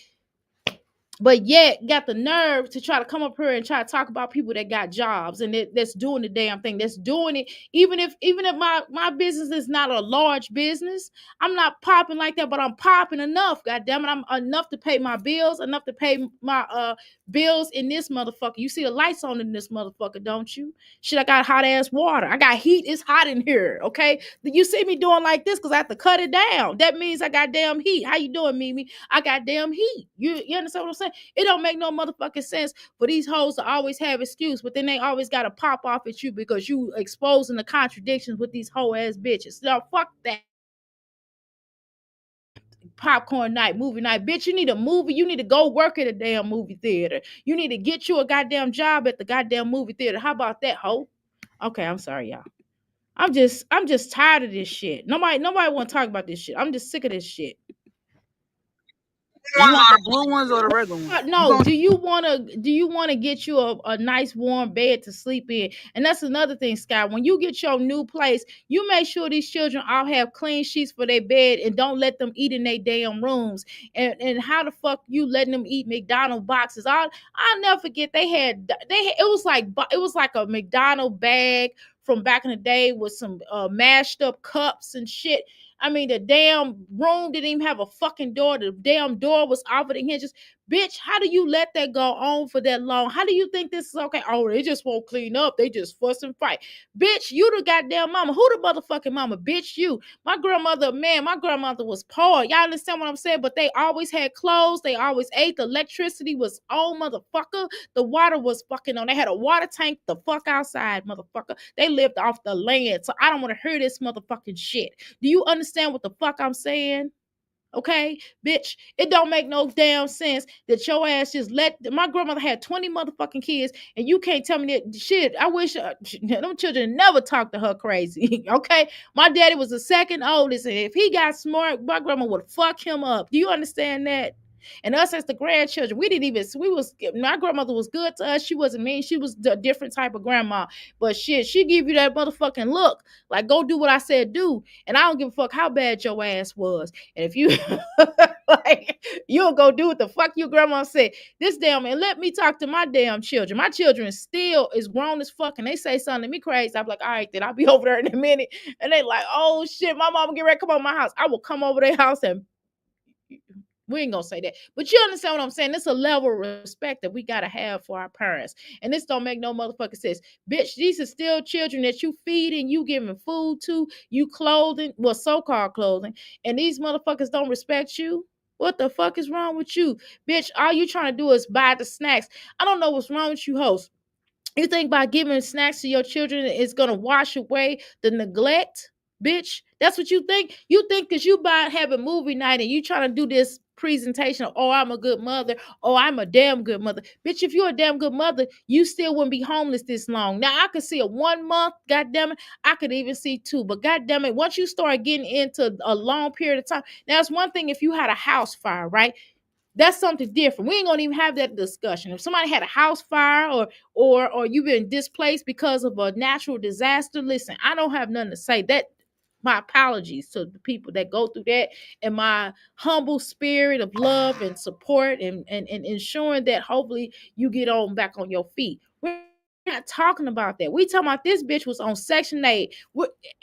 got the nerve to try to come up here and try to talk about people that got jobs and that's doing the damn thing, that's doing it. Even if my business is not a large business, I'm not popping like that, but I'm popping enough. God damn it, I'm enough to pay my bills, enough to pay my bills in this motherfucker. You see the lights on in this motherfucker, don't you? Shit, I got hot ass water. I got heat. It's hot in here. Okay, you see me doing like this because I have to cut it down. That means I got damn heat. How you doing, Mimi? I got damn heat. You understand what I'm saying? It don't make no motherfucking sense for these hoes to always have excuse, but then they always got to pop off at you because you exposing the contradictions with these hoe ass bitches. No, fuck that. Popcorn night, movie night. Bitch, you need a movie. You need to go work at a damn movie theater. You need to get you a goddamn job at the goddamn movie theater. How about that, hoe? Okay, I'm sorry, y'all. I'm just tired of this shit. Nobody want to talk about this shit. I'm just sick of this shit. You want the blue ones or the regular ones? No, do you wanna get you a nice warm bed to sleep in? And that's another thing, Sky. When you get your new place, you make sure these children all have clean sheets for their bed and don't let them eat in their damn rooms. And how the fuck you letting them eat McDonald's boxes? I'll never forget it was like a McDonald's bag from back in the day with some mashed up cups and shit. I mean, the damn room didn't even have a fucking door. The damn door was off of the hinges. Bitch, how do you let that go on for that long? How do you think this is okay? Oh, they just won't clean up. They just fuss and fight. Bitch, you the goddamn mama. Who the motherfucking mama? Bitch, you. My grandmother was poor. Y'all understand what I'm saying? But they always had clothes. They always ate. The electricity was on, motherfucker. The water was fucking on. They had a water tank the fuck outside, motherfucker. They lived off the land. So I don't want to hear this motherfucking shit. Do you understand what the fuck I'm saying? Okay, bitch, it don't make no damn sense that your ass just let my grandmother had 20 motherfucking kids and you can't tell me that shit. I wish them children never talked to her crazy. Okay, my daddy was the second oldest, and if he got smart, my grandma would fuck him up. Do you understand that? And us as the grandchildren, my grandmother was good to us. She wasn't mean. She was a different type of grandma. But shit, she give you that motherfucking look. Like, go do what I said do. And I don't give a fuck how bad your ass was. And if you like, you'll go do what the fuck your grandma said. This damn, and let me talk to my damn children. My children still is grown as fuck, and they say something to me crazy. I'm like, all right, then I'll be over there in a minute. And they like, oh shit, my mama get ready to come over my house. I will come over their house and we ain't gonna say that, but you understand what I'm saying. It's a level of respect that we gotta have for our parents, and this don't make no motherfucking sense. Bitch, these are still children that you feeding, you giving food to, you clothing, well, so-called clothing, and these motherfuckers don't respect you. What the fuck is wrong with you, bitch? All you trying to do is buy the snacks. I don't know what's wrong with you, host. You think by giving snacks to your children is gonna wash away the neglect, bitch? That's what you think. You think because you by having movie night and you trying to do this presentation of, oh, I'm a good mother, oh, I'm a damn good mother. Bitch, if you're a damn good mother, you still wouldn't be homeless this long. Now I could see a 1 month, goddamn it. I could even see 2, but goddamn it, once you start getting into a long period of time, now it's one thing if you had a house fire, right? That's something different. We ain't gonna even have that discussion. If somebody had a house fire or you've been displaced because of a natural disaster, listen, I don't have nothing to say. That my apologies to the people that go through that, and my humble spirit of love and support and ensuring that hopefully you get on back on your feet. not talking about that. We talking about this bitch was on Section 8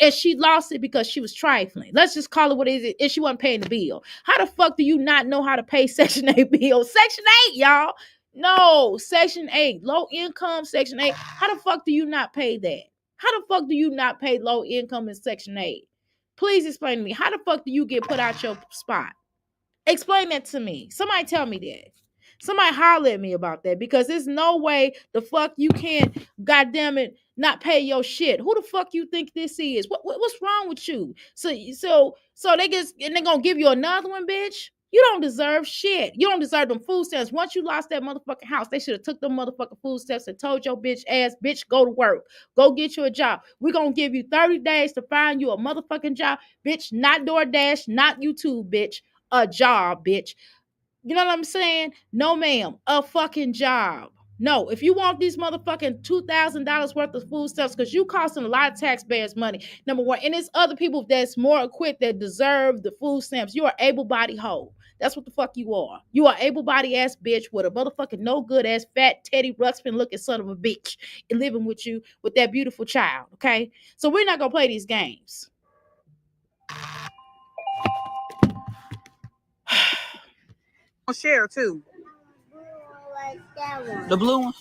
and she lost it because she was trifling. Let's just call it what it is. And she wasn't paying the bill. How the fuck do you not know how to pay Section 8 bills? Section 8, y'all. No, Section 8, low income Section 8. How the fuck do you not pay that? How the fuck do you not pay low income in Section 8? Please explain to me. How the fuck do you get put out your spot? Explain that to me. Somebody tell me that. Somebody holler at me about that because there's no way the fuck you can, goddamn it, not pay your shit. Who the fuck you think this is? What's wrong with you? So they just and they gonna give you another one, bitch. You don't deserve shit. You don't deserve them food stamps. Once you lost that motherfucking house, they should have took them motherfucking food stamps and told your bitch ass, bitch, go to work. Go get you a job. We're gonna give you 30 days to find you a motherfucking job. Bitch, not DoorDash, not YouTube, bitch. A job, bitch. You know what I'm saying? No, ma'am. A fucking job. No, if you want these motherfucking $2,000 worth of food stuffs, because you costing a lot of taxpayers money, number one, and it's other people that's more equipped that deserve the food stamps. You are able-bodied hoe. That's what the fuck you are. You are able-bodied ass bitch with a motherfucking no good ass fat Teddy Ruxpin looking son of a bitch and living with you with that beautiful child. Okay, so we're not gonna play these games. Share too. Like that one. The blue one.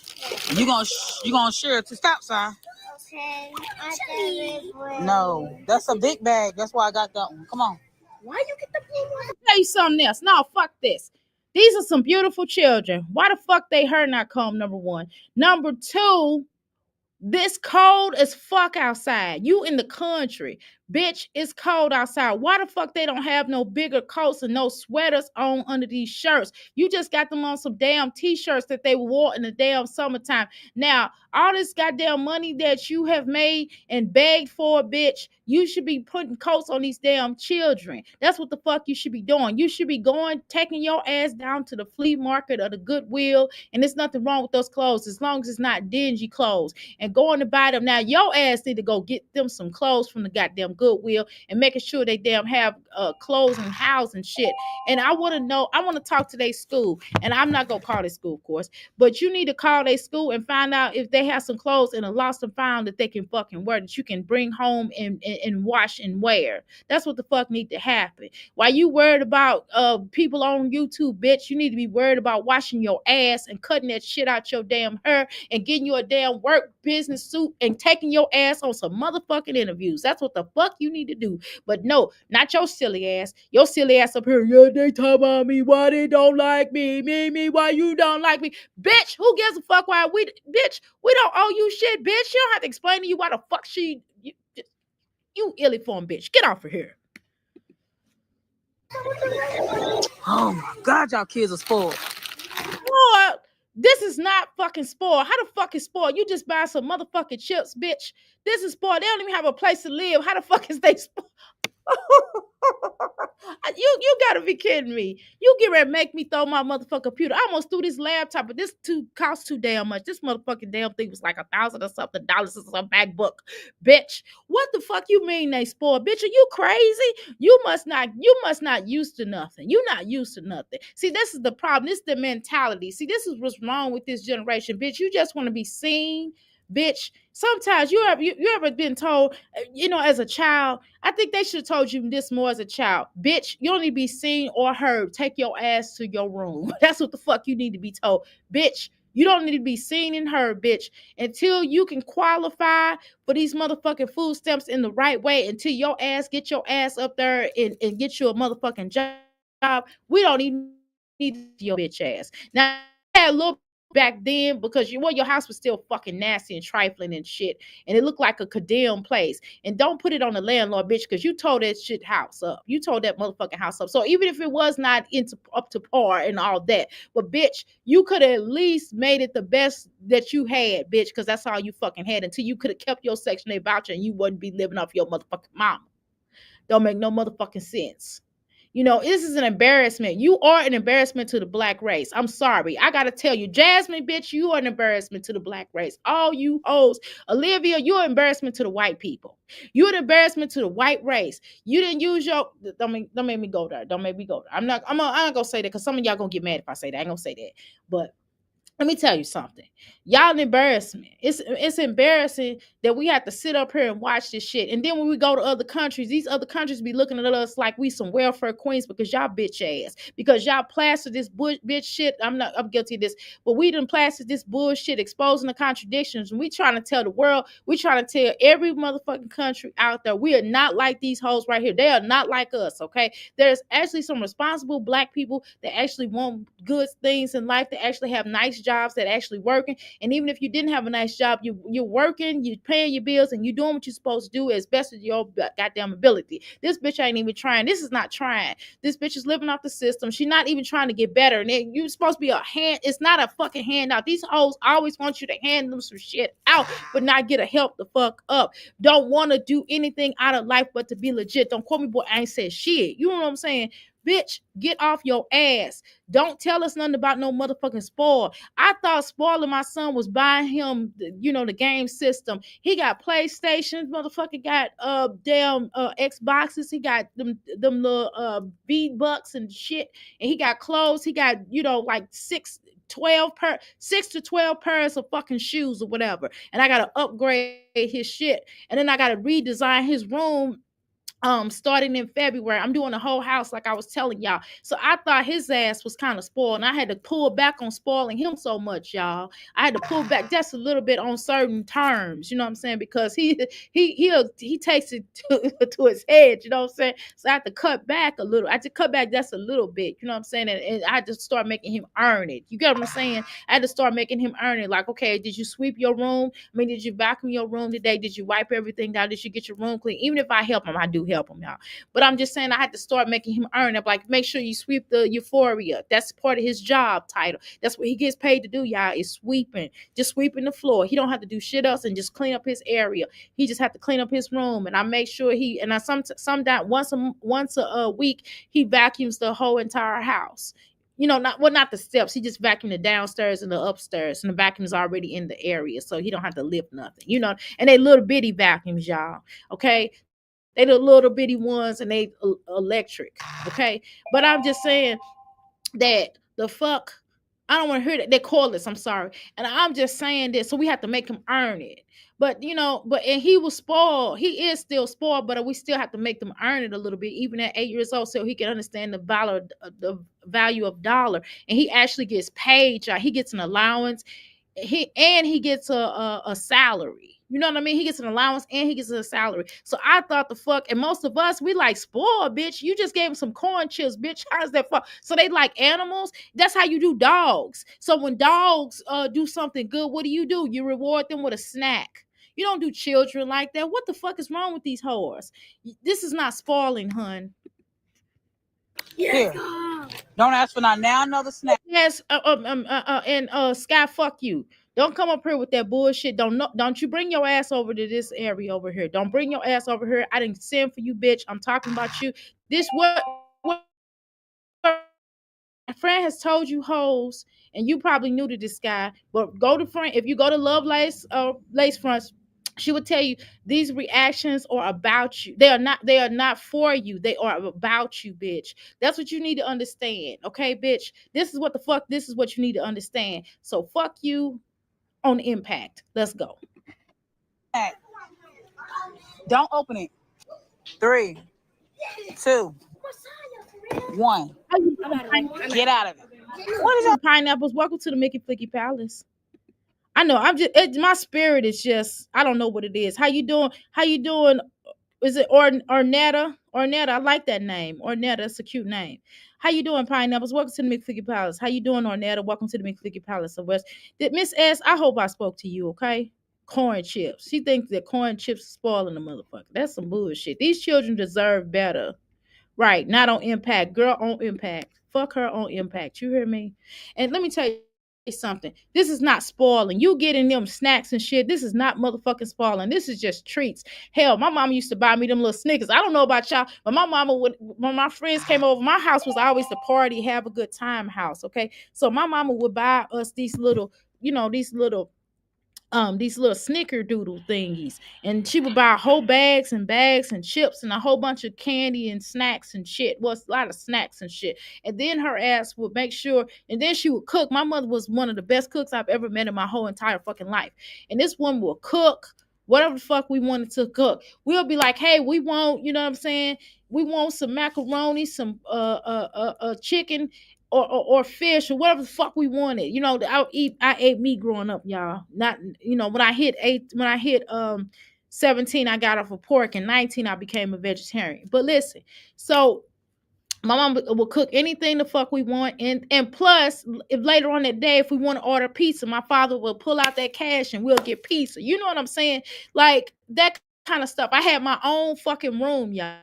You gonna share to stop sign. Okay. No, that's a big bag. That's why I got that one. Come on. Why you get the blue one? Tell you something else. No, fuck this. These are some beautiful children. Why the fuck they her not come? Number one. Number two, this cold as fuck outside. You in the country. Bitch, it's cold outside. Why the fuck they don't have no bigger coats and no sweaters on under these shirts? You just got them on some damn t-shirts that they wore in the damn summertime. Now, all this goddamn money that you have made and begged for, bitch, you should be putting coats on these damn children. That's what the fuck you should be doing. You should be going, taking your ass down to the flea market or the Goodwill, and there's nothing wrong with those clothes as long as it's not dingy clothes, and going to buy them. Now, your ass need to go get them some clothes from the goddamn Goodwill and making sure they damn have clothes and housing shit. And I want to know, I want to talk to their school, and I'm not going to call this school, of course, but you need to call their school and find out if they have some clothes and a lost and found that they can fucking wear, that you can bring home and wash and wear. That's what the fuck need to happen. While you worried about people on YouTube, bitch, you need to be worried about washing your ass and cutting that shit out your damn hair and getting you a damn work business suit and taking your ass on some motherfucking interviews. That's what the fuck you need to do. But no, not your silly ass. Your silly ass up here. Yeah, they talk about me. Why they don't like me? Me, why you don't like me? Bitch, who gives a fuck why we, bitch, we don't owe you shit, bitch. You don't have to explain to you why the fuck you ill-informed bitch. Get off of here. Oh my God, y'all kids are spoiled. Boy, this is not fucking spoiled. How the fuck is spoiled? You just buy some motherfucking chips, bitch. This is spoiled. They don't even have a place to live. How the fuck is they spoiled? You gotta be kidding me. You get ready to make me throw my motherfucking computer. I almost threw this laptop, but this costs too damn much. This motherfucking damn thing was like $1,000 or something dollars or some MacBook. Bitch, what the fuck you mean they spoiled? Bitch, are you crazy? You must not used to nothing. You not used to nothing. See, this is the problem. This is the mentality. See, this is what's wrong with this generation, bitch. You just want to be seen. Bitch, sometimes you ever been told, as a child, I think they should have told you this more as a child. Bitch, you don't need to be seen or heard. Take your ass to your room. That's what the fuck you need to be told. Bitch, you don't need to be seen and heard, bitch, until you can qualify for these motherfucking food stamps in the right way, until get your ass up there and get you a motherfucking job. We don't even need your bitch ass. Now, I had a little back then because your house was still fucking nasty and trifling and shit, and it looked like a condemned place. And don't put it on the landlord, bitch, because you tore that shit house up. You tore that motherfucking house up. So even if it was not up to par and all that, but bitch, you could have at least made it the best that you had, bitch, because that's all you fucking had until you could have kept your Section 8 voucher and you wouldn't be living off your motherfucking mama. Don't make no motherfucking sense. This is an embarrassment. You are an embarrassment to the black race. I'm sorry. I got to tell you, Jasmine, bitch, you are an embarrassment to the black race. All you hoes. Olivia, you're an embarrassment to the white people. You're an embarrassment to the white race. You didn't use your, don't make me go there. Don't make me go there. I'm not going to say that because some of y'all going to get mad if I say that. I ain't going to say that. But Let me tell you something. Y'all an embarrassment. It's embarrassing that we have to sit up here and watch this shit. And then when we go to other countries, these other countries be looking at us like we some welfare queens because y'all bitch ass. Because y'all plastered this bitch shit. I'm guilty of this, but we done plastered this bullshit, exposing the contradictions. And we trying to tell the world, we trying to tell every motherfucking country out there, we are not like these hoes right here. They are not like us, okay? There's actually some responsible black people that actually want good things in life, that actually have nice jobs, that actually working. And even if you didn't have a nice job, you're working, you're paying your bills, and you're doing what you're supposed to do as best as your goddamn ability. This bitch ain't even trying. This is not trying. This bitch is living off the system. She's not even trying to get better. And you're supposed to be a hand. It's not a fucking handout. These hoes always want you to hand them some shit out, but not get a help the fuck up. Don't want to do anything out of life but to be legit. Don't quote me, boy. I ain't said shit. You know what I'm saying? Bitch, get off your ass. Don't tell us nothing about no motherfucking spoil. I thought spoiling my son was buying him, the game system. He got PlayStations, motherfucker got damn Xboxes. He got them little V-Bucks and shit. And he got clothes. He got, like 6 to 12 pairs of fucking shoes or whatever. And I gotta upgrade his shit. And then I gotta redesign his room starting in February. I'm doing the whole house like I was telling y'all. So I thought his ass was kind of spoiled, and I had to pull back on spoiling him so much, y'all. I had to pull back just a little bit on certain terms, you know what I'm saying? Because he takes it to his head, you know what I'm saying? So I had to cut back a little. I had to cut back just a little bit, you know what I'm saying? And I had to start making him earn it. You get what I'm saying? I had to start making him earn it. Like, okay, did you sweep your room? I mean, did you vacuum your room today? Did you wipe everything down? Did you get your room clean? Even if I help him, I do help him, y'all. But I'm just saying I had to start making him earn it. Like, make sure you sweep the euphoria. That's part of his job title. That's what he gets paid to do, y'all, is sweeping. Just sweeping the floor. He don't have to do shit else and just clean up his area. He just have to clean up his room. And I make sure once a week, he vacuums the whole entire house. Not the steps. He just vacuumed the downstairs and the upstairs, and the vacuum is already in the area, so he don't have to lift nothing. And they little bitty vacuums, y'all. Okay, they the little bitty ones, and they electric. Okay, but I'm just saying that the fuck, I don't want to hear that. They're cordless. I'm sorry, and I'm just saying this, so we have to make him earn it. And he was spoiled. He is still spoiled, but we still have to make them earn it a little bit, even at 8 years old, so he can understand the value of dollar. And he actually gets paid. Y'all. He gets an allowance. He gets a salary. You know what I mean? He gets an allowance and he gets a salary. So I thought the fuck, and most of us, we like spoiled, bitch. You just gave him some corn chips, bitch. How's that fuck? So they like animals. That's how you do dogs. So when dogs do something good, what do? You reward them with a snack. You don't do children like that. What the fuck is wrong with these whores? This is not spoiling, hun. Here. Don't ask for not now another snack. Yes, and Sky, fuck you. Don't come up here with that bullshit. Don't you bring your ass over to this area over here. Don't bring your ass over here. I didn't send for you, bitch. I'm talking about you. This what my friend has told you, hoes, and you probably new to this guy. But go to friend. If you go to Love Lace Fronts, she would tell you these reactions are about you. They are not for you. They are about you, bitch. That's what you need to understand. Okay, bitch. This is what you need to understand. So fuck you on impact. Let's go. Don't open it. 3, 2, 1. Get out of it. What is that? Pineapples. Welcome to the Mickey Flicky Palace. I know. My spirit is just, I don't know what it is. How you doing? Is it Ornetta? Ornetta, I like that name. Ornetta, it's a cute name. How you doing, Pineapples? Welcome to the McFlicky Palace. How you doing, Ornetta? Welcome to the McFlicky Palace of West. Miss S, I hope I spoke to you, okay? Corn chips. She thinks that corn chips are spoiling the motherfucker. That's some bullshit. These children deserve better. Right, not on impact. Girl on impact. Fuck her on impact. You hear me? And let me tell you something. This is not spoiling. You getting them snacks and shit. This is not motherfucking spoiling. This is just treats. Hell, my mama used to buy me them little Snickers. I don't know about y'all, but my mama would, when my friends came over, my house was always the party, have a good time house. Okay. So my mama would buy us these little these little snickerdoodle thingies, and she would buy whole bags and bags and chips and a whole bunch of candy and snacks and shit. Well, a lot of snacks and shit. And then her ass would make sure, and then she would cook. My mother was one of the best cooks I've ever met in my whole entire fucking life. And this woman will cook whatever the fuck we wanted to cook. We'll be like, hey, we want, you know what I'm saying? We want some macaroni, some chicken, or fish or whatever the fuck we wanted. You know, I ate meat growing up, y'all. Not, you know, when I hit 17, I got off of pork, and 19 I became a vegetarian. But listen, so my mom will cook anything the fuck we want, and plus, if later on that day, if we want to order pizza, my father will pull out that cash and we'll get pizza. You know what I'm saying? Like that kind of stuff. I had my own fucking room, y'all.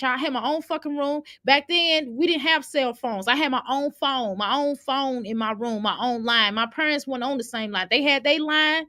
I had my own fucking room. Back then, we didn't have cell phones. I had my own phone in my room, my own line. My parents weren't on the same line. They had their line,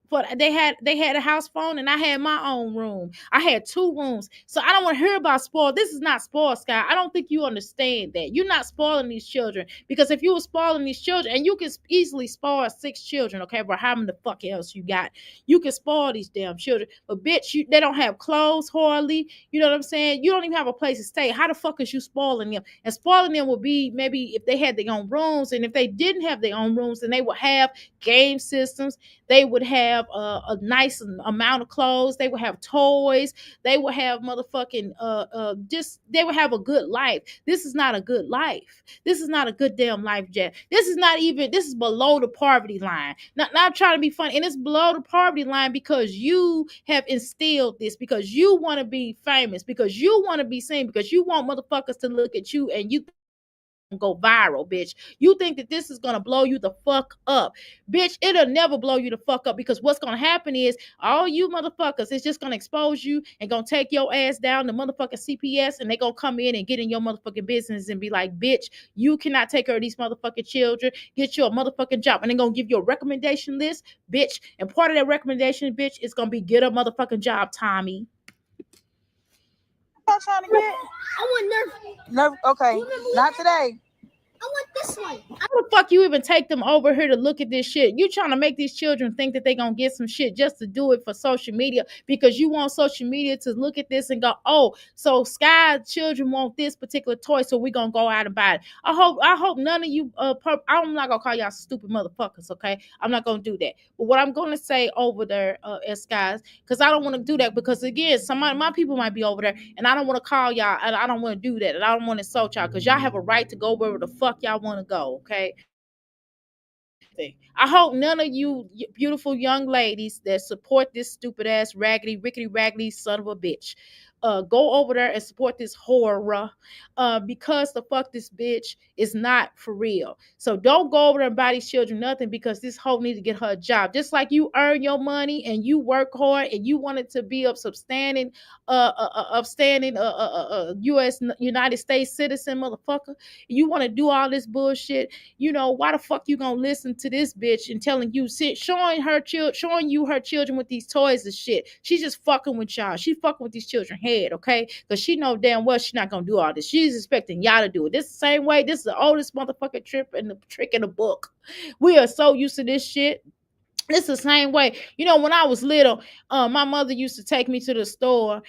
but they had a house phone, and I had my own room. I had two rooms. So I don't want to hear about spoiled. This is not spoiled, Sky. I don't think you understand that. You're not spoiling these children, because if you were spoiling these children, and you can easily spoil 6 children, okay, but how many the fuck else you got? You can spoil these damn children. But bitch, they don't have clothes hardly. You know what I'm saying? You don't even have a place to stay. How the fuck is you spoiling them? And spoiling them would be maybe if they had their own rooms, and if they didn't have their own rooms, then they would have game systems. They would have a nice amount of clothes. They would have toys. They would have motherfucking just they would have a good life. This is not a good life. This is not a good damn life, Jack. This is not even. This is below the poverty line. Not trying to be funny, and it's below the poverty line because you have instilled this, because you want to be famous, because you want to be seen, because you want motherfuckers to look at you and you go viral, bitch. You think that this is gonna blow you the fuck up, bitch? It'll never blow you the fuck up, because what's gonna happen is all you motherfuckers is just gonna expose you and gonna take your ass down to motherfucking CPS, and they gonna come in and get in your motherfucking business and be like, bitch, you cannot take care of these motherfucking children. Get you a motherfucking job, and they're gonna give you a recommendation list, bitch. And part of that recommendation, bitch, is gonna be get a motherfucking job, Tommy. I'm trying to get. I want Nerf. No, okay, not today. I want this one. How the fuck you even take them over here to look at this shit? You trying to make these children think that they gonna get some shit just to do it for social media, because you want social media to look at this and go, oh, so Sky children want this particular toy, so we gonna go out and buy it. I hope none of you I'm not gonna call y'all stupid motherfuckers, okay? I'm not gonna do that. But what I'm gonna say over there at Skye's, because I don't want to do that, because again, my people might be over there, and I don't want to call y'all, and I don't want to do that, and I don't want to insult y'all, because y'all have a right to go wherever the fuck y'all want to go, okay? I hope none of you beautiful young ladies that support this stupid ass raggedy, rickety, raggedy son of a bitch, go over there and support this horror, because the fuck this bitch is not for real. So don't go over there and buy these children nothing, because this hoe needs to get her a job. Just like you earn your money and you work hard and you want it to be of upstanding, U.S. United States citizen, motherfucker. You want to do all this bullshit. You know why the fuck you gonna listen to this bitch and telling you, showing you her children with these toys and shit? She's just fucking with y'all. She fucking with these children head, okay? Because she know damn well she's not gonna do all this. She's expecting y'all to do it. This the same way. This is the oldest motherfucking trick in the book. We are so used to this shit. It's the same way. You know, when I was little, my mother used to take me to the store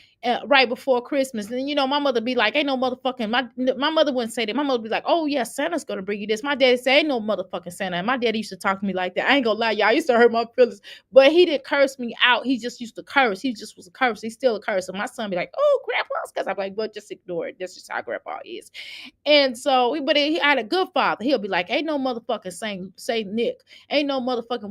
right before Christmas. And, you know, my mother be like, ain't no motherfucking, my mother wouldn't say that. My mother be like, oh, yeah, Santa's going to bring you this. My daddy say, ain't no motherfucking Santa. And my daddy used to talk to me like that. I ain't going to lie, y'all. I used to hurt my feelings. But he didn't curse me out. He just used to curse. He just was a curse. He's still a curse. And my son be like, oh, grandpa's, because I'm like, well, just ignore it. That's just how grandpa is. And so, but he had a good father. He'll be like, ain't no motherfucking Saint Nick. Ain't no motherfucking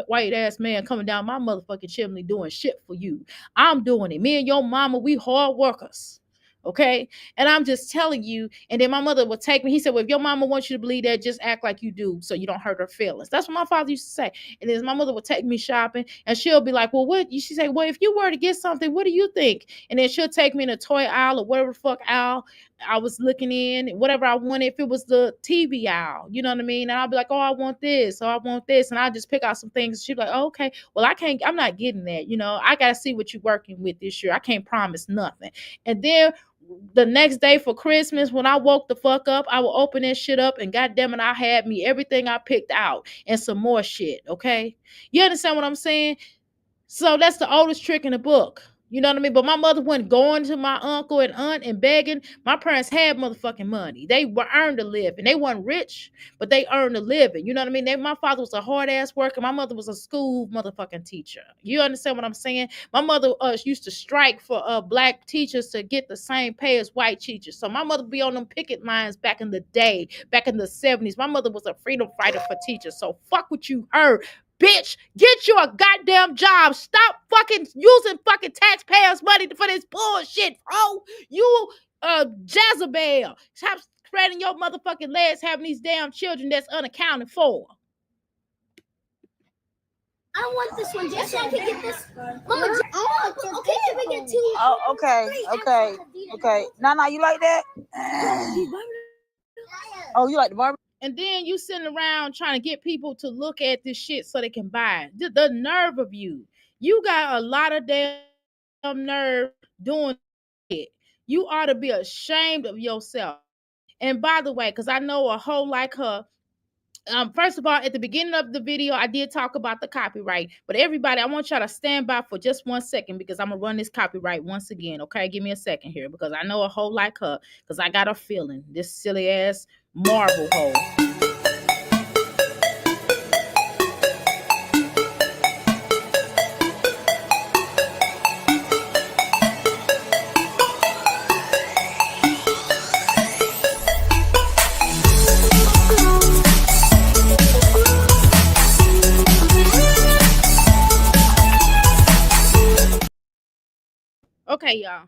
white ass man coming down my motherfucking chimney doing shit for you. I'm doing it. Me and your mama, we hard workers. Okay. And I'm just telling you. And then my mother would take me. He said, well, if your mama wants you to believe that, just act like you do so you don't hurt her feelings. That's what my father used to say. And then my mother would take me shopping, and she'll be like, well, what? She say, well, if you were to get something, what do you think? And then she'll take me in a toy aisle or whatever the fuck aisle I was looking in, whatever I wanted. If it was the TV aisle, you know what I mean? And I'll be like, oh, I want this. Oh, I want this. And I'll just pick out some things. She'd be like, oh, okay. Well, I'm not getting that. You know, I got to see what you're working with this year. I can't promise nothing. And then the next day for Christmas, when I woke the fuck up, I will open that shit up and goddamn it, I had me everything I picked out and some more shit. Okay, you understand what I'm saying? So that's the oldest trick in the book. You know what I mean? But my mother wasn't going to my uncle and aunt and begging. My parents had motherfucking money. They were earned a living. They weren't rich, but they earned a living. You know what I mean? My father was a hard ass worker. My mother was a school motherfucking teacher. You understand what I'm saying? My mother used to strike for black teachers to get the same pay as white teachers. So my mother be on them picket lines back in the day, back in the 70s. My mother was a freedom fighter for teachers. So fuck what you heard. Bitch, get you a goddamn job. Stop fucking using fucking taxpayers' money for this bullshit, bro. You, Jezebel. Stop spreading your motherfucking legs having these damn children that's unaccounted for. I want this one just so I can get this. Mama, okay, can we get two? Oh, okay. Nana, you like that? Oh, you like the Barbie? And then you sitting around trying to get people to look at this shit so they can buy it. The nerve of you. You got a lot of damn nerve doing it. You ought to be ashamed of yourself. And by the way, because I know a hoe like her, first of all, at the beginning of the video, I did talk about the copyright. But everybody, I want y'all to stand by for just 1 second because I'm going to run this copyright once again. Okay, give me a second here because I know a hoe like her because I got a feeling. This silly ass Marvel hoe. Okay, y'all.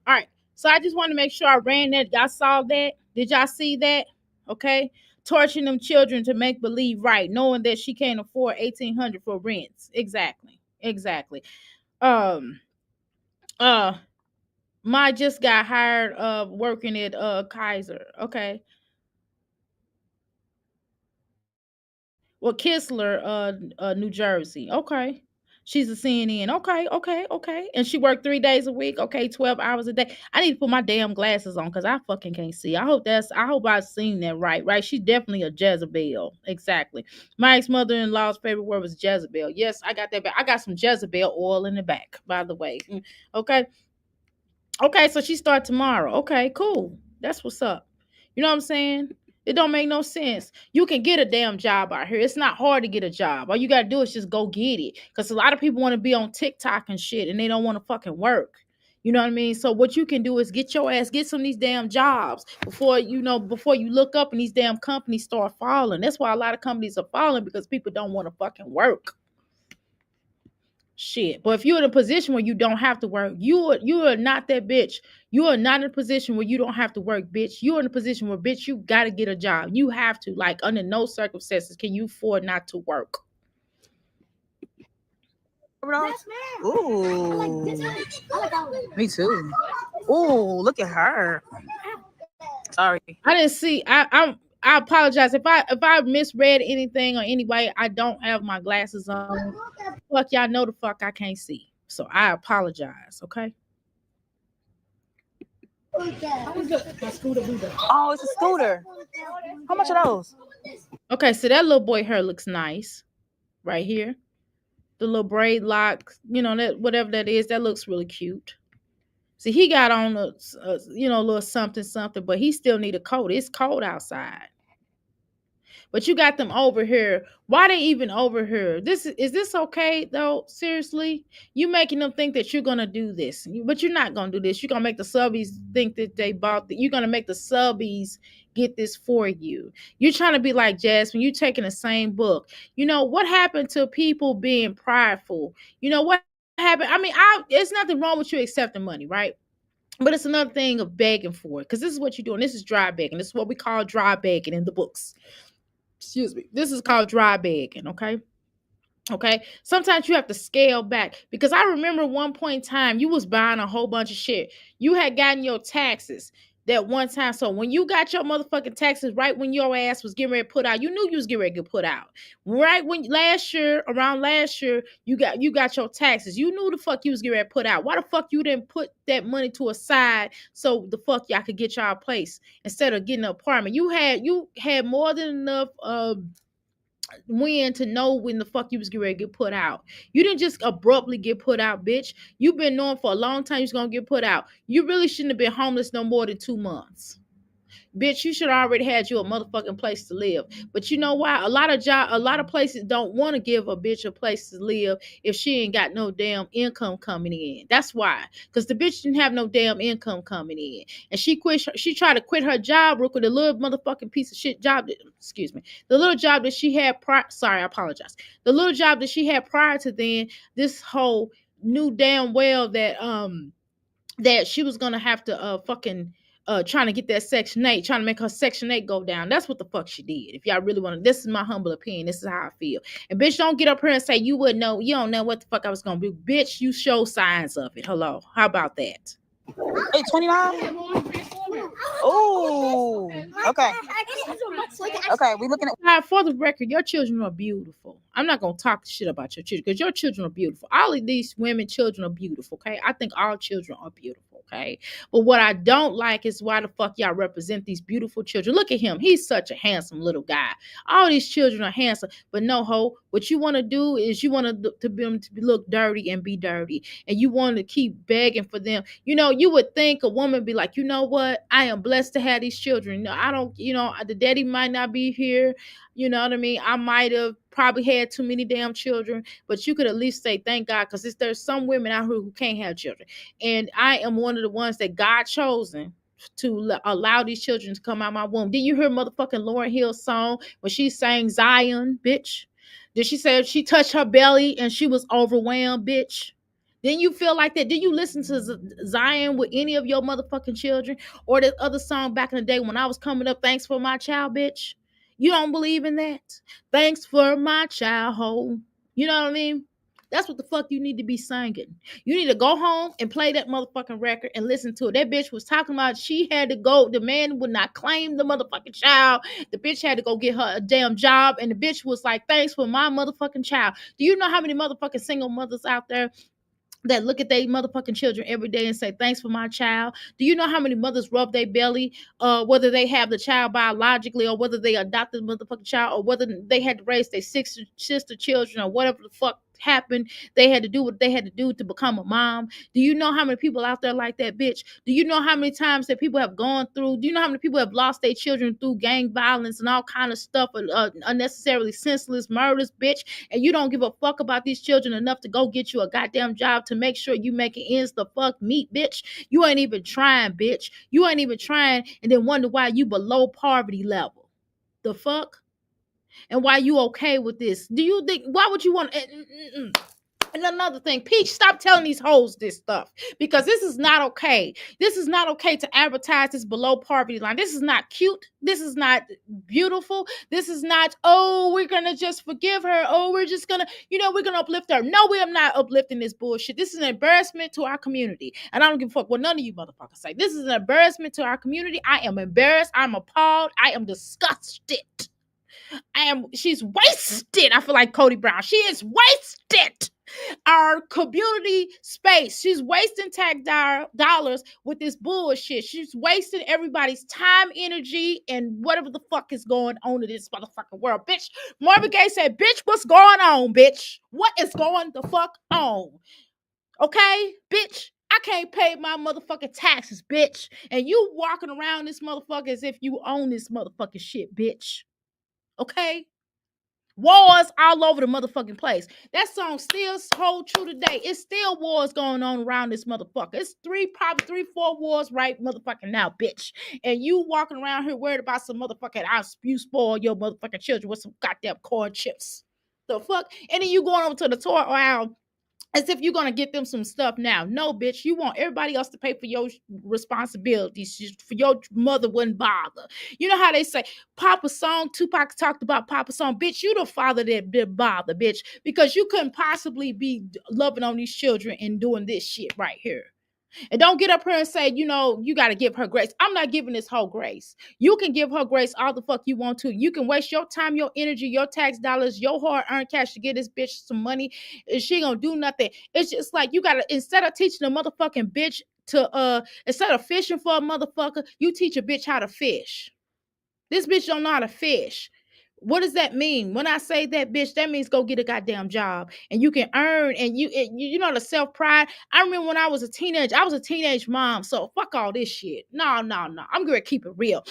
All right. So I just want to make sure I ran that. Y'all saw that? Did y'all see that? Okay. Torturing them children to make believe right, knowing that she can't afford $1,800 for rents. Exactly. Um. My just got hired working at Kaiser. Okay. Well, Kistler, New Jersey. Okay. She's a CNN. Okay. And she worked 3 days a week. Okay, 12 hours a day. I need to put my damn glasses on because I fucking can't see. I hope I've seen that right. Right. She's definitely a Jezebel. Exactly. My ex-mother-in-law's favorite word was Jezebel. Yes, I got that back. I got some Jezebel oil in the back, by the way. Okay. Okay, so she start tomorrow. Okay, cool. That's what's up. You know what I'm saying? It don't make no sense. You can get a damn job out here. It's not hard to get a job. All you gotta do is just go get it. Because a lot of people want to be on TikTok and shit and they don't want to fucking work. You know what I mean? So what you can do is get some of these damn jobs before you look up and these damn companies start falling. That's why a lot of companies are falling because people don't want to fucking work. Shit. But if you're in a position where you don't have to work, you are not that bitch. You are not in a position where you don't have to work, bitch. You're in a position where, bitch, you gotta get a job. You have to. Like, under no circumstances can you afford not to work. Ooh. Me too. Ooh, look at her. Sorry. I didn't see. I apologize if I misread anything or anybody. I don't have my glasses on. Fuck, y'all know the fuck I can't see. So I apologize, okay? Oh, it's a scooter. How much are those? Okay, so that little boy hair looks nice right here. The little braid lock, that whatever that is, that looks really cute. See, he got on a little something, but he still need a coat. It's cold outside. But you got them over here. Why they even over here? Is this okay though? Seriously, you making them think that you're gonna do this, but you're not gonna do this. You're gonna make the subbies think that they bought that. You're gonna make the subbies get this for you. You're trying to be like Jasmine. You taking the same book. You know what happened to people being prideful? You know what happened? I mean, it's nothing wrong with you accepting money, right? But it's another thing of begging for it, because this is what you're doing. This is dry begging. This is what we call dry begging in the books. Excuse me. This is called dry begging, okay? Okay. Sometimes you have to scale back, because I remember one point in time you was buying a whole bunch of shit. You had gotten your taxes. that one time. So when you got your motherfucking taxes, right when your ass was getting ready to put out, you knew you was getting ready to get put out. Right when around last year, you got your taxes. You knew the fuck you was getting ready to put out. Why the fuck you didn't put that money to a side so the fuck y'all could get y'all a place instead of getting an apartment? You had more than enough when to know when the fuck you was getting ready to get put out. You didn't just abruptly get put out, bitch. You've been knowing for a long time you're gonna get put out. You really shouldn't have been homeless no more than 2 months. Bitch, you should already had you a motherfucking place to live. But you know why? A lot of places don't want to give a bitch a place to live if she ain't got no damn income coming in. That's why. Because the bitch didn't have no damn income coming in. And she tried to quit her job real quick, the little motherfucking piece of shit job excuse me. The little job that she had sorry, I apologize. The little job that she had prior to then, this whole knew damn well that she was gonna have to fucking trying to get that Section 8, trying to make her Section 8 go down. That's what the fuck she did. If y'all really want to, this is my humble opinion. This is how I feel. And bitch, don't get up here and say you wouldn't know. You don't know what the fuck I was gonna do. Bitch, you show signs of it. Hello. How about that? 829. Oh, okay. Okay, we looking at. For the record, your children are beautiful. I'm not gonna talk shit about your children because your children are beautiful. All of these women, children are beautiful. Okay, I think all children are beautiful. Okay, but what I don't like is why the fuck y'all represent these beautiful children. Look at him; he's such a handsome little guy. All these children are handsome, but no ho. What you want to do is you want to them to look dirty and be dirty, and you want to keep begging for them. You know, you would think a woman be like, you know what? I am blessed to have these children. I don't, the daddy might not be here. You know what I mean? I might have probably had too many damn children, but you could at least say thank God, because there's some women out here who can't have children. And I am one of the ones that God chosen to allow these children to come out my womb. Did you hear motherfucking Lauryn Hill's song when she sang Zion, bitch? Did she say she touched her belly and she was overwhelmed, bitch? Didn't you feel like that? Did you listen to Zion with any of your motherfucking children? Or the other song back in the day when I was coming up, Thanks for My Child, bitch? You don't believe in that? Thanks for my child, ho. You know what I mean? That's what the fuck you need to be singing. You need to go home and play that motherfucking record and listen to it. That bitch was talking about she had to go. The man would not claim the motherfucking child. The bitch had to go get her a damn job. And the bitch was like, thanks for my motherfucking child. Do you know how many motherfucking single mothers out there that look at their motherfucking children every day and say, thanks for my child? Do you know how many mothers rub their belly, whether they have the child biologically or whether they adopted the motherfucking child or whether they had to raise their sister children or whatever the fuck happened, they had to do what they had to do to become a mom? Do you know how many people out there like that, bitch? Do you know how many times that people have gone through? Do you know how many people have lost their children through gang violence and all kind of stuff, unnecessarily senseless murders, bitch? And you don't give a fuck about these children enough to go get you a goddamn job to make sure you making ends the fuck meet, bitch. You ain't even trying, bitch. You ain't even trying, and then wonder why you below poverty level. The fuck? And why you okay with this? Do you think, why would you want And another thing, Peach, stop telling these hoes this stuff, because this is not okay. This is not okay to advertise this below poverty line. This is not cute. This is not beautiful. This is not, oh, we're going to just forgive her. Oh, we're just going to, we're going to uplift her. No, we are not uplifting this bullshit. This is an embarrassment to our community. And I don't give a fuck what none of you motherfuckers say. This is an embarrassment to our community. I am embarrassed. I'm appalled. I am disgusted. She's wasted. I feel like Cody Brown. She is wasted our community space. She's wasting tax dollars with this bullshit. She's wasting everybody's time, energy, and whatever the fuck is going on in this motherfucking world. Bitch, Marvin Gaye said, bitch, what's going on, bitch? What is going the fuck on? Okay, bitch? I can't pay my motherfucking taxes, bitch. And you walking around this motherfucker as if you own this motherfucking shit, bitch. Okay? Wars all over the motherfucking place. That song still holds true today. It's still wars going on around this motherfucker. It's probably three, four wars right motherfucking now, bitch. And you walking around here worried about some motherfucking, you spoil your motherfucking children with some goddamn corn chips. The fuck? And then you going over to the toy aisle as if you're going to get them some stuff now. No, bitch. You want everybody else to pay for your responsibilities. For your mother wouldn't bother. You know how they say, Papa's song, Tupac talked about Papa's song. Bitch, you the father that did bother, bitch. Because you couldn't possibly be loving on these children and doing this shit right here. And don't get up here and say, you got to give her grace. I'm not giving this whole grace. You can give her grace all the fuck you want to. You can waste your time, your energy, your tax dollars, your hard-earned cash to get this bitch some money. And she gonna do nothing. It's just like you gotta, instead of teaching a motherfucking bitch to instead of fishing for a motherfucker, you teach a bitch how to fish. This bitch don't know how to fish. What does that mean? When I say that, bitch, that means go get a goddamn job and you can earn, and you know the self-pride. I remember when I was a teenager, I was a teenage mom, so fuck all this shit. No. I'm gonna keep it real.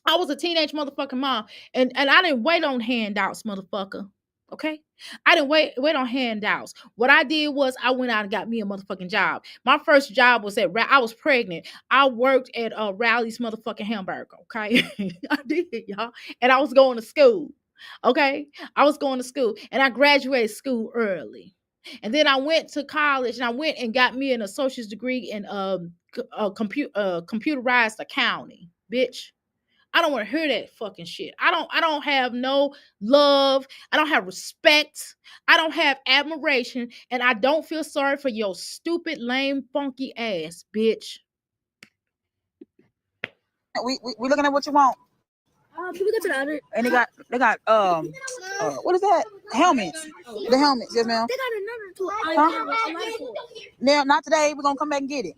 I was a teenage motherfucking mom, and I didn't wait on handouts, motherfucker. Okay, I didn't wait on handouts. What I did was I went out and got me a motherfucking job. My first job was I was pregnant. I worked at Rally's motherfucking hamburger. Okay, I did, y'all, and I was going to school. Okay, I was going to school, and I graduated school early. And then I went to college, and I went and got me an associate's degree in computerized accounting, bitch. I don't want to hear that fucking shit. I don't have no love. I don't have respect. I don't have admiration. And I don't feel sorry for your stupid, lame, funky ass, bitch. We looking at what you want. Can we go to the other? And they got what is that? Helmets. The helmets, yes, ma'am. They got another tool. Now, not today. We're gonna come back and get it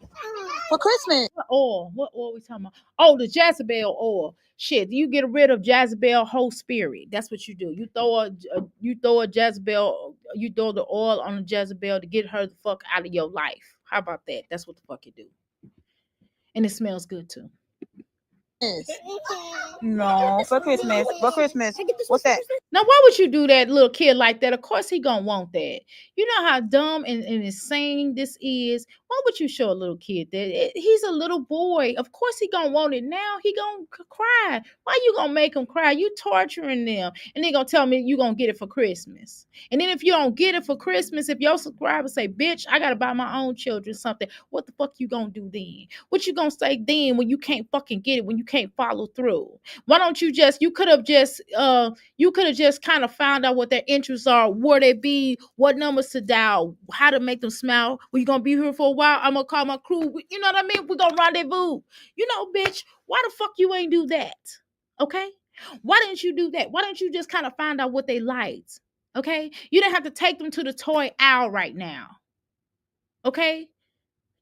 for Christmas. What oil? What oil we talking about? Oh, the Jezebel oil. Shit, you get rid of Jezebel whole spirit. That's what you do. You throw a Jezebel. You throw the oil on the Jezebel to get her the fuck out of your life. How about that? That's what the fuck you do. And it smells good too. No, for Christmas. For Christmas. What's that? Now, why would you do that, little kid like that? Of course he gonna want that. You know how dumb and insane this is. Why would you show a little kid that? He's a little boy. Of course he gonna want it now. He gonna cry. Why you gonna make him cry? You torturing them. And they gonna tell me you gonna get it for Christmas. And then if you don't get it for Christmas, if your subscribers say, bitch, I gotta buy my own children something, what the fuck you gonna do then? What you gonna say then when you can't fucking get it, when you can't follow through? Why don't you could have just kind of found out what their interests are, where they be, what numbers to dial, how to make them smile. Well, you gonna be here for a while? I'm gonna call my crew. You know what I mean? We're gonna rendezvous. You know, bitch, why the fuck you ain't do that? Okay? Why didn't you do that? Why don't you just kind of find out what they liked? Okay? You didn't have to take them to the toy aisle right now. Okay?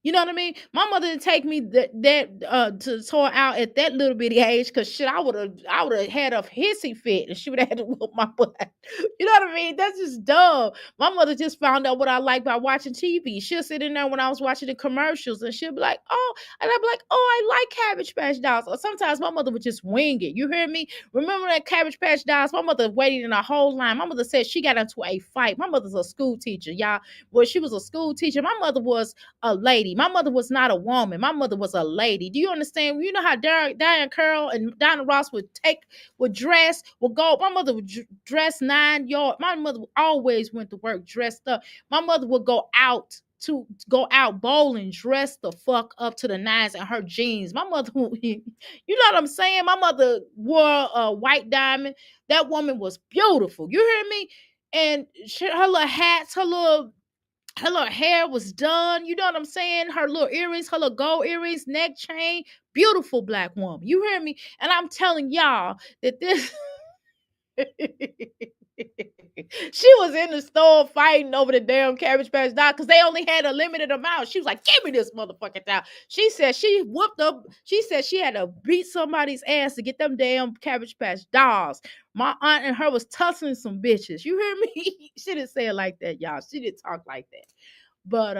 You know what I mean? My mother didn't take me to the toy out at that little bitty age, because shit, I would have had a hissy fit and she would have had to whoop my butt. You know what I mean? That's just dumb. My mother just found out what I like by watching TV. She'll sit in there when I was watching the commercials and she'll be like, oh, and I'd be like, oh, I like Cabbage Patch Dolls. Or sometimes my mother would just wing it. You hear me? Remember that Cabbage Patch Dolls? My mother waited in a whole line. My mother said she got into a fight. My mother's a school teacher, y'all. Well, she was a school teacher. My mother was a lady. My mother was not a woman. My mother was a lady. Do you understand? You know how Diane Curl and Donna Ross would dress, would go. My mother would dress 9 yards. My mother always went to work dressed up. My mother would go out bowling dressed the fuck up to the nines in her jeans. My mother, you know what I'm saying? My mother wore a white diamond. That woman was beautiful. You hear me? And her little hats, her little hair was done. You know what I'm saying? Her little earrings, her little gold earrings, neck chain. Beautiful black woman. You hear me? And I'm telling y'all that this... She was in the store fighting over the damn Cabbage Patch Doll because they only had a limited amount. She was like, give me this motherfucking doll. She said she whooped up. She said she had to beat somebody's ass to get them damn Cabbage Patch Dolls. My aunt and her was tussling some bitches. You hear me? She didn't say it like that, y'all. She didn't talk like that. But,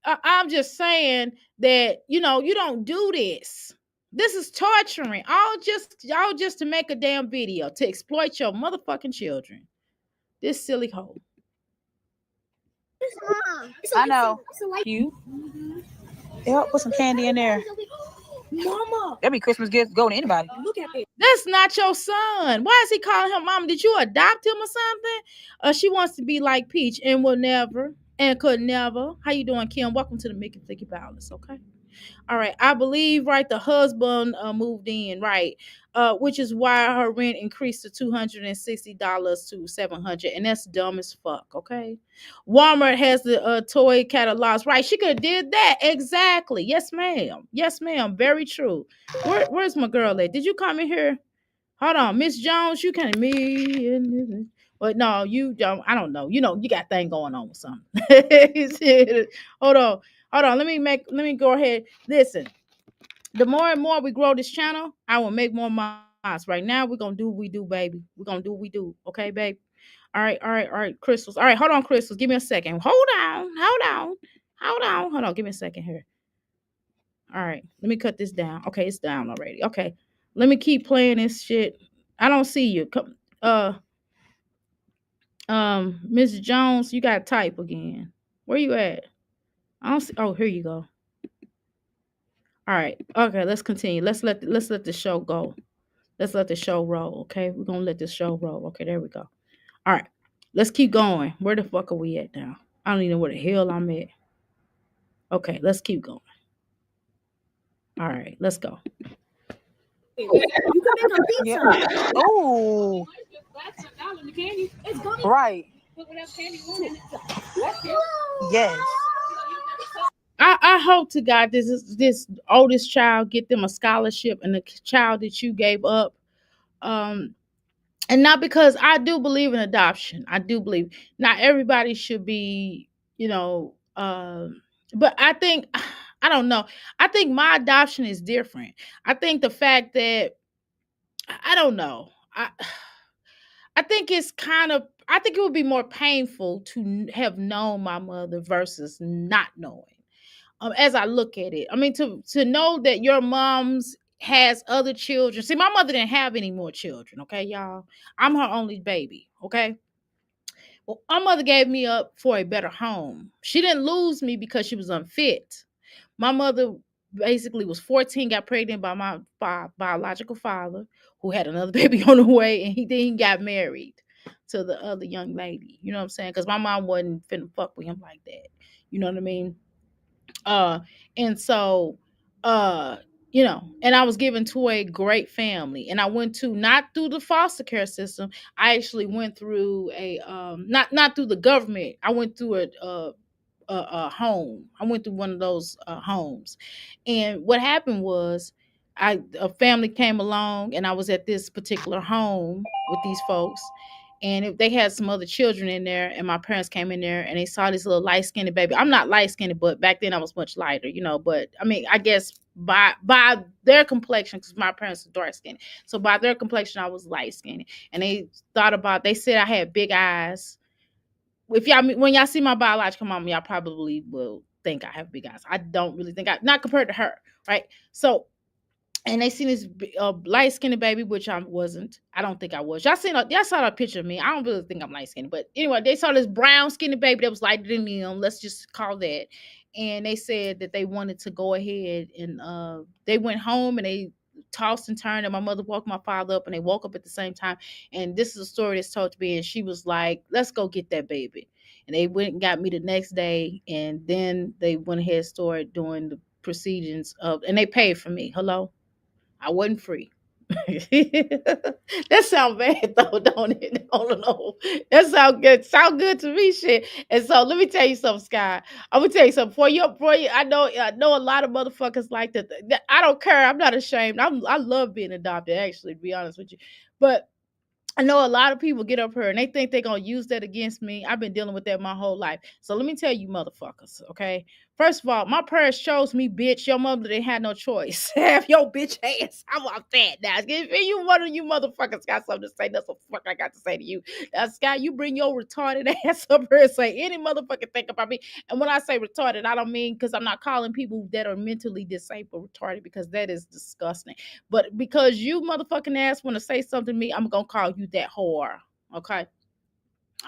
I'm just saying that, you don't do this. This is torturing. Y'all just to make a damn video to exploit your motherfucking children. This silly hoe. I know. You. Yeah, put some candy in there. Mama, That'd be Christmas gifts go to anybody. look at it. That's not your son. Why is he calling him mama? Did you adopt him or something? She wants to be like Peach and will never and could never. How you doing, Kim? Welcome to the Mickey Thicky Palace, okay? All right, I believe right. The husband moved in right, which is why her rent increased to $260 to 700, and that's dumb as fuck. Okay, Walmart has the toy catalogs. Right, she could have did that exactly. Yes, ma'am. Yes, ma'am. Very true. Where's my girl at? Did you come in here? Hold on, Miss Jones. You can me. But no, you don't. I don't know. You know, you got thing going on with something. Hold on. Hold on. Let me go ahead. Listen, the more and more we grow this channel, I will make more mods. Right now, we're gonna do what we do, baby. We're gonna do what we do. Okay, babe. All right, Crystals. All right, hold on, Crystals. Give me a second. Hold on. Give me a second here. All right, let me cut this down. Okay, it's down already. Okay, let me keep playing this shit. I don't see you. Come, Miss Jones, you got to type again. Where you at? I don't see. Oh, here you go. All right. Okay, let's continue. Let's let the show go. Let's let the show roll. Okay, we're gonna let the show roll. Okay, there we go. All right, let's keep going. Where the fuck are we at now? I don't even know where the hell I'm at. Okay, let's keep going. All right, let's go. You can make a pizza. Yeah. Oh, It's going. right. Yes. I hope to God this oldest child get them a scholarship, and the child that you gave up, um, and not because I do believe in adoption. I do believe not everybody should be, you know, but I think I don't know. I think my adoption is different. I think the fact that I don't know. I think it's kind of I think it would be more painful to have known my mother versus not knowing. As I look at it, I mean to know that your mom's has other children. See, my mother didn't have any more children. Okay, y'all. I'm her only baby. Okay. Well, my mother gave me up for a better home. She didn't lose me because she was unfit. My mother basically was 14, got pregnant by my biological father, who had another baby on the way, and he then got married to the other young lady. You know what I'm saying? Because my mom wasn't finna fuck with him like that. You know what I mean? Uh, and so, uh, and I was given to a great family, and I went to not through the foster care system. I actually went through a not through the government. I went through a home. I went through one of those homes, and what happened was, a family came along, and I was at this particular home with these folks, and they had some other children in there, and my parents came in there, and they saw this little light skinned baby. I'm not light skinned, but back then I was much lighter, But I mean, I guess by their complexion, because my parents were dark skinned, so by their complexion, I was light skinned, and they said I had big eyes. If y'all when y'all see my biological mom, y'all probably will think I have big eyes. I don't really think not compared to her, right? So, and they seen this light skinned baby, which I wasn't. I don't think I was. Y'all saw that picture of me. I don't really think I'm light skinned, but anyway, they saw this brown skinned baby that was lighter than me. Let's just call that. And they said that they wanted to go ahead, and they went home, and they tossed and turned, and my mother woke my father up, and they woke up at the same time. And this is a story that's told to me, and she was like, "Let's go get that baby." And they went and got me the next day, and then they went ahead and started doing the proceedings and they paid for me. Hello, I wasn't free. That sound bad though, don't it? I don't know. That sound good. Sound good to me, shit. And so let me tell you something, Sky. I'm gonna tell you something. For you, I know a lot of motherfuckers like that. I don't care. I'm not ashamed. I love being adopted, actually, to be honest with you. But I know a lot of people get up here and they think they're going to use that against me. I've been dealing with that my whole life. So let me tell you, motherfuckers, okay? First of all, my parents chose me, bitch. Your mother didn't have no choice. Have your bitch ass. How about that? Now, if you one of you motherfuckers got something to say, that's what fuck I got to say to you. Now, Scott, you bring your retarded ass up here and say any motherfucking thing about me. And when I say retarded, I don't mean because I'm not calling people that are mentally disabled retarded, because that is disgusting. But because you motherfucking ass want to say something to me, I'm going to call you that whore. Okay?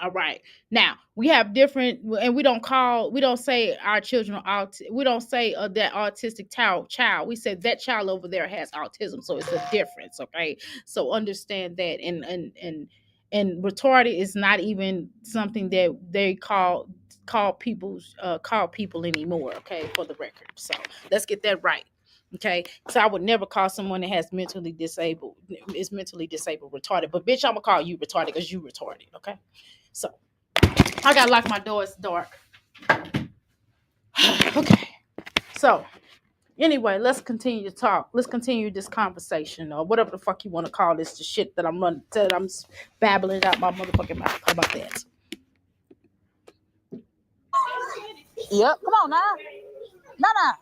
All right. Now, we have different, and we don't say our children are we don't say that autistic child. We said that child over there has autism. So it's a difference. Okay. So understand that. And retarded is not even something that they call call people anymore. Okay, for the record. So let's get that right. Okay, so I would never call someone that has mentally disabled retarded. But bitch, I'm gonna call you retarded because you retarded. Okay, so I gotta lock my door. It's dark. Okay, so anyway, let's continue to talk. Let's continue this conversation or whatever the fuck you want to call this. The shit that I'm babbling out my motherfucking mouth. How about that? Yep. Come on, Nana. Nana.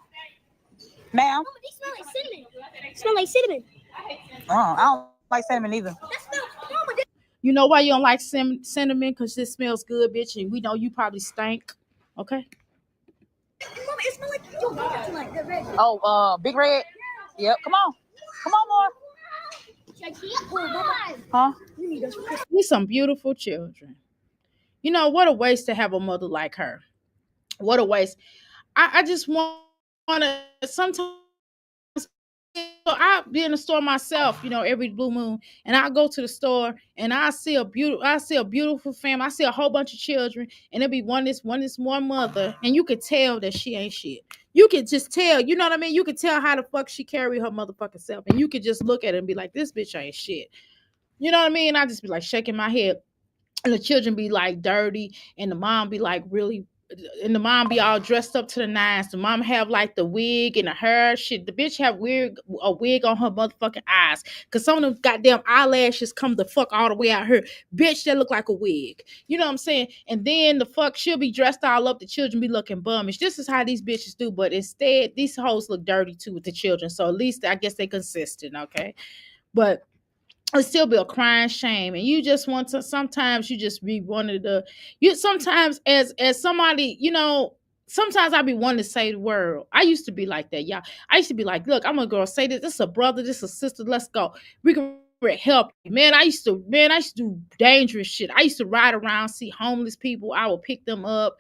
Ma'am. Mama, they smell like cinnamon. Smell like cinnamon. I don't like cinnamon either. That smell, Mama. This You know why you don't like cinnamon? Because this smells good, bitch, and we know you probably stank. Okay. Mama, it smells like your water, like the red. Oh, Big Red. Yep. Come on. Come on, more. Should I see it? Oh, Mama. Huh? You need those for Christmas. We some beautiful children. You know what a waste to have a mother like her. What a waste. I just want to sometimes. I be in the store myself, every blue moon, and I go to the store and I see a beautiful family. I see a whole bunch of children, and there be one mother, and you could tell that she ain't shit. You could just tell, you know what I mean? You could tell how the fuck she carry her motherfucking self, and you could just look at it and be like, this bitch ain't shit. You know what I mean? I just be like shaking my head, and the children be like dirty, and the mom be like really. And the mom be all dressed up to the nines. The mom have like the wig and the hair. Shit, the bitch have a wig on her motherfucking eyes. Cause some of them goddamn eyelashes come the fuck all the way out here. Bitch, that look like a wig. You know what I'm saying? And then the fuck, she'll be dressed all up. The children be looking bummish. This is how these bitches do. But instead, these hoes look dirty too with the children. So at least I guess they consistent, okay? But it still be a crying shame, and you just want to. Sometimes you just be wanted to. You sometimes as somebody, sometimes I be wanting to say the word. I used to be like that, y'all. I used to be like, look, I'm gonna go say this. This is a brother. This is a sister. Let's go. We can help you. I used to do dangerous shit. I used to ride around, see homeless people. I would pick them up,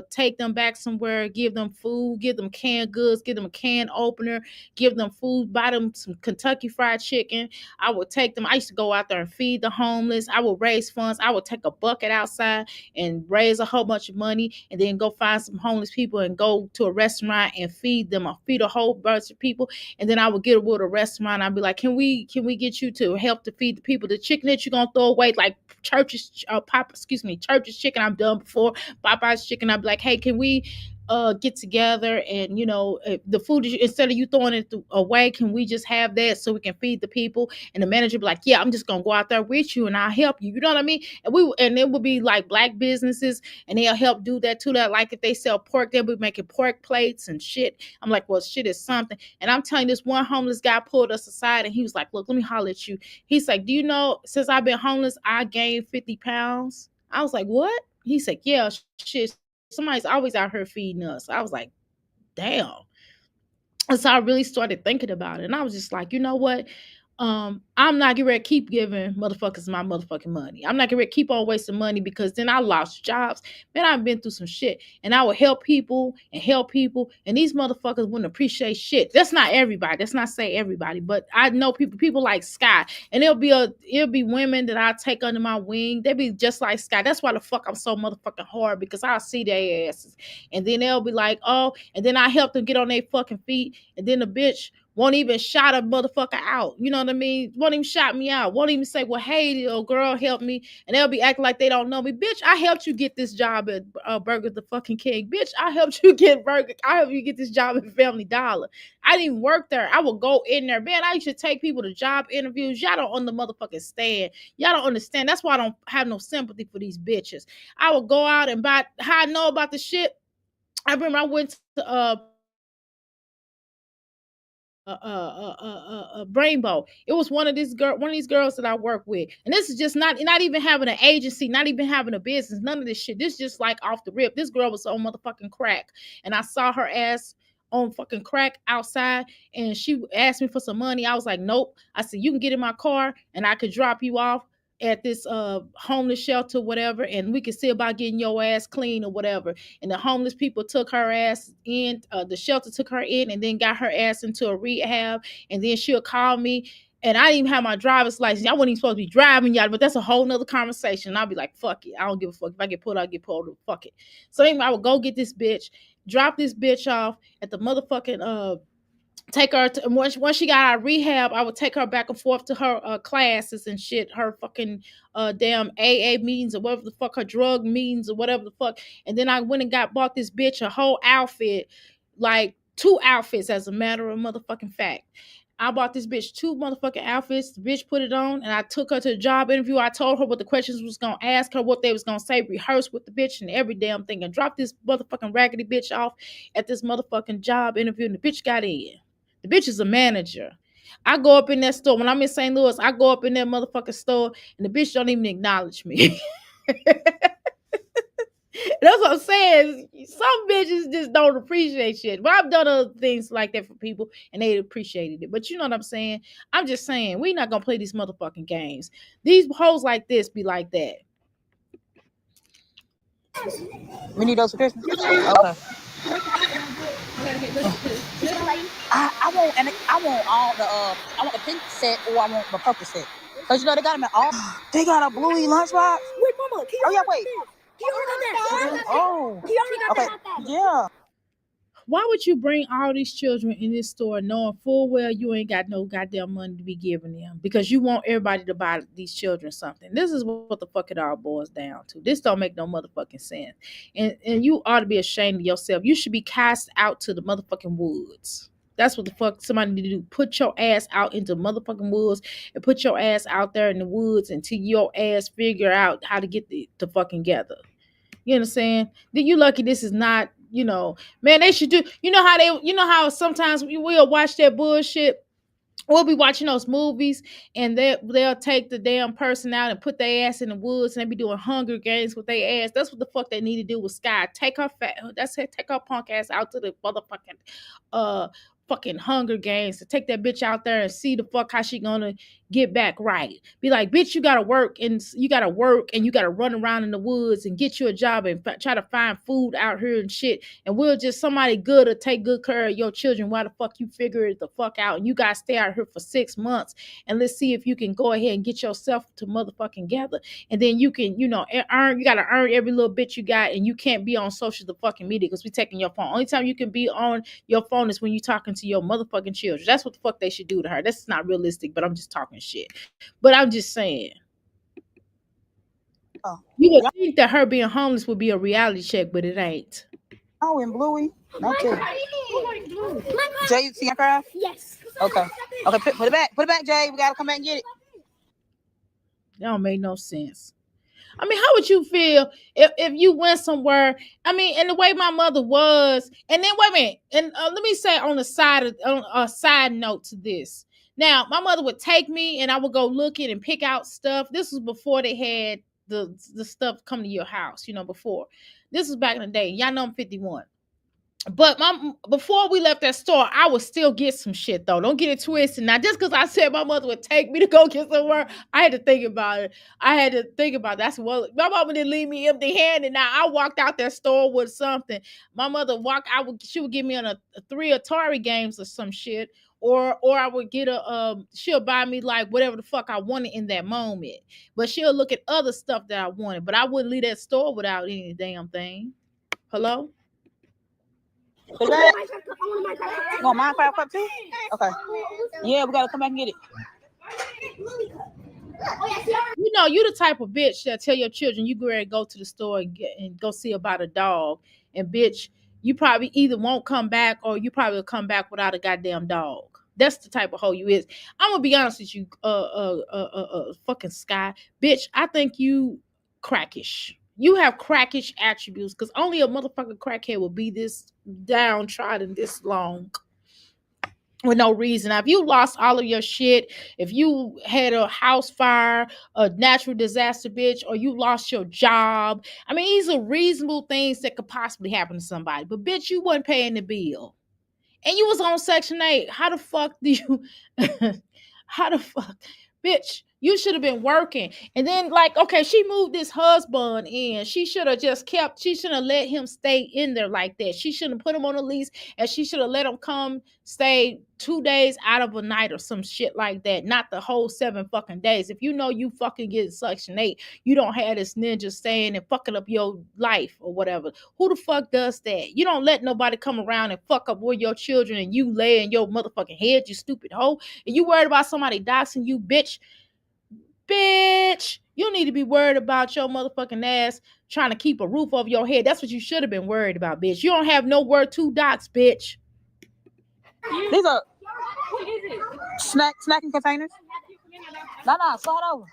take them back somewhere, give them food, give them canned goods, give them a can opener, give them food, buy them some Kentucky Fried Chicken. I would take them. I used to go out there and feed the homeless. I would raise funds. I would take a bucket outside and raise a whole bunch of money, and then go find some homeless people and go to a restaurant and feed them. I feed a whole bunch of people, and then I would get with a restaurant. I'd be like, can we get you to help to feed the people? The chicken that you're gonna throw away, like church's chicken I've done before, Popeye's chicken. I'd be like, hey, can we get together and the food instead of you throwing it away, can we just have that so we can feed the people? And the manager be like, yeah, I'm just gonna go out there with you and I'll help you. You know what I mean? And it would be like black businesses, and they'll help do that too. That like if they sell pork, they'll be making pork plates and shit. I'm like, well, shit is something. And I'm telling you, this one homeless guy pulled us aside and he was like, look, let me holler at you. He's like, do you know since I've been homeless, I gained 50 pounds? I was like, what? He said, yeah, shit. Somebody's always out here feeding us. I was like, damn. And so I really started thinking about it. And I was just like, you know what? I'm not getting ready to keep giving motherfuckers my motherfucking money. I'm not getting ready to keep on wasting money, because then I lost jobs. Man, I've been through some shit. And I would help people. And these motherfuckers wouldn't appreciate shit. That's not everybody. That's not say everybody. But I know people like Skye. And it'll be women that I take under my wing. They be just like Skye. That's why the fuck I'm so motherfucking hard, because I'll see their asses. And then they'll be like, oh, and then I help them get on their fucking feet. And then the bitch won't even shout a motherfucker out. You know what I mean? Won't even shout me out. Won't even say, well, hey, little girl, help me. And they'll be acting like they don't know me. Bitch, I helped you get this job at Burger the fucking King. Bitch, I helped you get Burger. I helped you get this job at Family Dollar. I didn't even work there. I would go in there. Man, I used to take people to job interviews. Y'all don't on the motherfucking stand. Y'all don't understand. That's why I don't have no sympathy for these bitches. I would go out and buy. How I know about the shit? I remember I went to Rainbow. It was one of these girls that I work with, and this is just not even having an agency, not even having a business, none of this shit. This just like off the rip. This girl was on motherfucking crack, and I saw her ass on fucking crack outside, and she asked me for some money. I was like, nope. I said, you can get in my car and I could drop you off at this homeless shelter, whatever, and we could see about getting your ass clean or whatever. And the homeless people took her ass in, the shelter took her in, and then got her ass into a rehab. And then she'll call me And I didn't even have my driver's license. I wasn't even supposed to be driving y'all, but that's a whole nother conversation. I'll be like, fuck it. I don't give a fuck. If I get pulled, I'll get pulled. Fuck it. So anyway, I would go get this bitch, drop this bitch off at the motherfucking take her to, once she got out of rehab, I would take her back and forth to her classes and shit, her fucking damn AA meetings or whatever the fuck, her drug meetings or whatever the fuck. And then I went and bought this bitch a whole outfit, like two outfits as a matter of motherfucking fact. I bought this bitch two motherfucking outfits. The bitch put it on, and I took her to the job interview. I told her what the questions was gonna ask her, what they was gonna say, rehearse with the bitch and every damn thing, and drop this motherfucking raggedy bitch off at this motherfucking job interview. And the bitch got in. The bitch is a manager. I go up in that store when I'm in St. Louis. I go up in that motherfucking store, and the bitch don't even acknowledge me. That's what I'm saying. Some bitches just don't appreciate shit. But I've done other things like that for people and they appreciated it. But you know what I'm saying? I'm just saying, we not gonna play these motherfucking games. These hoes like this be like that. We need those for Christmas. Okay. I want all the I want the pink set or I want the purple set. Cause you know they got them in all. They got a bluey lunchbox. Wait, Mama. Oh yeah, wait. Oh. Okay. Yeah. Why would you bring all these children in this store knowing full well you ain't got no goddamn money to be giving them? Because you want everybody to buy these children something. This is what the fuck it all boils down to. This don't make no motherfucking sense. And you ought to be ashamed of yourself. You should be cast out to the motherfucking woods. That's what the fuck somebody need to do. Put your ass out into motherfucking woods and put your ass out there in the woods until your ass figure out how to get the fucking together. You understand? Then you lucky this is not, man, they should do, you know how sometimes we will watch that bullshit. We'll be watching those movies and they'll take the damn person out and put their ass in the woods and they be doing Hunger Games with their ass. That's what the fuck they need to do with Sky. Take her take her punk ass out to the motherfucking fucking Hunger Games to take that bitch out there and see the fuck how she gonna get back right. Be like, bitch, you gotta work and you gotta run around in the woods and get you a job and try to find food out here and shit. And we'll just somebody good to take good care of your children. Why the fuck you figure it the fuck out? And you gotta stay out here for 6 months and let's see if you can go ahead and get yourself to motherfucking gather. And then you can, you gotta earn every little bit you got, and you can't be on social the fucking media because we taking your phone. Only time you can be on your phone is when you talking to your motherfucking children. That's what the fuck they should do to her. That's not realistic, but I'm just talking shit. But I'm just saying. You would think that her being homeless would be a reality check, but it ain't. Oh, in Bluey. No too. Jay, you see your craft? Yes. Okay. Okay, put it back. Put it back, Jay. We gotta come back and get it. That don't make no sense. I mean, how would you feel if you went somewhere? I mean, and the way my mother was, and then wait a minute, and let me say on a side note to this. Now, my mother would take me, and I would go looking and pick out stuff. This was before they had the stuff come to your house, before. This was back in the day. Y'all know I'm 51. But before we left that store, I would still get some shit though. Don't get it twisted. Now, just because I said my mother would take me to go get somewhere, I had to think about it. That's what my mama didn't leave me empty-handed. Now I walked out that store with something. My mother she would give me a 3 Atari games or some shit, or I would get she'll buy me like whatever the fuck I wanted in that moment. But she'll look at other stuff that I wanted. But I wouldn't leave that store without any damn thing. Hello? You want Minecraft cup too? Okay. Yeah, we gotta come back and get it. You the type of bitch that tell your children you go to the store and go see about a dog, and bitch, you probably either won't come back or you probably will come back without a goddamn dog. That's the type of hoe you is. I'm gonna be honest with you, fucking Sky, bitch. I think you crackish. You have crackish attributes because only a motherfucking crackhead will be this downtrodden this long with no reason. Now, if you lost all of your shit, if you had a house fire, a natural disaster, bitch, or you lost your job, I mean, these are reasonable things that could possibly happen to somebody. But bitch, you wasn't paying the bill. And you was on Section 8. How the fuck do you... How the fuck... Bitch, You should have been working. And then, like, okay, she moved this husband in. She should have just kept, she shouldn't have let him stay in there like that. She shouldn't have put him on a lease, and she should have let him come stay 2 days out of a night or some shit like that. Not the whole 7 fucking days. If you know you fucking get Section 8, you don't have this ninja staying and fucking up your life or whatever. Who the fuck does that? You don't let nobody come around and fuck up with your children and you lay in your motherfucking head, you stupid hoe. And you worried about somebody doxing you, bitch. Bitch, you need to be worried about your motherfucking ass trying to keep a roof over your head. That's what you should have been worried about, bitch. You don't have no word two dots, bitch. These are snacking containers. No, start over.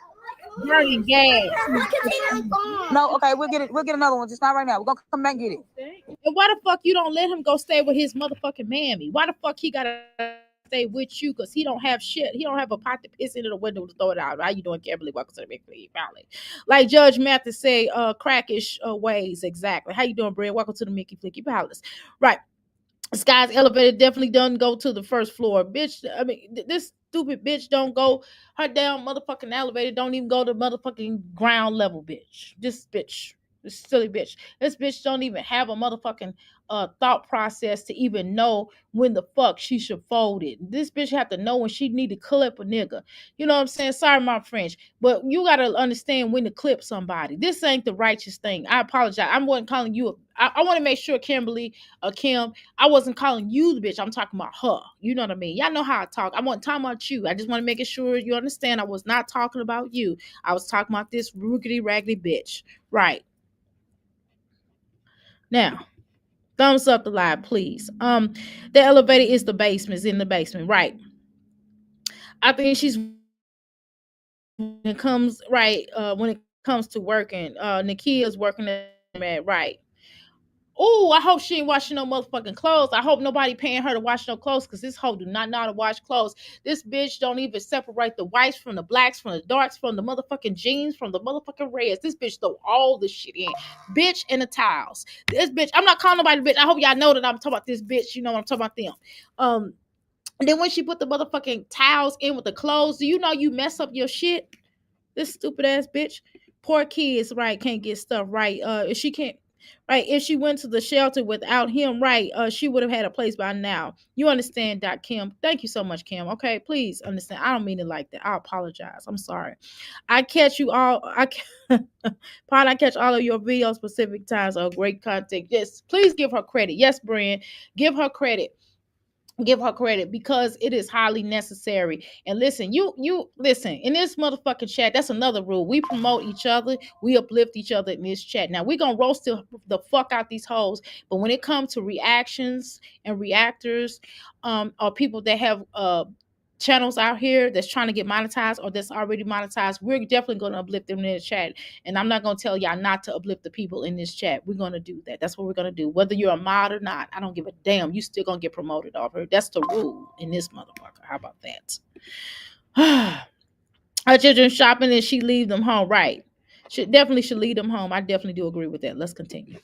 Burning gas. No, okay, we'll get it. We'll get another one. Just not right now. We're gonna come back and get it. And why the fuck you don't let him go stay with his motherfucking mammy? Why the fuck he gotta stay with you? Because he don't have shit. He don't have a pot to piss into the window to throw it out. How you doing, Kimberly? Welcome to the Big League Valley. Like Judge Mathis say, crackish ways. Exactly. How you doing, Brad? Welcome to the Mickey Flicky Palace. Right. Skye's elevator definitely doesn't go to the first floor. Bitch, I mean, this stupid bitch don't go, her damn motherfucking elevator don't even go to motherfucking ground level, bitch. This bitch, this silly bitch. This bitch don't even have a motherfucking thought process to even know when the fuck she should fold it. This bitch have to know when she need to clip a nigga. You know what I'm saying? Sorry, my French, but you gotta understand when to clip somebody. This ain't the righteous thing. I apologize. I wasn't calling you. I want to make sure Kimberly, Kim, I wasn't calling you the bitch. I'm talking about her. You know what I mean? Y'all know how I talk. I wasn't talking about you. I just want to make sure you understand I was not talking about you. I was talking about this rickety raggedy bitch. Right. Now, thumbs up the live, please. The elevator is the basement. It's in the basement. Right. I think she's when it comes when it comes to working. Nikia's working at right. Oh, I hope she ain't washing no motherfucking clothes. I hope nobody paying her to wash no clothes, because this hoe do not know how to wash clothes. This bitch don't even separate the whites from the blacks, from the darks, from the motherfucking jeans, from the motherfucking reds. This bitch throw all the shit in. Bitch, and the towels. This bitch, I'm not calling nobody bitch. I hope y'all know that I'm talking about this bitch. You know what I'm talking about them. And then when she put the motherfucking towels in with the clothes, do you know you mess up your shit? This stupid ass bitch. Poor kids, right, can't get stuff right. If she can't, right, if she went to the shelter without him, right, she would have had a place by now. You understand, Doc Kim? Thank you so much, Kim. Okay, please understand. I don't mean it like that. I apologize. I'm sorry. I catch you all. I catch all of your videos specific times of great content. Yes, please give her credit. Yes, Brian, give her credit. Give her credit, because it is highly necessary. And listen, you listen in this motherfucking chat. That's another rule. We promote each other, we uplift each other in this chat. Now we're gonna roast the fuck out these hoes, but when it comes to reactions and reactors, or people that have channels out here that's trying to get monetized or that's already monetized, we're definitely going to uplift them in the chat. And I'm not going to tell y'all not to uplift the people in this chat. We're going to do that. That's what we're going to do. Whether you're a mod or not, I don't give a damn. You still going to get promoted over. That's the rule in this motherfucker. How about that? Her children shopping and she leave them home. Right. Definitely should leave them home. I definitely do agree with that. Let's continue.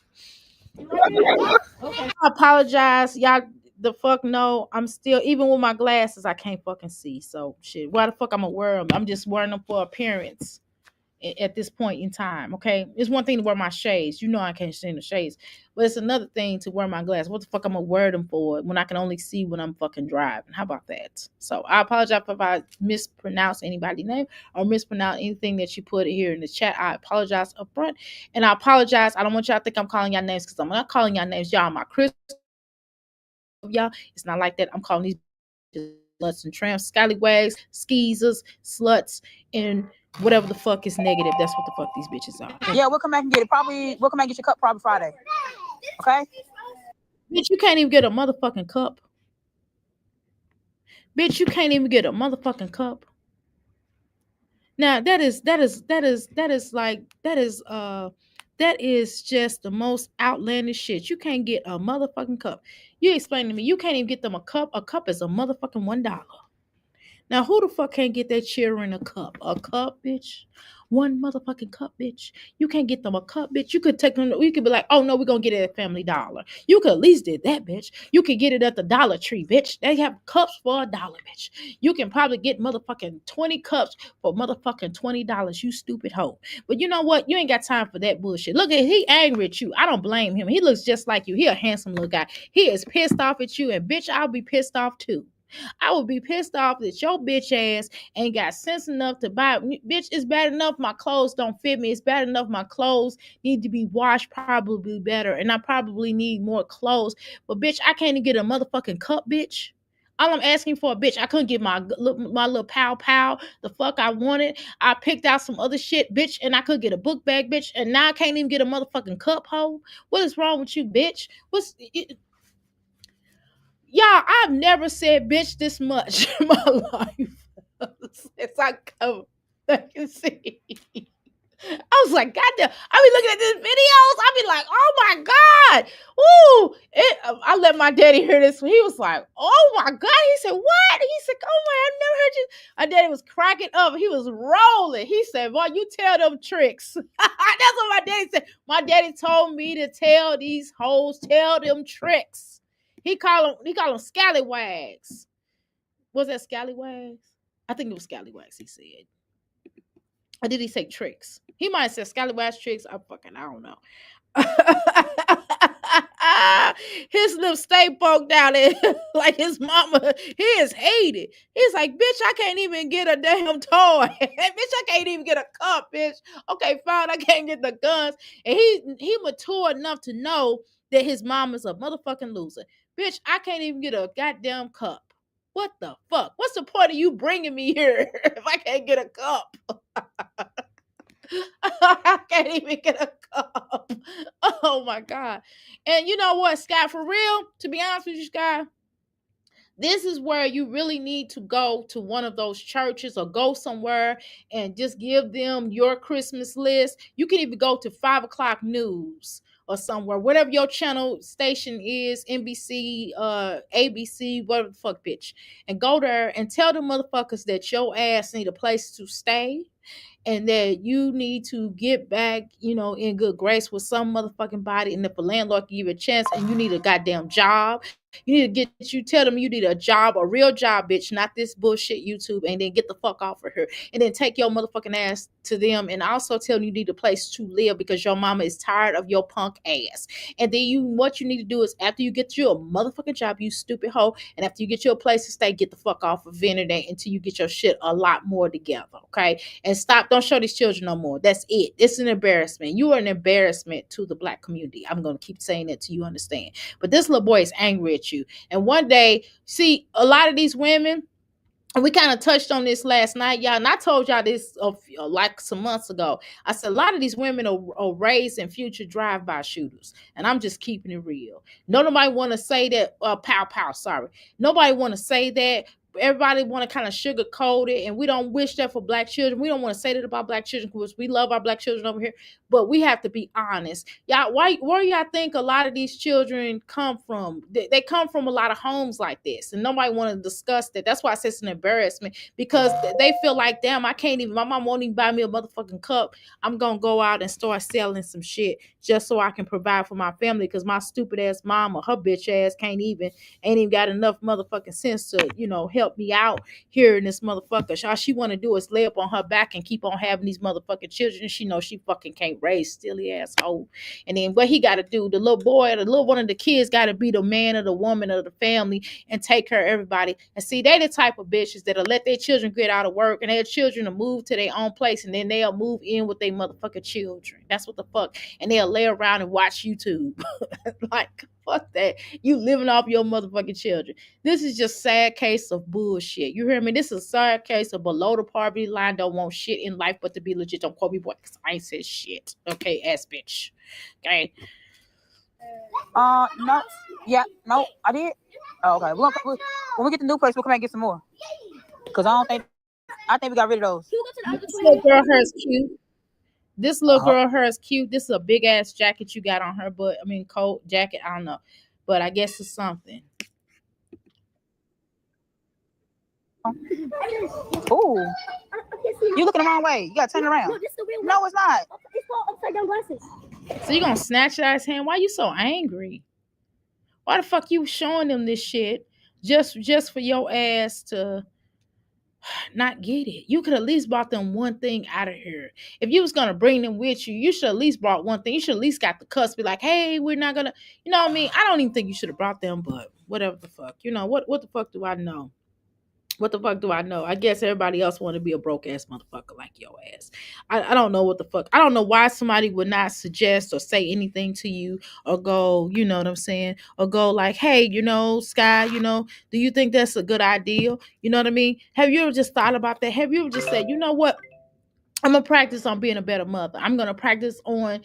Okay. I apologize. Y'all, the fuck no. I'm still, even with my glasses, I can't fucking see. So shit. Why the fuck I'm gonna wear them? I'm just wearing them for appearance at this point in time. Okay. It's one thing to wear my shades. You know I can't see in the shades. But it's another thing to wear my glasses. What the fuck I'm gonna wear them for when I can only see when I'm fucking driving? How about that? So I apologize if I mispronounce anybody's name or mispronounce anything that you put here in the chat. I apologize up front. And I apologize. I don't want y'all to think I'm calling y'all names, because I'm not calling y'all names. Y'all my Chris. Y'all, it's not like that. I'm calling these sluts and tramps, scallywags, skeezers, sluts, and whatever the fuck is negative. That's what the fuck these bitches are. Yeah, we'll come back and get it. We'll come back and get your cup probably Friday. Okay? Bitch, you can't even get a motherfucking cup. Bitch, you can't even get a motherfucking cup. Now that is just the most outlandish shit. You can't get a motherfucking cup. You explain to me, you can't even get them a cup. A cup is a motherfucking $1. Now, who the fuck can't get their children a cup? A cup, bitch? One motherfucking cup, bitch. You can't get them a cup, bitch. You could take them, you could be like, oh no, we're gonna get it at Family Dollar. You could at least did that, bitch. You could get it at the Dollar Tree, bitch. They have cups for $1, bitch. You can probably get motherfucking 20 cups for motherfucking $20, you stupid hoe. But you know what? You ain't got time for that bullshit. Look at he angry at you. I don't blame him. He looks just like you. He a handsome little guy. He is pissed off at you, and bitch, I'll be pissed off too. I would be pissed off that your bitch ass ain't got sense enough to buy. Bitch, it's bad enough my clothes don't fit me. It's bad enough my clothes need to be washed probably better. And I probably need more clothes. But bitch, I can't even get a motherfucking cup, bitch. All I'm asking for, bitch, I couldn't get my little pow pow the fuck I wanted. I picked out some other shit, bitch, and I could get a book bag, bitch, and now I can't even get a motherfucking cup, hoe. What is wrong with you, bitch? Y'all, I've never said bitch this much in my life since I come. You see, I was like, God damn. I be looking at these videos. I be like, oh my God. Ooh. I let my daddy hear this. He was like, oh my God. He said, what? He said, oh my, I never heard you. My daddy was cracking up. He was rolling. He said, boy, you tell them tricks. That's what my daddy said. My daddy told me to tell these hoes, tell them tricks. He call them scallywags. Was that scallywags? I think it was scallywags, he said. Or did he say tricks? He might have said scallywags tricks. I don't know. His lips stay poked out there like his mama. He is hated. He's like, bitch, I can't even get a damn toy. Bitch, I can't even get a cup, bitch. Okay, fine, I can't get the guns. And he mature enough to know that his mama's a motherfucking loser. Bitch, I can't even get a goddamn cup. What the fuck? What's the point of you bringing me here if I can't get a cup? I can't even get a cup. Oh my God. And you know what, Scott, for real, to be honest with you, Scott, this is where you really need to go to one of those churches or go somewhere and just give them your Christmas list. You can even go to 5 o'clock news or somewhere, whatever your channel station is, NBC, ABC, whatever the fuck, bitch, and go there and tell the motherfuckers that your ass need a place to stay and that you need to get back, in good grace with some motherfucking body. And if a landlord can give you a chance and you need a goddamn job, you need to tell them you need a job, a real job, bitch, not this bullshit YouTube, and then get the fuck off of her. And then take your motherfucking ass to them and also tell them you need a place to live because your mama is tired of your punk ass. And then what you need to do is after you get you a motherfucking job, you stupid hoe, and after you get you a place to stay, get the fuck off of internet until you get your shit a lot more together, okay? And stop, don't show these children no more. That's it. It's an embarrassment. You are an embarrassment to the Black community. I'm going to keep saying that till you understand. But this little boy is angry at you. And one day, see, a lot of these women, and we kind of touched on this last night, y'all. And I told y'all this like some months ago. I said a lot of these women are raised in future drive-by shooters. And I'm just keeping it real. Nobody want to say that, sorry. Nobody want to say that. Everybody want to kind of sugarcoat it, and we don't wish that for Black children. We don't want to say that about Black children because we love our Black children over here, but we have to be honest. Y'all, where y'all think a lot of these children come from? They come from a lot of homes like this, and nobody want to discuss that. That's why I say it's an embarrassment, because they feel like, damn, I can't even, my mom won't even buy me a motherfucking cup. I'm going to go out and start selling some shit just so I can provide for my family, because my stupid ass mom or her bitch ass ain't even got enough motherfucking sense to, help me out here in this motherfucker. All she want to do is lay up on her back and keep on having these motherfucking children. She knows she fucking can't raise, silly asshole. And then what he got to do, the little boy, the little one of the kids got to be the man or the woman of the family and take care of everybody. And see, they the type of bitches that'll let their children get out of work and their children will move to their own place, and then they'll move in with their motherfucking children. That's what the fuck. And they'll lay around and watch YouTube. Like, fuck that. You living off your motherfucking children. This is just sad case of bullshit. You hear me? This is a sad case of below the poverty line, don't want shit in life but to be legit. Don't call me boy, because I ain't said shit. Okay, ass bitch. Okay. No. Yeah, no, I did. Oh, okay. When we get the new place, we'll come back and get some more. Because I think we got rid of those. This little girl, her is cute. This little girl, her is cute. This is a big ass jacket you got on her, but coat, jacket, I don't know. But I guess it's something. Ooh, you looking the wrong way. You gotta turn around. No, this is the real one. No, it's not. It's called upside down glasses. So you gonna snatch that his hand? Why you so angry? Why the fuck you showing them this shit just for your ass to not get it? You could at least brought them one thing out of here. If you was gonna bring them with you, you should at least brought one thing. You should at least got the cuss, be like, hey, we're not gonna, you know what I mean? I don't even think you should have brought them, but whatever the fuck. You know, what the fuck do I know? What the fuck do I know? I guess everybody else want to be a broke ass motherfucker like your ass. I don't know what the fuck. I don't know why somebody would not suggest or say anything to you or go, you know what I'm saying? Or go like, hey, you know, Sky, you know, do you think that's a good idea? You know what I mean? Have you ever just thought about that? Have you ever just said, you know what? I'm gonna practice on being a better mother. I'm gonna practice on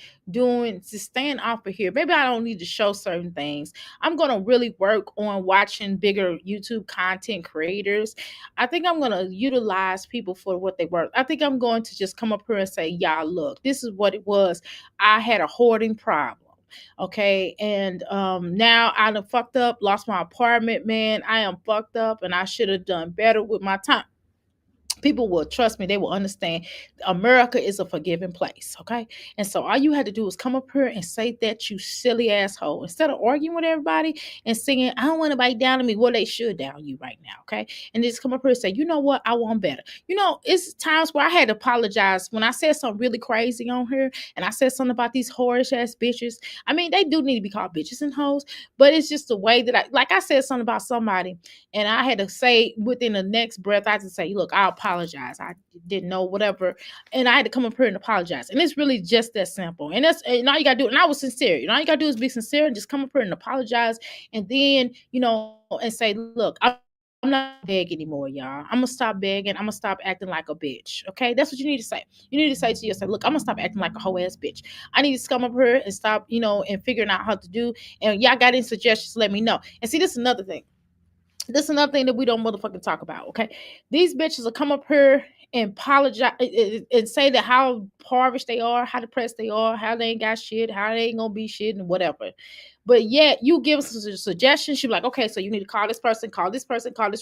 staying off of here. Maybe I don't need to show certain things. I'm gonna really work on watching bigger YouTube content creators. I think I'm gonna utilize people for what they worth. I think I'm going to just come up here and say, y'all, look, this is what it was. I had a hoarding problem. Okay, and now I done fucked up, lost my apartment, man. I am fucked up, and I should have done better with my time. People will trust me. They will understand. America is a forgiving place. Okay. And so all you had to do is come up here and say that, you silly asshole. Instead of arguing with everybody and singing, I don't want nobody down on me. Well, they should down you right now. Okay. And just come up here and say, you know what? I want better. You know, it's times where I had to apologize when I said something really crazy on here and I said something about these whorish ass bitches. I mean, they do need to be called bitches and hoes, but it's just the way that I said something about somebody and I had to say within the next breath, I had to say, look, I apologize. I didn't know whatever. And I had to come up here and apologize. And it's really just that simple. And all you gotta do, and I was sincere. You know, all you gotta do is be sincere and just come up here and apologize. And then, you know, and say, look, I'm not begging anymore, y'all. I'm gonna stop begging. I'm gonna stop acting like a bitch. Okay, that's what you need to say. You need to say to yourself, look, I'm gonna stop acting like a whole ass bitch. I need to come up here and stop, you know, and figuring out how to do. And y'all got any suggestions, let me know. And see, this is another thing. This is another thing that we don't motherfucking talk about, okay? These bitches will come up here and apologize and say that how parvish they are, how depressed they are, how they ain't got shit, how they ain't gonna be shit and whatever. But yet you give us a suggestion. She'll be like, okay, so you need to call this person, call this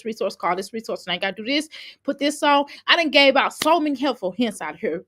resource, and I gotta do this, put this on. I done gave out so many helpful hints out here.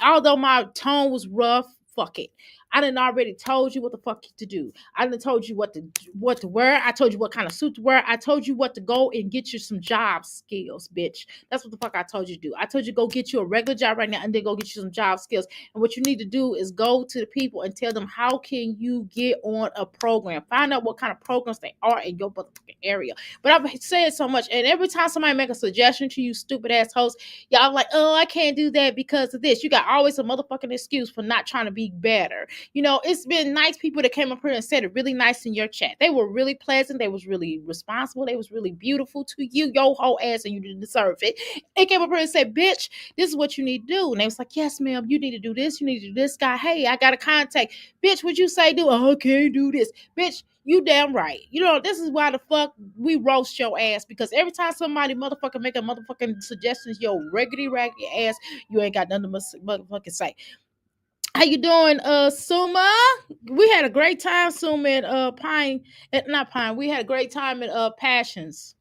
Although my tone was rough, fuck it. I done already told you what the fuck to do. I done told you what to wear. I told you what kind of suit to wear. I told you what to go and get you some job skills, bitch. That's what the fuck I told you to do. I told you go get you a regular job right now and then go get you some job skills. And what you need to do is go to the people and tell them how can you get on a program. Find out what kind of programs they are in your motherfucking area. But I've said so much, and every time somebody make a suggestion to you, stupid ass hosts, y'all like, oh, I can't do that because of this. You got always a motherfucking excuse for not trying to be better. You know, it's been nice people that came up here and said it really nice in your chat. They were really pleasant. They was really responsible. They was really beautiful to you, your whole ass, and you didn't deserve it. They came up here and said, bitch, this is what you need to do. And they was like, yes, ma'am, you need to do this. You need to do this, guy. Hey, I got a contact. Bitch, what you say do? Oh, I can't do this. Bitch, you damn right. You know, this is why the fuck we roast your ass, because every time somebody motherfucking make a motherfucking suggestions, your raggedy ass, you ain't got nothing to motherfucking say. How you doing, Suma? We had a great time, Suma, at not Pine. We had a great time at Passions.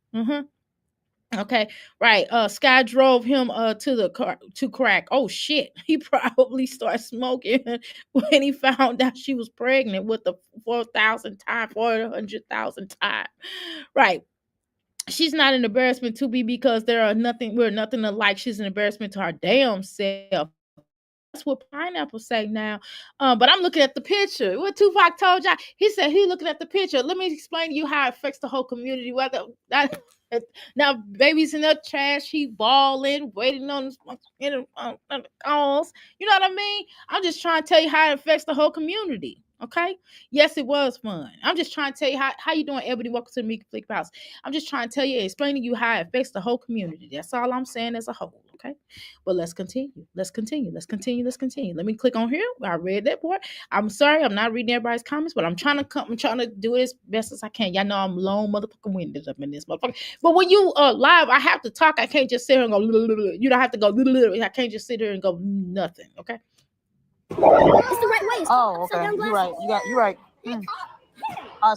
Okay, right. Sky drove him to the car to crack. Oh shit. He probably started smoking when he found out she was pregnant with the 400,000 time. Right. She's not an embarrassment to me because we're nothing alike. She's an embarrassment to her damn self. That's what Pineapple say now. But I'm looking at the picture. What Tupac told y'all, he said he looking at the picture. Let me explain to you how it affects the whole community. Whether that now baby's in the trash, he balling, waiting on the calls. You know what I mean? I'm just trying to tell you how it affects the whole community. Okay. Yes, it was fun. I'm just trying to tell you how you doing, Ebony. Welcome to the Meek Flick House. I'm just trying to tell you, explaining you how it affects the whole community. That's all I'm saying as a whole. Okay. But let's continue. Let's continue. Let me click on here. I read that part. I'm sorry, I'm not reading everybody's comments, but I'm trying to do it as best as I can. Y'all know I'm long motherfucking winded up in this motherfucker. But when you live, I have to talk. I can't just sit here and go. You don't have to go. I can't just sit here and go nothing. Okay. It's the right way. Oh, okay. You're right. You're right.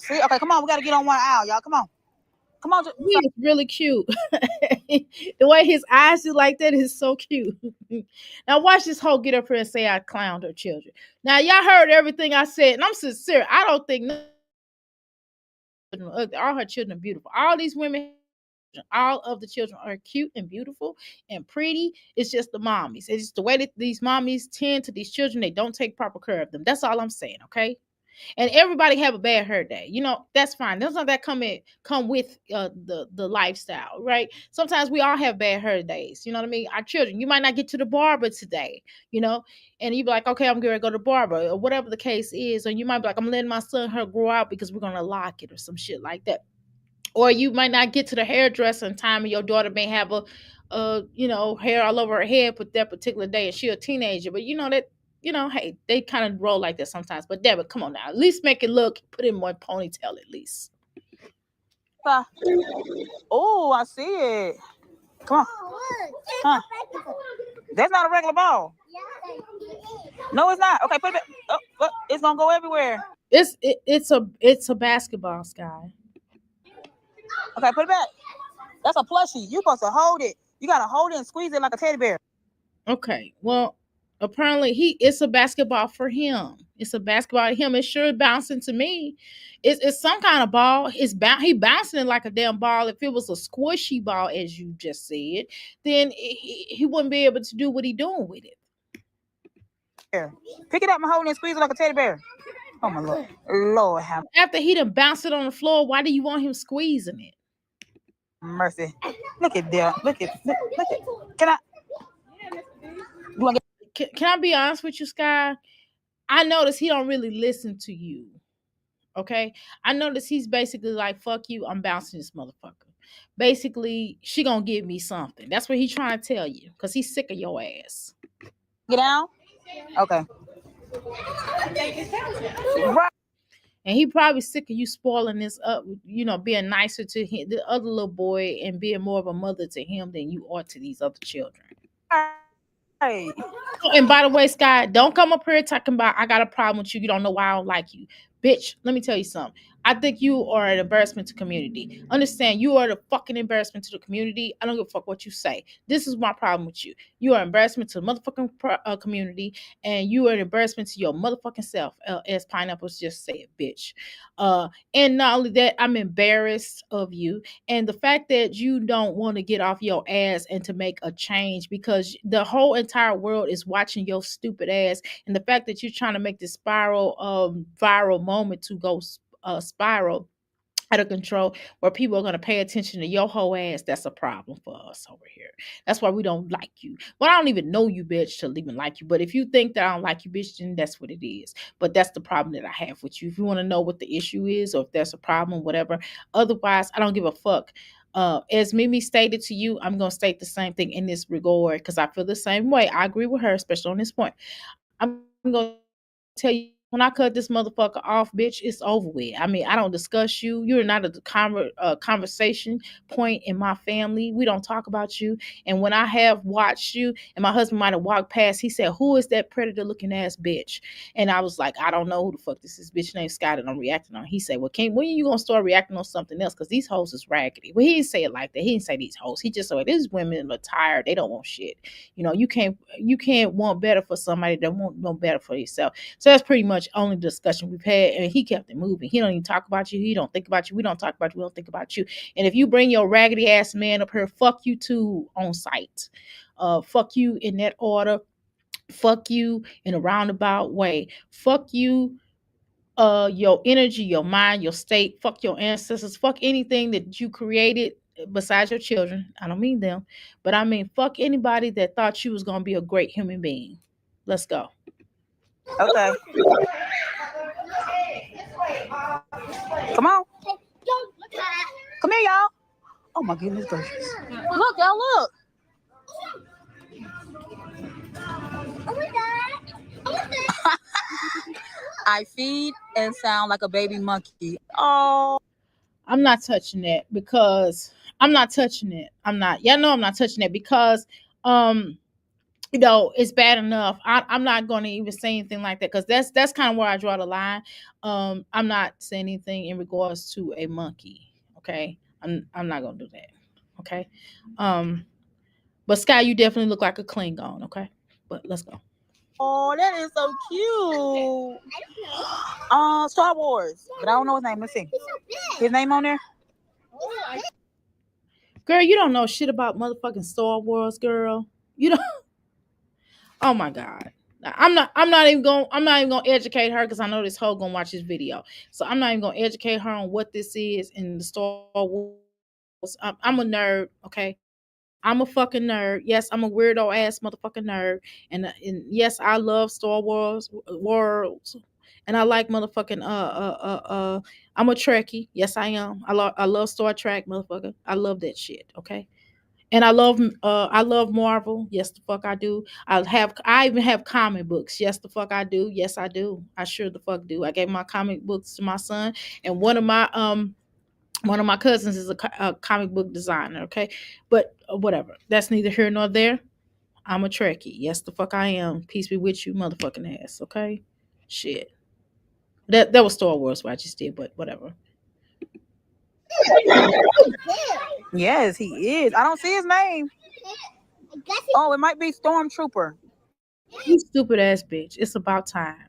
See, okay, come on. We gotta get on one aisle, y'all. Come on. Come on, He is really cute. The way his eyes is like that is so cute. Now watch this hoe get up here and say I clowned her children. Now y'all heard everything I said, and I'm sincere. I don't think all her children are beautiful. All these women, all of the children are cute and beautiful and pretty. It's just the mommies. It's just the way that these mommies tend to these children. They don't take proper care of them. That's all I'm saying. Okay. And everybody have a bad hair day. That's fine. That's not that come with the lifestyle, right? Sometimes we all have bad hair days. You know what I mean? Our children, you might not get to the barber today, and you be like, okay, I'm going to go to the barber or whatever the case is. Or you might be like, I'm letting my son hair grow out because we're going to lock it or some shit like that. Or you might not get to the hairdresser in time, and your daughter may have hair all over her head for that particular day, and she a teenager. But hey, they kind of roll like that sometimes. But Deborah, come on now, at least make it look, put in more ponytail at least. Oh, I see it. Come on. Huh. That's not a regular ball. No, it's not. Okay, put it back. Oh, it's gonna go everywhere. It's a basketball, Sky. Okay, put it back. That's a plushie. You're supposed to hold it. You gotta hold it and squeeze it like a teddy bear. Okay, well, apparently it's a basketball for him. It's a basketball to him. It's sure bouncing to me. It's some kind of ball. He bouncing it like a damn ball. If it was a squishy ball, as you just said, then he wouldn't be able to do what he doing with it. Here, pick it up and hold it and squeeze it like a teddy bear. Oh my Lord, Lord have After he done bounced it on the floor, why do you want him squeezing it? mercy. Look at there. Look at. Can I? Can I be honest with you, Sky? I notice he don't really listen to you. Okay, I notice he's basically like, "Fuck you, I'm bouncing this motherfucker." Basically, she gonna give me something. That's what he's trying to tell you, because he's sick of your ass. Get down. Okay. Right. And he probably sick of you spoiling this up, being nicer to him, the other little boy, and being more of a mother to him than you are to these other children. Hey. And by the way, Sky, don't come up here talking about I got a problem with you. You don't know why I don't like you. Bitch, let me tell you something. I think you are an embarrassment to community. Understand, you are the fucking embarrassment to the community. I don't give a fuck what you say. This is my problem with you. You are an embarrassment to the motherfucking community, and you are an embarrassment to your motherfucking self, as Pineapples just said, bitch. And not only that, I'm embarrassed of you. And the fact that you don't want to get off your ass and to make a change, because the whole entire world is watching your stupid ass. And the fact that you're trying to make this viral moment to go spiral out of control, where people are going to pay attention to your whole ass, that's a problem for us over here. That's why we don't like you. Well, I don't even know you, bitch, to even like you. But if you think that I don't like you, bitch, then that's what it is. But that's the problem that I have with you. If you want to know what the issue is, or if there's a problem, whatever. Otherwise, I don't give a fuck. As Mimi stated to you, I'm going to state the same thing in this regard, because I feel the same way. I agree with her, especially on this point. I'm going to tell you, when I cut this motherfucker off, bitch, it's over with. I mean, I don't discuss you. You're not a conversation point in my family. We don't talk about you. And when I have watched you, and my husband might have walked past, he said, "Who is that predator looking ass bitch?" And I was like, I don't know who the fuck this is. Bitch named Scott, and I'm reacting on. He said, "Well, when are you gonna start reacting on something else? Because these hoes is raggedy." Well, he didn't say it like that. He didn't say these hoes. He just said, "These women are tired. They don't want shit." You can't want better for somebody that won't know better for yourself. So that's pretty much only discussion we've had, and he kept it moving. He don't even talk about you. He don't think about you. We don't talk about you. We don't think about you. And if you bring your raggedy ass man up here, fuck you too on site. Fuck you in that order. Fuck you in a roundabout way. Fuck you, your energy, your mind, your state. Fuck your ancestors. Fuck anything that you created besides your children. I don't mean them, but I mean fuck anybody that thought you was gonna be a great human being. Let's go. Okay. Come on. Come here, y'all. Oh my goodness gracious. Look, y'all, look. I feed and sound like a baby monkey. Oh. I'm not touching that because I'm not touching it. I'm not. Y'all know I'm not touching it because it's bad enough. I'm not going to even say anything like that, because that's kind of where I draw the line. I'm not saying anything in regards to a monkey. Okay, I'm not gonna do that. Okay. But Sky, you definitely look like a Klingon. Okay. But let's go. Oh, that is so cute. Star Wars, but I don't know his name. Let's see. His name on there? Girl, you don't know shit about motherfucking Star Wars, girl. You don't. Oh my god. I'm not even gonna educate her because I know this hoe gonna watch this video. So I'm not even gonna educate her on what this is in the Star Wars. I'm a nerd, okay? I'm a fucking nerd. Yes, I'm a weirdo ass motherfucking nerd. And yes, I love Star Wars worlds. And I like motherfucking I'm a Trekkie. Yes, I am. I love Star Trek, motherfucker. I love that shit, okay? And I love Marvel. Yes, the fuck I do. I even have comic books. Yes, the fuck I do. Yes, I do. I sure the fuck do. I gave my comic books to my son, and one of my cousins is a comic book designer. Okay, but whatever. That's neither here nor there. I'm a Trekkie. Yes, the fuck I am. Peace be with you, motherfucking ass. Okay, shit. That was Star Wars what I just did, but whatever. Yes, he is. I don't see his name. Oh, it might be Stormtrooper. You stupid ass bitch. It's about time.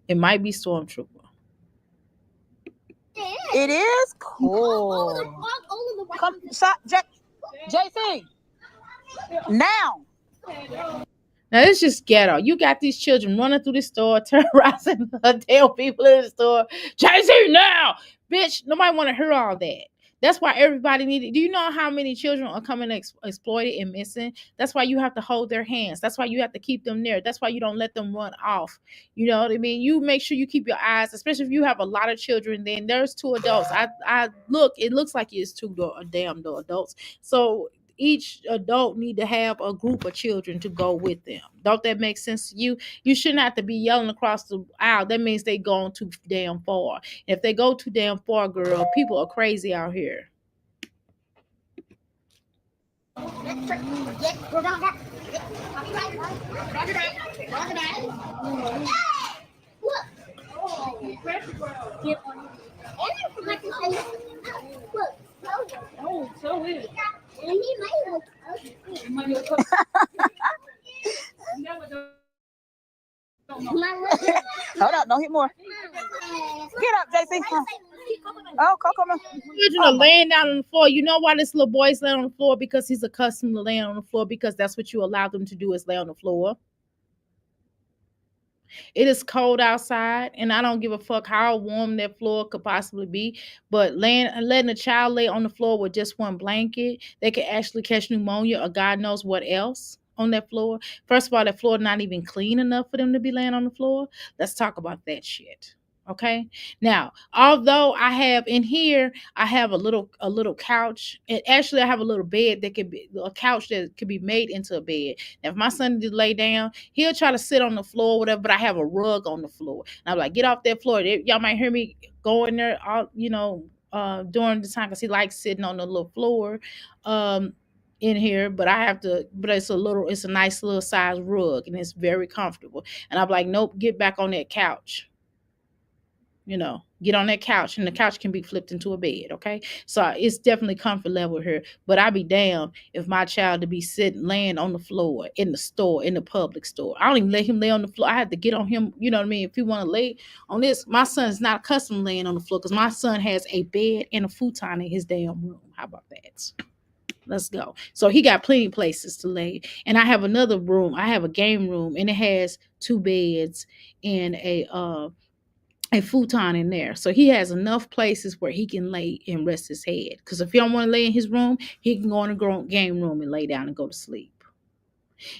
It might be Stormtrooper. It is cool. Come, JC. Now. Now it's just ghetto. You got these children running through the store, terrorizing the damn people in the store. JC now, bitch. Nobody want to hear all that. That's why everybody needed. Do you know how many children are coming exploited and missing? That's why you have to hold their hands. That's why you have to keep them there. That's why you don't let them run off. You know what I mean? You make sure you keep your eyes, especially if you have a lot of children. Then there's two adults. I look. It looks like it's two damn adults. So each adult need to have a group of children to go with them. Don't that make sense to you? You shouldn't have to be yelling across the aisle. That means they going too damn far. If they go too damn far, girl, people are crazy out here. Hold up, don't hit more. Get up, JC. Oh, come on. Children are laying down on the floor. You know why this little boy's laying on the floor? Because he's accustomed to laying on the floor, because that's what you allow them to do, is lay on the floor. It is cold outside, and I don't give a fuck how warm that floor could possibly be. But letting a child lay on the floor with just one blanket, they could actually catch pneumonia or God knows what else on that floor. First of all, that floor not even clean enough for them to be laying on the floor. Let's talk about that shit. Okay. Now, although I have in here, I have a little couch, and actually I have a little bed that could be a couch that could be made into a bed. Now, if my son did lay down, he'll try to sit on the floor, or whatever. But I have a rug on the floor, and I'm like, get off that floor. Y'all might hear me go in there, all during the time, because he likes sitting on the little floor, in here. But I have to. But it's a nice little size rug, and it's very comfortable. And I'm like, nope, get back on that couch. Get on that couch, and the couch can be flipped into a bed. Okay. So it's definitely comfort level here, but I'd be damned if my child to be laying on the floor in the store, in the public store. I don't even let him lay on the floor. I had to get on him. You know what I mean? If he want to lay on this, my son's not accustomed to laying on the floor, because my son has a bed and a futon in his damn room. How about that? Let's go. So he got plenty of places to lay. And I have another room. I have a game room, and it has two beds and a futon in there. So he has enough places where he can lay and rest his head. Because if he don't want to lay in his room, he can go in the game room and lay down and go to sleep.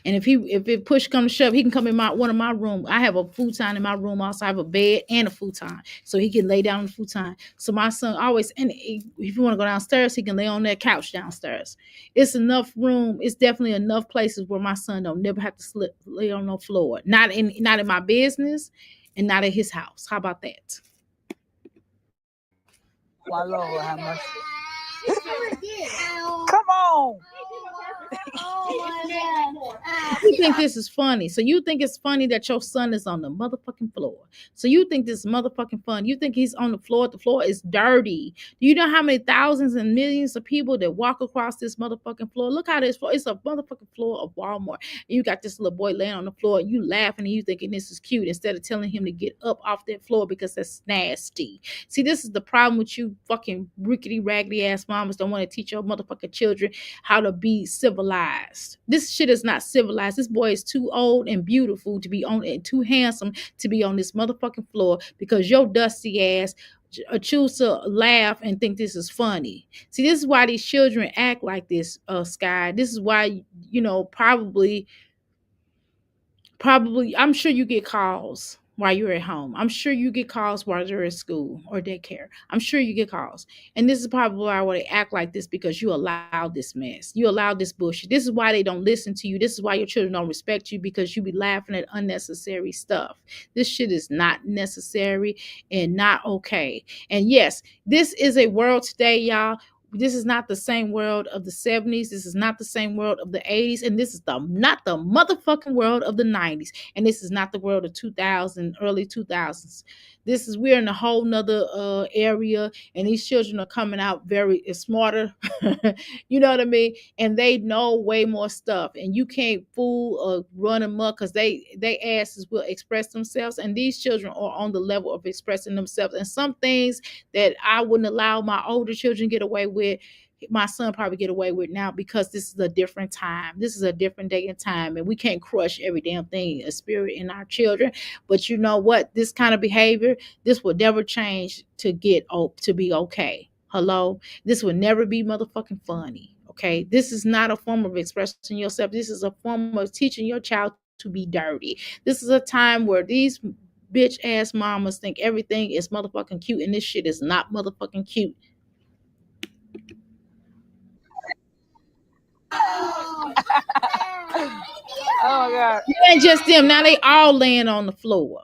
And if it push come to shove, he can come in one of my room. I have a futon in my room. Also, I have a bed and a futon, so he can lay down on the futon. So my son always, and if you want to go downstairs, he can lay on that couch downstairs. It's enough room. It's definitely enough places where my son don't never have to lay on no floor. Not in my business, and not at his house. How about that? My Lord, how much? Come on. Oh my god. You think this is funny. So you think it's funny that your son is on the motherfucking floor. So you think this is motherfucking fun. You think he's on the floor. The floor is dirty. Do you know how many thousands and millions of people that walk across this motherfucking floor? Look how this floor. It's a motherfucking floor of Walmart. And you got this little boy laying on the floor and you laughing and you thinking this is cute instead of telling him to get up off that floor because that's nasty. See, this is the problem with you fucking rickety raggedy ass mamas don't want to teach your motherfucking children how to be civilized. This shit is not civilized. This boy is too old and beautiful to be on and too handsome to be on this motherfucking floor because your dusty ass choose to laugh and think this is funny. See, this is why these children act like this, Sky. This is why, probably I'm sure you get calls while you're at home. I'm sure you get calls while you're at school or daycare. I'm sure you get calls. And this is probably why they act like this, because you allow this mess. You allow this bullshit. This is why they don't listen to you. This is why your children don't respect you, because you be laughing at unnecessary stuff. This shit is not necessary and not okay. And yes, this is a world today, y'all. This is not the same world of the 70s. This is not the same world of the 80s. And this is not the motherfucking world of the 90s. And this is not the world of 2000, early 2000s. We're in a whole nother area. And these children are coming out very smarter. You know what I mean? And they know way more stuff. And you can't fool or run amok, because they asses will express themselves. And these children are on the level of expressing themselves. And some things that I wouldn't allow my older children get away with, my son probably get away with now, because this is a different time. This is a different day and time, and we can't crush every damn thing, a spirit in our children. But you know what? This kind of behavior, this will never change to be okay. Hello? This will never be motherfucking funny. Okay? This is not a form of expressing yourself. This is a form of teaching your child to be dirty. This is a time where these bitch ass mamas think everything is motherfucking cute, and this shit is not motherfucking cute. Oh my god. It ain't just them. Now they all laying on the floor.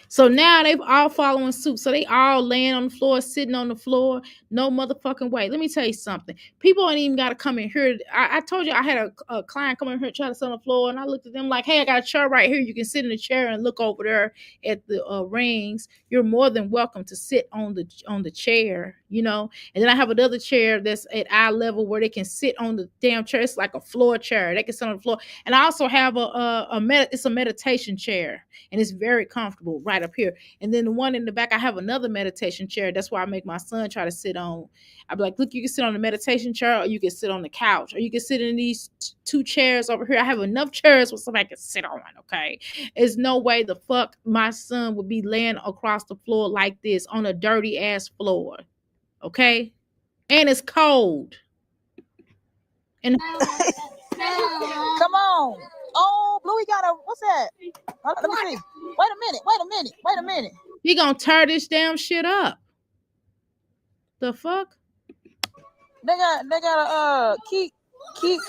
So now they've all following suit. So they all laying on the floor, sitting on the floor. No motherfucking way. Let me tell you something. People ain't even got to come in here. I told you I had a client come in here try to sit on the floor, and I looked at them like, hey, I got a chair right here. You can sit in the chair and look over there at the rings. You're more than welcome to sit on the chair, And then I have another chair that's at eye level where they can sit on the damn chair. It's like a floor chair. They can sit on the floor. And I also have it's a meditation chair, and it's very comfortable right up here. And then the one in the back, I have another meditation chair. That's why I make my son try to sit on. I'd be like, look, you can sit on the meditation chair, or you can sit on the couch, or you can sit in these two chairs over here. I have enough chairs where somebody can sit on, okay? There's no way the fuck my son would be laying across the floor like this on a dirty ass floor, okay? And it's cold. And Come on. Oh, Bluey got a, what's that? Let me see. Wait a minute. he gonna tear this damn shit up. The fuck? They got a key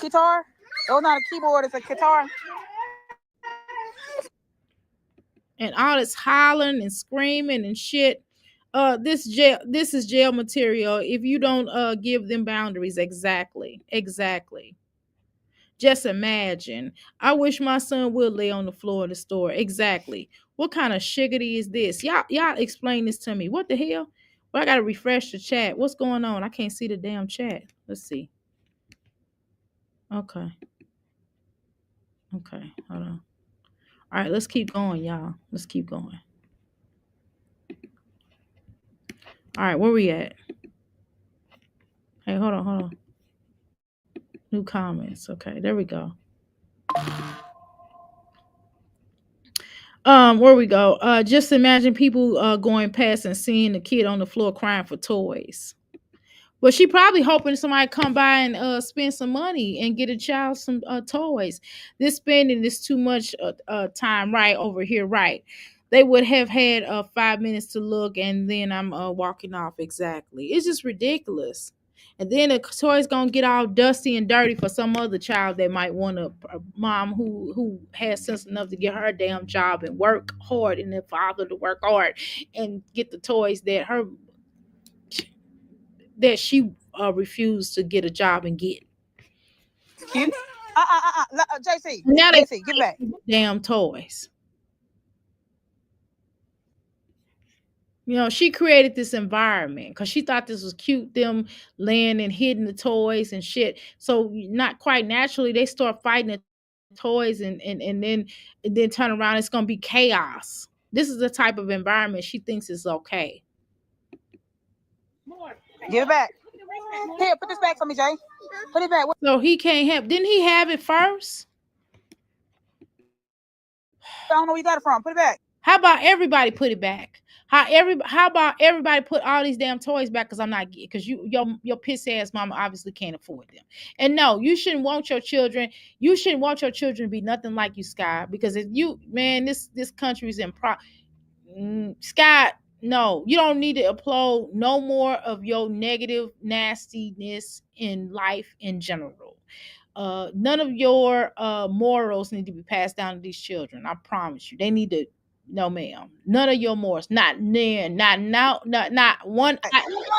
guitar. Oh, not a keyboard, it's a guitar. And all this hollering and screaming and shit. This is jail material if you don't give them boundaries. Exactly. Just imagine. I wish my son would lay on the floor in the store. Exactly. What kind of shiggity is this? Y'all explain this to me. What the hell? Well, I gotta refresh the chat. What's going on? I can't see the damn chat. Let's see. Okay. Hold on. All right, let's keep going, y'all. Let's keep going. All right, where we at? Hey, hold on. New comments. Okay, there we go. Where we go? Just imagine people going past and seeing the kid on the floor crying for toys. Well, she probably hoping somebody come by and spend some money and get a child some toys. This spending is too much time right over here, right? They would have had 5 minutes to look, and then I'm walking off. Exactly. It's just ridiculous. And then the toy's gonna get all dusty and dirty for some other child that might want a mom who has sense enough to get her damn job and work hard, and the father to work hard and get the toys that she refused to get a job and get. Cute. JC, Now they JC, give it back. damn toys. You know, she created this environment because she thought this was cute, them laying and hiding the toys and shit. So not quite naturally, they start fighting the toys and then turn around, it's gonna be chaos. This is the type of environment she thinks is okay. Give it back. Here, put this back for me, Jay. Put it back. So he can't have, didn't he have it first? I don't know where you got it from. Put it back. How about everybody put it back? How about everybody put all these damn toys back? Because I'm not, because your piss ass mama obviously can't afford them. And no, you shouldn't want your children. You shouldn't want your children to be nothing like you, Sky. Because if you, man, this country's in Sky. No, you don't need to upload no more of your negative nastiness in life in general. None of your morals need to be passed down to these children. I promise you, they need to. No, ma'am. None of your morals. Not near. Not now. Not one.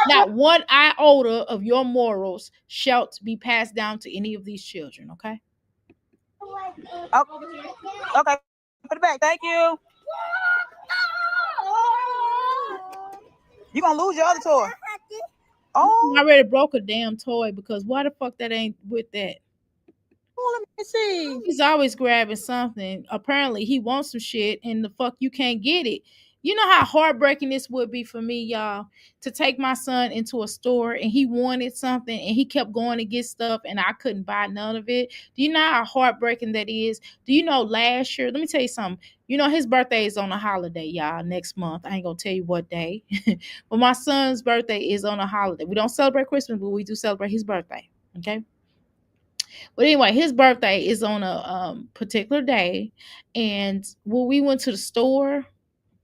Not one iota of your morals shall be passed down to any of these children. Okay. Oh, okay. Put it back. Thank you. You gonna lose your other toy. Oh, I already broke a damn toy because why the fuck that ain't with that? let me see. He's always grabbing something. Apparently, he wants some shit, and the fuck you can't get it. You know how heartbreaking this would be for me, y'all, to take my son into a store and he wanted something and he kept going to get stuff and I couldn't buy none of it. Do you know how heartbreaking that is? Do you know last year? Let me tell you something. You know, his birthday is on a holiday, y'all, next month. I ain't gonna tell you what day. But my son's birthday is on a holiday. We don't celebrate Christmas, but we do celebrate his birthday. Okay. But anyway, his birthday is on a particular day. And when we went to the store,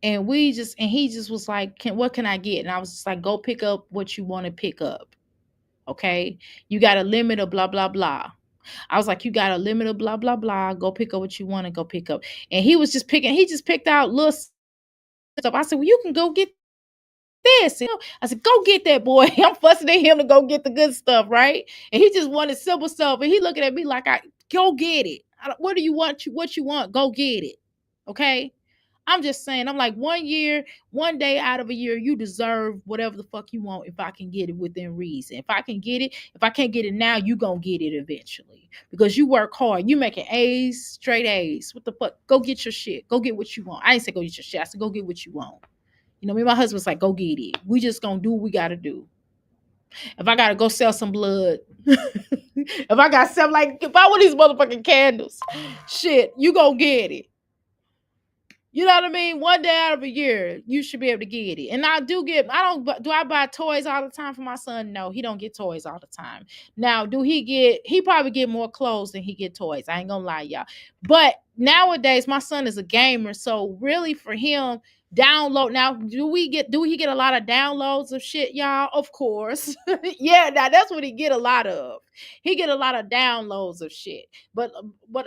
and he just was like, what can I get? And I was just like, go pick up what you want to pick up. Okay. You got a limit of blah, blah, blah. I was like, you got a limit of blah, blah, blah. Go pick up what you want to go pick up. And he just picked out little stuff. I said, well, you can go get this. I said, go get that, boy. I'm fussing at him to go get the good stuff, right? And he just wanted simple stuff. And he looking at me like, go get it. What do you want? What you want? Go get it. Okay. I'm just saying, I'm like, 1 year, 1 day out of a year, you deserve whatever the fuck you want if I can get it within reason. If I can get it, if I can't get it now, you gonna get it eventually. Because you work hard. You making A's, straight A's. What the fuck? Go get your shit. Go get what you want. I didn't say go get your shit. I said go get what you want. You know, me and my husband's like, go get it. We just gonna do what we gotta do. If I gotta go sell some blood, if I gotta sell, like, if I want these motherfucking candles, shit, you gonna get it. You know what I mean? 1 day out of a year, you should be able to get it. And do I buy toys all the time for my son? No, he don't get toys all the time. Now, he probably get more clothes than he get toys. I ain't gonna lie, y'all. But nowadays, my son is a gamer. So really for him, download now, do he get a lot of downloads of shit, y'all? Of course. Yeah, now that's what he get a lot of. He get a lot of downloads of shit. But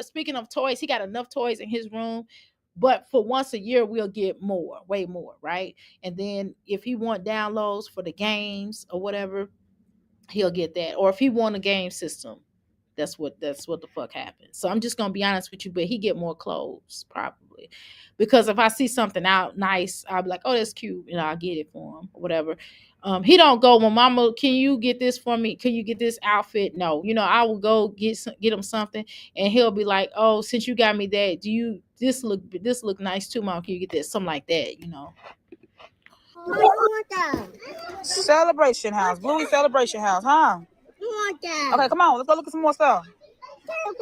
speaking of toys, he got enough toys in his room. But for once a year, we'll get more, way more, right? And then if he want downloads for the games or whatever, he'll get that. Or if he want a game system, that's what the fuck happens. So I'm just gonna be honest with you, but he get more clothes probably. Because if I see something out nice, I'll be like, oh, that's cute, and I'll get it for him or whatever. He don't go, well, mama, can you get this for me? Can you get this outfit? No, I will go get him something, and he'll be like, oh, since you got me that, this look nice too, mom? Can you get this? Something like that, Celebration house, Bluey celebration house, huh? Okay, come on, let's go look at some more stuff.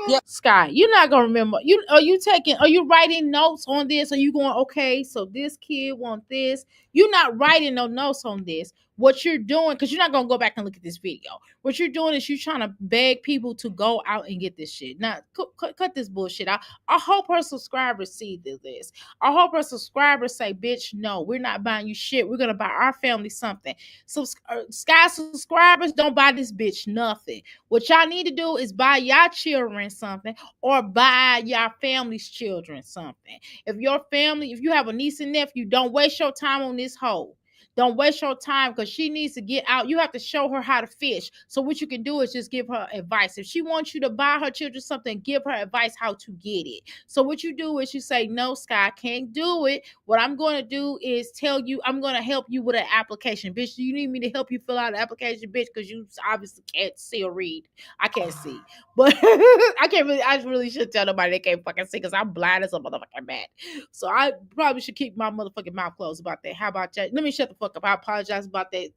Yep. Sky, you're not gonna remember. Are you writing notes on this? Are you going, okay, so this kid want this? You're not writing no notes on this. What you're doing, because you're not gonna go back and look at this video. What you're doing is you're trying to beg people to go out and get this shit. Now, cut this bullshit out. I hope her subscribers see this. I hope her subscribers say, bitch, no, we're not buying you shit. We're gonna buy our family something. So, Sky subscribers, don't buy this bitch nothing. What y'all need to do is buy y'all children something, or buy your family's children something. If you have a niece and nephew, don't waste your time on this hoe. Don't waste your time because she needs to get out. You have to show her how to fish. So what you can do is just give her advice. If she wants you to buy her children something, give her advice how to get it. So what you do is you say, no, Sky, I can't do it. What I'm going to do is tell you, I'm going to help you with an application. Bitch, do you need me to help you fill out an application, bitch? Because you obviously can't see or read. I can't see. But I really should tell nobody they can't fucking see because I'm blind as a motherfucking bat. So I probably should keep my motherfucking mouth closed about that. How about that? Let me shut the fuck up. I apologize about that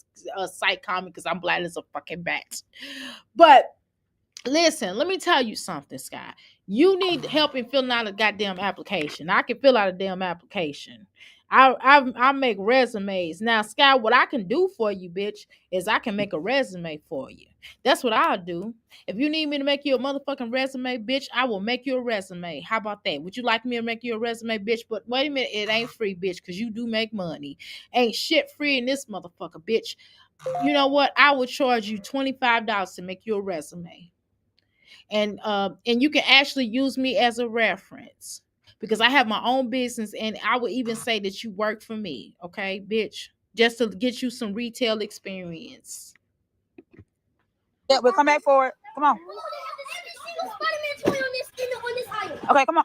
site comment because I'm blind as a fucking bat. But listen, let me tell you something, Sky. You need help in filling out a goddamn application. I can fill out a damn application. I make resumes. Now, Sky, what I can do for you, bitch, is I can make a resume for you. That's what I'll do. If you need me to make you a motherfucking resume, bitch, I will make you a resume. How about that? Would you like me to make you a resume, bitch? But wait a minute, it ain't free, bitch, because you do make money. Ain't shit free in this motherfucker, bitch. You know what? I will charge you $25 to make you a resume. And you can actually use me as a reference because I have my own business, and I would even say that you work for me, okay, bitch, just to get you some retail experience. Yeah, we'll come back for it. Come on. Spider-Man toy on this aisle. Okay, come on.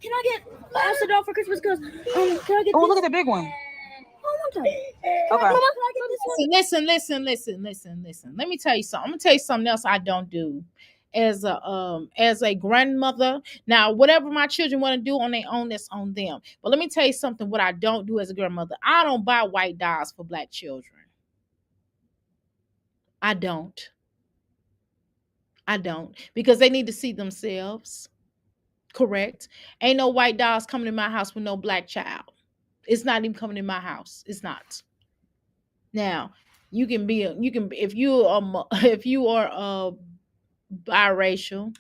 Can I get acid doll for Christmas? Because can I get? Oh, look at the big one. Okay. Okay. Mama, can I get this one? Listen. Let me tell you something. I'm gonna tell you something else I don't do as a grandmother. Now, whatever my children want to do on their own, that's on them. But let me tell you something. What I don't do as a grandmother, I don't buy white dolls for black children. I don't because they need to see themselves. Correct. Ain't no white dolls coming in my house with no black child. It's not even coming in my house. It's not. Now, if you are biracial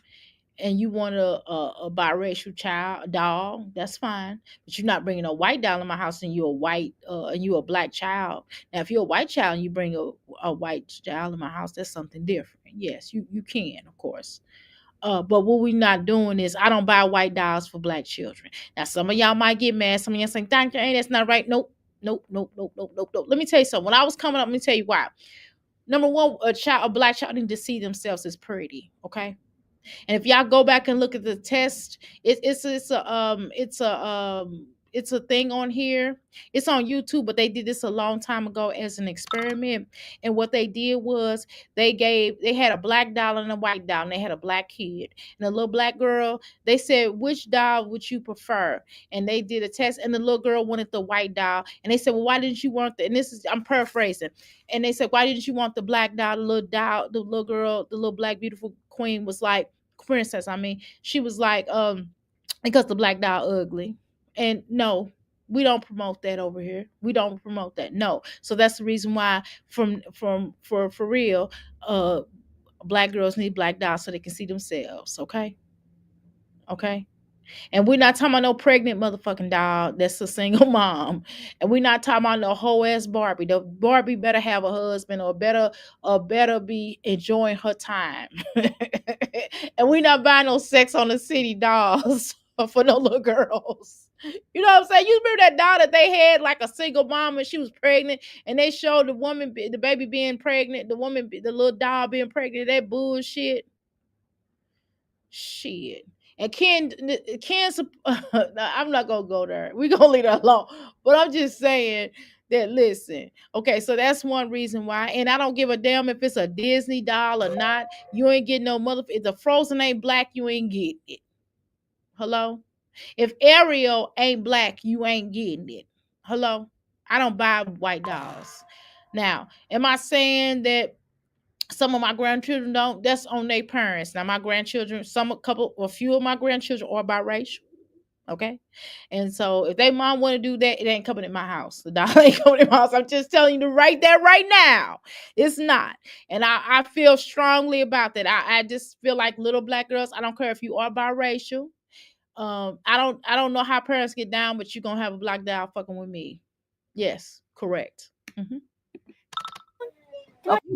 and you want a biracial child doll, that's fine. But you're not bringing a white doll in my house and you're a black child. Now, if you're a white child and you bring a white child in my house, that's something different. Yes, you can, of course. But what we're not doing is I don't buy white dolls for black children. Now, some of y'all might get mad. Some of y'all saying, Dr. A, that's not right. Nope. Let me tell you something. When I was coming up, let me tell you why. Number one, a black child need to see themselves as pretty. Okay. And if y'all go back and look at the test, it's a thing on here. It's on YouTube, but they did this a long time ago as an experiment. And what they did was they had a black doll and a white doll, and they had a black kid and a little black girl. They said, which doll would you prefer? And they did a test, and the little girl wanted the white doll. And they said, well, why didn't you want the, and this is, I'm paraphrasing. And they said, why didn't you want the black doll? The little girl, the little black beautiful queen was like, princess, I mean, she was like, because the black doll ugly. And no, we don't promote that over here. We don't promote that. No. So that's the reason why for real, black girls need black dolls so they can see themselves. Okay. And we're not talking about no pregnant motherfucking doll that's a single mom. And we're not talking about no whole ass Barbie. The Barbie better have a husband or better be enjoying her time. And we're not buying no Sex on the City dolls for no little girls. You know what I'm saying? You remember that doll that they had like a single mom and she was pregnant, and they showed the baby being pregnant, the little doll being pregnant. That bullshit. Shit. And Ken's I'm not gonna go there. We're gonna leave that alone. But I'm just saying that, listen, okay, so that's one reason why. And I don't give a damn if it's a Disney doll or not. You ain't getting no if the Frozen ain't black, you ain't getting it. Hello? If Ariel ain't black, you ain't getting it. Hello? I don't buy white dolls. Now, am I saying that some of my grandchildren don't? That's on their parents. Now, my grandchildren, a few of my grandchildren are biracial. Okay. And so if they mom want to do that, it ain't coming in my house. The doll ain't coming in my house. I'm just telling you to write that right now. It's not. And I feel strongly about that. I just feel like little black girls, I don't care if you are biracial. I don't know how parents get down, but you're gonna have a black doll fucking with me. Yes, correct. Mm-hmm.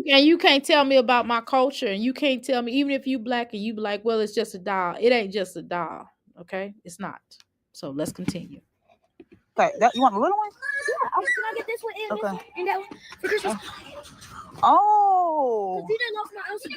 And you can't tell me about my culture, and you can't tell me, even if you black and you be like, well, it's just a doll. It ain't just a doll. Okay, it's not. So let's continue. Okay, that you want the little one? Yeah, can I get this one and Okay. this one and that one for Christmas? Oh. Because you didn't lost my Elsa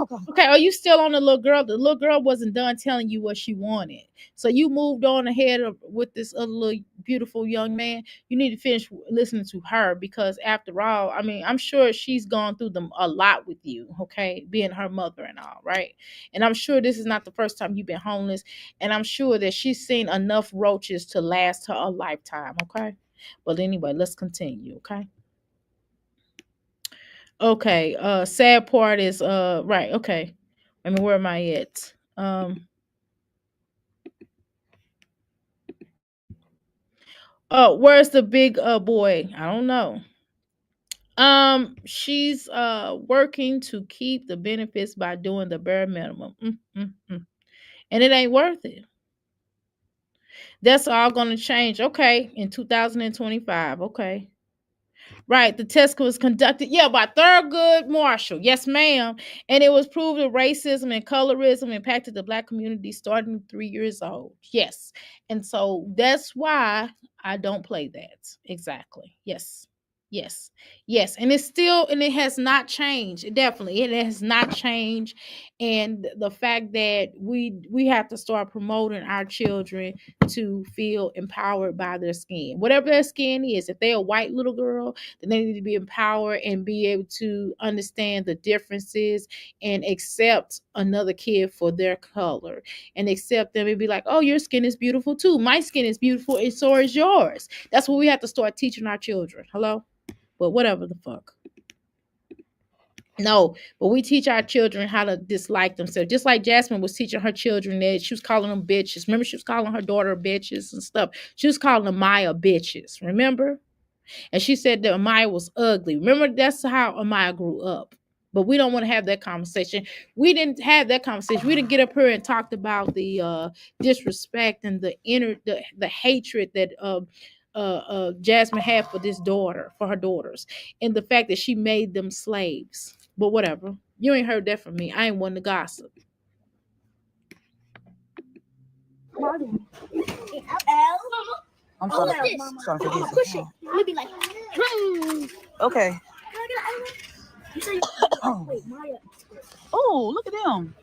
doll. Okay, are you still on the little girl? The little girl wasn't done telling you what she wanted. So you moved on ahead with this other little beautiful young man. You need to finish listening to her because after all, I mean, I'm sure she's gone through them a lot with you, okay? Being her mother and all, right? And I'm sure this is not the first time you've been homeless. And I'm sure that she's seen enough roaches to last her a lifetime, okay? But anyway, let's continue, okay? Okay, sad part is right, okay. I mean, where am I at? Oh, where's the big boy? I don't know. She's working to keep the benefits by doing the bare minimum. And it ain't worth it. That's all gonna change. Okay, in 2025. Okay. Right. The test was conducted, yeah, by Thurgood Marshall. Yes, ma'am. And it was proved that racism and colorism impacted the black community starting 3 years old. Yes. And so that's why I don't play that. Exactly. Yes. Yes. Yes. And it's still, and it has not changed. Definitely. It has not changed. And the fact that we have to start promoting our children to feel empowered by their skin. Whatever their skin is, if they're a white little girl, then they need to be empowered and be able to understand the differences and accept another kid for their color and accept them and be like, oh, your skin is beautiful too. My skin is beautiful and so is yours. That's what we have to start teaching our children. Hello? But whatever the fuck. No, but we teach our children how to dislike themselves. Just like Jasmine was teaching her children that she was calling them bitches. Remember, she was calling her daughter bitches and stuff. She was calling Amaya bitches. Remember? And she said that Amaya was ugly. Remember, that's how Amaya grew up. But we don't want to have that conversation. We didn't have that conversation. We didn't get up here and talked about the disrespect and the hatred that Jasmine had for this daughter, for her daughters, and the fact that she made them slaves. But whatever. You ain't heard that from me. I ain't one to gossip. I'm Oh, sorry. look this. Sorry for this. Push it. Maybe like. Okay. You say, Oh, wait, Maya. look at them.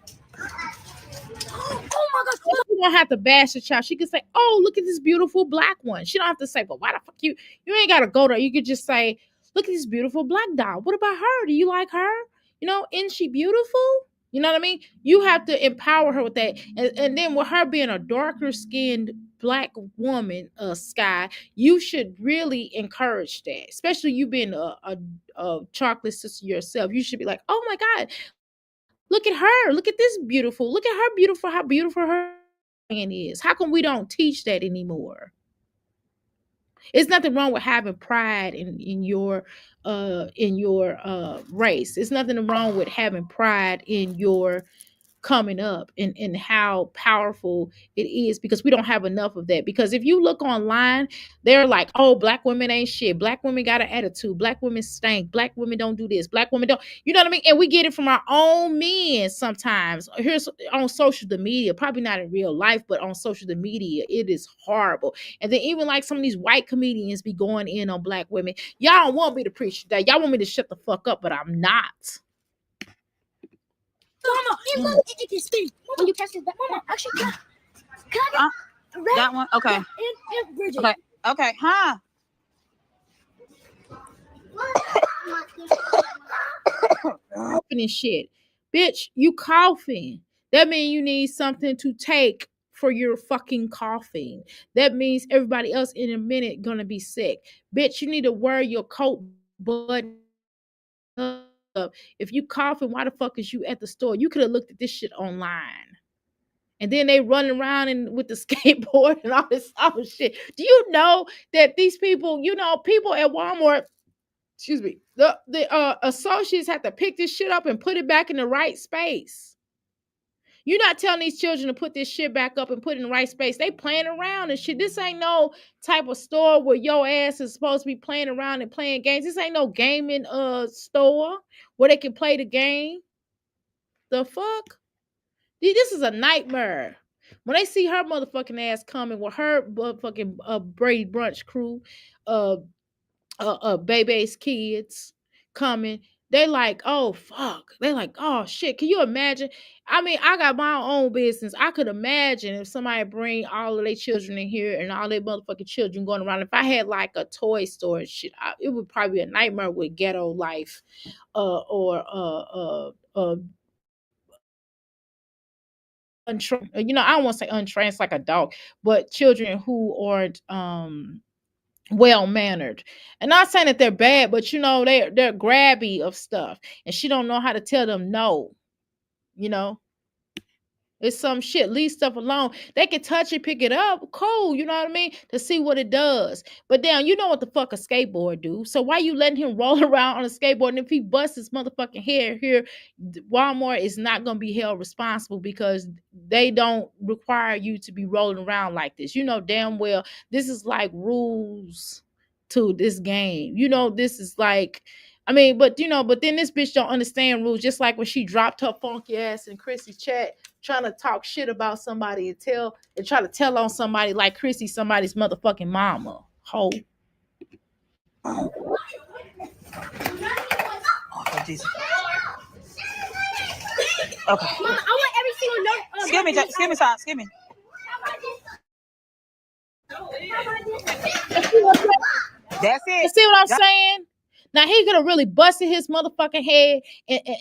Oh my gosh. You don't have to bash the child. She can say, "Oh, look at this beautiful black one." She don't have to say, "Well, why the fuck you?" You ain't gotta go there. You could just say, "Look at this beautiful black doll. What about her? Do you like her? You know, isn't she beautiful?" You know what I mean? You have to empower her with that, and then with her being a darker skinned black woman, Sky, you should really encourage that. Especially you being a chocolate sister yourself, you should be like, "Oh my God, look at her. Look at this beautiful. Look at her beautiful. How beautiful her skin is. How come we don't teach that anymore?" It's nothing wrong with having pride in your race. It's nothing wrong with having pride in your coming up and how powerful it is, because we don't have enough of that. Because if you look online, they're like, oh, black women ain't shit, black women got an attitude, black women stink, black women don't do this, black women don't, you know what I mean? And we get it from our own men sometimes. Here's on social media, probably not in real life, but on social media it is horrible. And then even like some of these white comedians be going in on black women. Y'all don't want me to preach today, y'all want me to shut the fuck up, but I'm not. Mama, and look, it can spin. When you press it, Mama, actually, can I get red? That one. Okay. And Bridget. Okay. Okay. Huh? Coughing and shit. Bitch, you coughing. That means you need something to take for your fucking coughing. That means everybody else in a minute gonna be sick. Bitch, you need to wear your coat button up. If you coughing, why the fuck is you at the store? You could have looked at this shit online. And then they running around and with the skateboard and all this other shit. Do you know that these people, you know, people at Walmart, excuse me, the associates have to pick this shit up and put it back in the right space. You're not telling these children to put this shit back up and put it in the right space. They playing around and shit. This ain't no type of store where your ass is supposed to be playing around and playing games. This ain't no gaming store where they can play the game. The fuck? This is a nightmare. When they see her motherfucking ass coming with her motherfucking Brady Brunch crew, uh, Baby's kids coming, they like, oh fuck. They like, oh shit. Can you imagine? I mean, I got my own business. I could imagine if somebody bring all of their children in here and all their motherfucking children going around. If I had like a toy store and shit, it would probably be a nightmare with ghetto life, or I don't want to say untrained like a dog, but children who aren't well mannered. And not saying that they're bad, but they're grabby of stuff, and she don't know how to tell them no. You know, it's some shit. Leave stuff alone. They can touch it, pick it up, cool. You know what I mean? To see what it does. But damn, you know what the fuck a skateboard do. So why you letting him roll around on a skateboard? And if he busts his motherfucking head here, Walmart is not gonna be held responsible because they don't require you to be rolling around like this. You know damn well this is like rules to this game. This is like. I mean, but then this bitch don't understand rules. Just like when she dropped her funky ass in Chrissy's chat, trying to talk shit about somebody and try to tell on somebody like Chrissy, somebody's motherfucking mama. Ho. Oh, Jesus. Okay. Mama, I want every single note. Excuse me, son. Excuse me. That's it. You see what I'm saying? Now he could have really busted his motherfucking head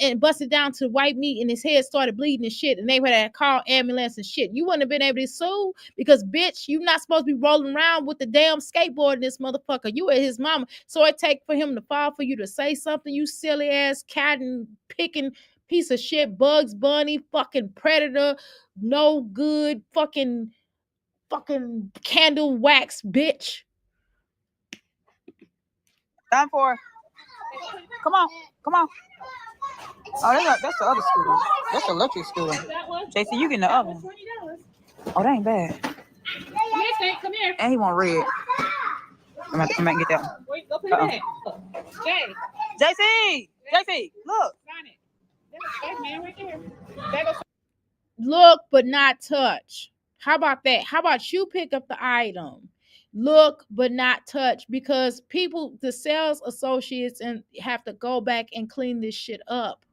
and busted down to white meat, and his head started bleeding and shit, and they would have called ambulance and shit. You wouldn't have been able to sue because bitch, you not supposed to be rolling around with the damn skateboard in this motherfucker. You at his mama. So it take for him to fall for you to say something, you silly ass cat and picking piece of shit, Bugs Bunny, fucking predator, no good, fucking candle wax, bitch. Time for. Come on. Oh, that's the other scooter. That's the electric scooter. JC, you getting the other one. Oh, that ain't bad. Come here. And he want red. I'm gonna have to come back and get that one. Wait, go put it back. JC, look. Look but not touch. How about that? How about you pick up the item? Look but not touch, because the sales associates and have to go back and clean this shit up.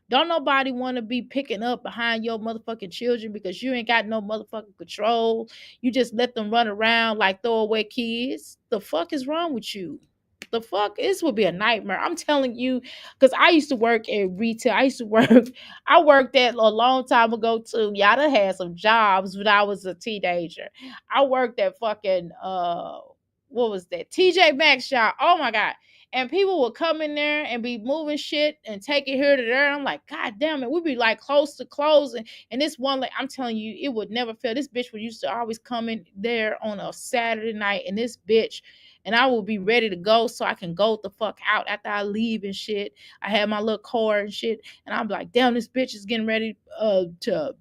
Don't nobody want to be picking up behind your motherfucking children because you ain't got no motherfucking control. You just let them run around like throwaway kids. The fuck is wrong with you? The fuck? This would be a nightmare. I'm telling you, because I used to work at retail. I worked at a long time ago too. Y'all done had some jobs when I was a teenager. I worked at fucking what was that? TJ Maxx shop. Oh my God. And people would come in there and be moving shit and take it here to there. And I'm like, God damn it. We'd be like close to closing. And this one, like, I'm telling you, it would never fail. This bitch would used to always come in there on a Saturday night. And this bitch, and I will be ready to go so I can go the fuck out after I leave and shit. I had my little car and shit. And I'm like, damn, this bitch is getting ready to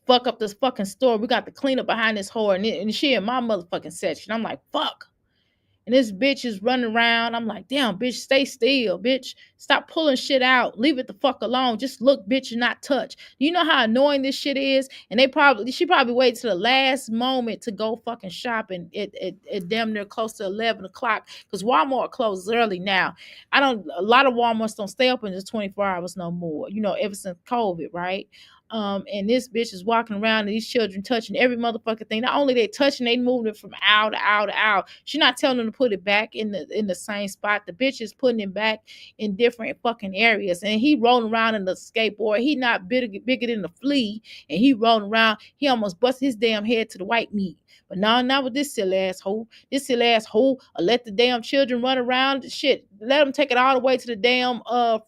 fuck up this fucking store. We got to clean up behind this whore. And she in my motherfucking section. I'm like, fuck. And this bitch is running around. I'm like, damn, bitch, stay still, bitch. Stop pulling shit out. Leave it the fuck alone. Just look, bitch, and not touch. You know how annoying this shit is? And she probably waited to the last moment to go fucking shop, and it damn near close to 11 o'clock because Walmart closes early now. A lot of Walmarts don't stay open just 24 hours no more, ever since COVID, right? And this bitch is walking around and these children touching every motherfucking thing. Not only they touching, they moving it from aisle to aisle to aisle. She's not telling them to put it back in the same spot. The bitch is putting it back in different fucking areas. And he rolling around in the skateboard. He not bigger than the flea. And he rolling around. He almost busted his damn head to the white meat. But no, not with this silly asshole. This silly asshole let the damn children run around. Shit, let them take it all the way to the damn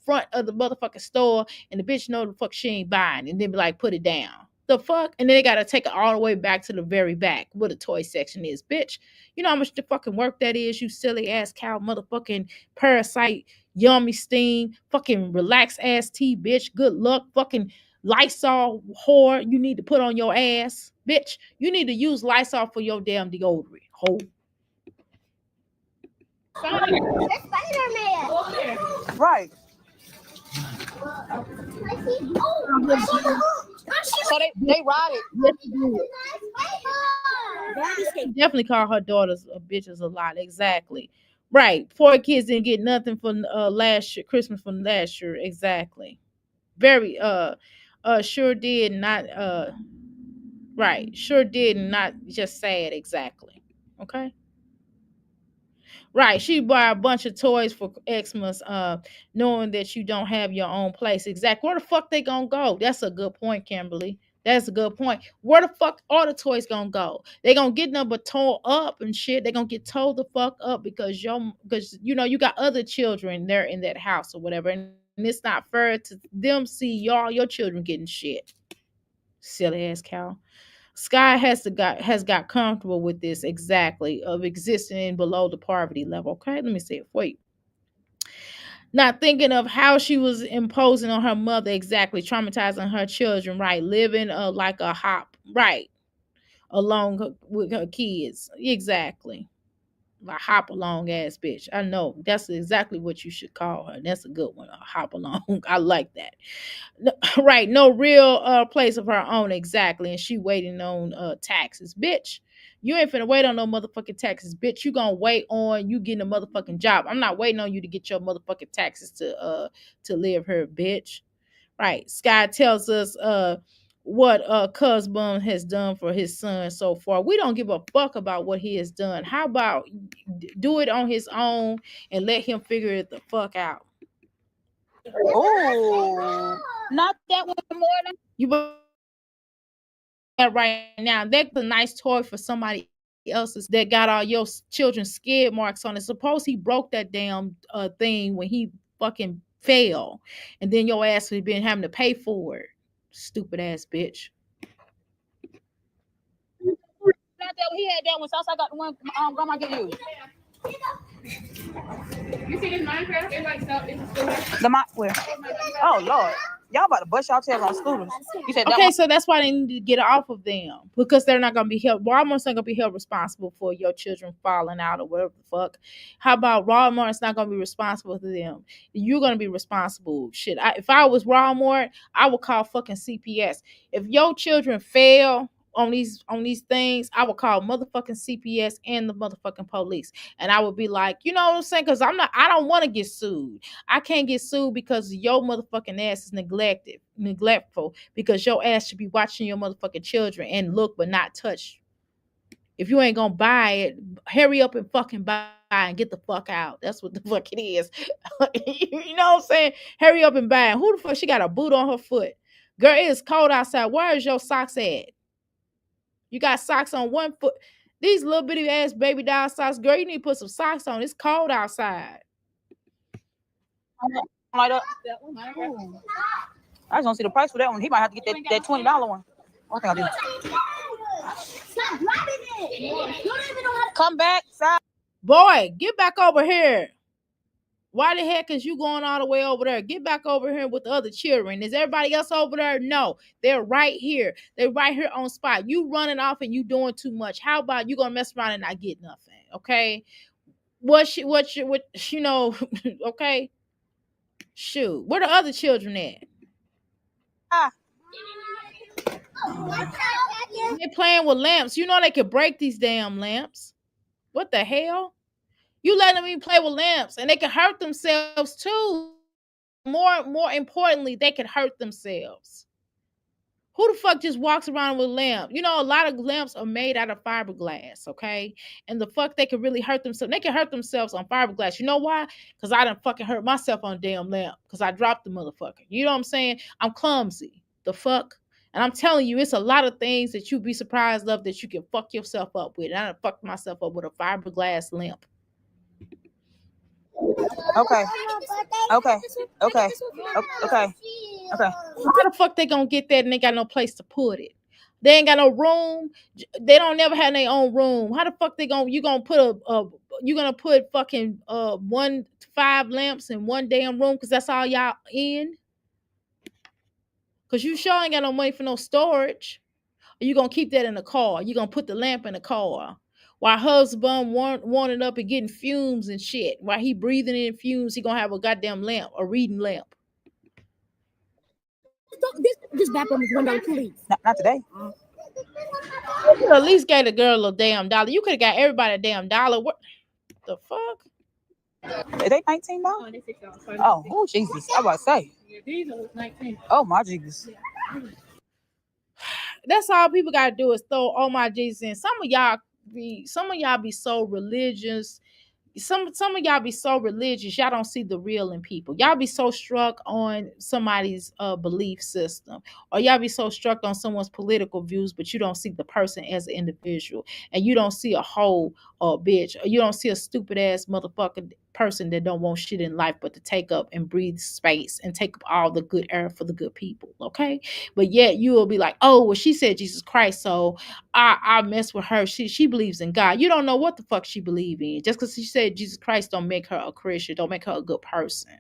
front of the motherfucking store, and the bitch know the fuck she ain't buying, and then be like, put it down. The fuck? And then they gotta take it all the way back to the very back where the toy section is. Bitch, you know how much the fucking work that is, you silly ass cow motherfucking parasite, yummy steam, fucking relax ass tea, bitch. Good luck, fucking Lysol whore you need to put on your ass. Bitch, you need to use Lysol for your damn deodorant. Ho. Right. So they ride it. Yes, she did. Definitely call her daughters bitches a lot. Exactly. Right. Poor kids didn't get nothing from last year, Christmas from last year. Exactly. Very sure did not right. Sure did not just sad exactly. Okay. Right. She buy a bunch of toys for Xmas, knowing that you don't have your own place. Exactly. Where the fuck they gonna go? That's a good point, Kimberly. That's a good point. Where the fuck all the toys gonna go? They gonna get number tore up and shit. They gonna get told the fuck up because you got other children there in that house or whatever, and it's not fair to them see y'all your children getting shit. Silly ass cow. Sky has got comfortable with this exactly of existing below the poverty level. Okay, let me see it. Wait, not thinking of how she was imposing on her mother exactly, traumatizing her children. Right, living like a hop. Right, with her kids. Exactly, a hop along ass bitch. I know that's exactly what you should call her. That's a good one. A hop along. I like that. Right, no real place of her own exactly, and she waiting on taxes, bitch. You ain't finna wait on no motherfucking taxes, bitch. You gonna wait on you getting a motherfucking job. I'm not waiting on you to get your motherfucking taxes to live here, bitch. Right. Sky tells us what Cuz Bum has done for his son so far. We don't give a fuck about what he has done. How about do it on his own and let him figure it the fuck out? Oh, not that one more. You right now. That's a nice toy for somebody else's that got all your children's skid marks on it. Suppose he broke that damn thing when he fucking fell, and then your ass would been having to pay for it. Stupid ass bitch. Not that one. He had that one. So I got the one grandma gave you. You see this Minecraft? It's like stuff. The where? Oh Lord. Y'all about to bust y'all tails on scooters. You said that Okay, one? so that's why they need to get off of them because they're not gonna be held. Walmart's not gonna be held responsible for your children falling out or whatever the fuck. How about Walmart's not gonna be responsible for them? You're gonna be responsible. Shit, if I was Walmart, I would call fucking CPS. If your children fail on these things, I would call motherfucking CPS and the motherfucking police, and I would be like, you know what I'm saying? Because I don't want to get sued. I can't get sued because your motherfucking ass is neglectful, because your ass should be watching your motherfucking children and look but not touch. If you ain't gonna buy it, hurry up and fucking buy and get the fuck out. That's what the fuck it is. You know what I'm saying? Hurry up and buy it. Who the fuck? She got a boot on her foot. Girl, it is cold outside. Where is your socks at? You got socks on one foot. These little bitty ass baby doll socks, girl, you need to put some socks on. It's cold outside. Light up. I just don't see the price for that one. He might have to get that $20 one. What thing I do? Stop grabbing it. You don't even know how to come back. Stop. Boy, get back over here. Why the heck is you going all the way over there? Get back over here with the other children. Is everybody else over there? No, they're right here. They're right here on spot. You running off and you doing too much. How about you gonna mess around and not get nothing? Okay. What you know? Okay. Shoot. Where the other children at? Ah. They playing with lamps. You know they could break these damn lamps. What the hell? You letting me play with lamps and they can hurt themselves too. More importantly, they can hurt themselves. Who the fuck just walks around with a lamp? You know, a lot of lamps are made out of fiberglass, okay? And the fuck they can really hurt themselves. They can hurt themselves on fiberglass. You know why? Because I done fucking hurt myself on a damn lamp because I dropped the motherfucker. You know what I'm saying? I'm clumsy. The fuck? And I'm telling you, it's a lot of things that you'd be surprised of that you can fuck yourself up with. And I done fucked myself up with a fiberglass lamp. Okay. Okay. Okay. Okay. Okay. How the fuck they gonna get that and they got no place to put it? They ain't got no room. They don't never have their own room. How the fuck you gonna put you gonna put fucking 5 lamps in one damn room because that's all y'all in? Cause you sure ain't got no money for no storage. Or you gonna keep that in the car? You gonna put the lamp in the car? While husband warming up and getting fumes and shit. While he breathing in fumes, he gonna have a goddamn lamp, a reading lamp. This bathroom is $1 please. Not today. You could at least gave the girl a damn dollar. You could have got everybody a damn dollar. What the fuck? Are they $19? Oh, Jesus. I about to say. These are 19. Oh, my Jesus. That's all people gotta do is throw "Oh my Jesus" in. Some of y'all be so religious. Some of y'all be so religious, y'all don't see the real in people. Y'all be so struck on somebody's belief system, or y'all be so struck on someone's political views, but you don't see the person as an individual, and you don't see a whole bitch, or you don't see a stupid ass motherfucking person that don't want shit in life but to take up and breathe space and take up all the good air for the good people. Okay, but yet you will be like, oh well, she said Jesus Christ, so I mess with her. She believes in God. You don't know what the fuck she believe in. Just because she said Jesus Christ don't make her a Christian, don't make her a good person.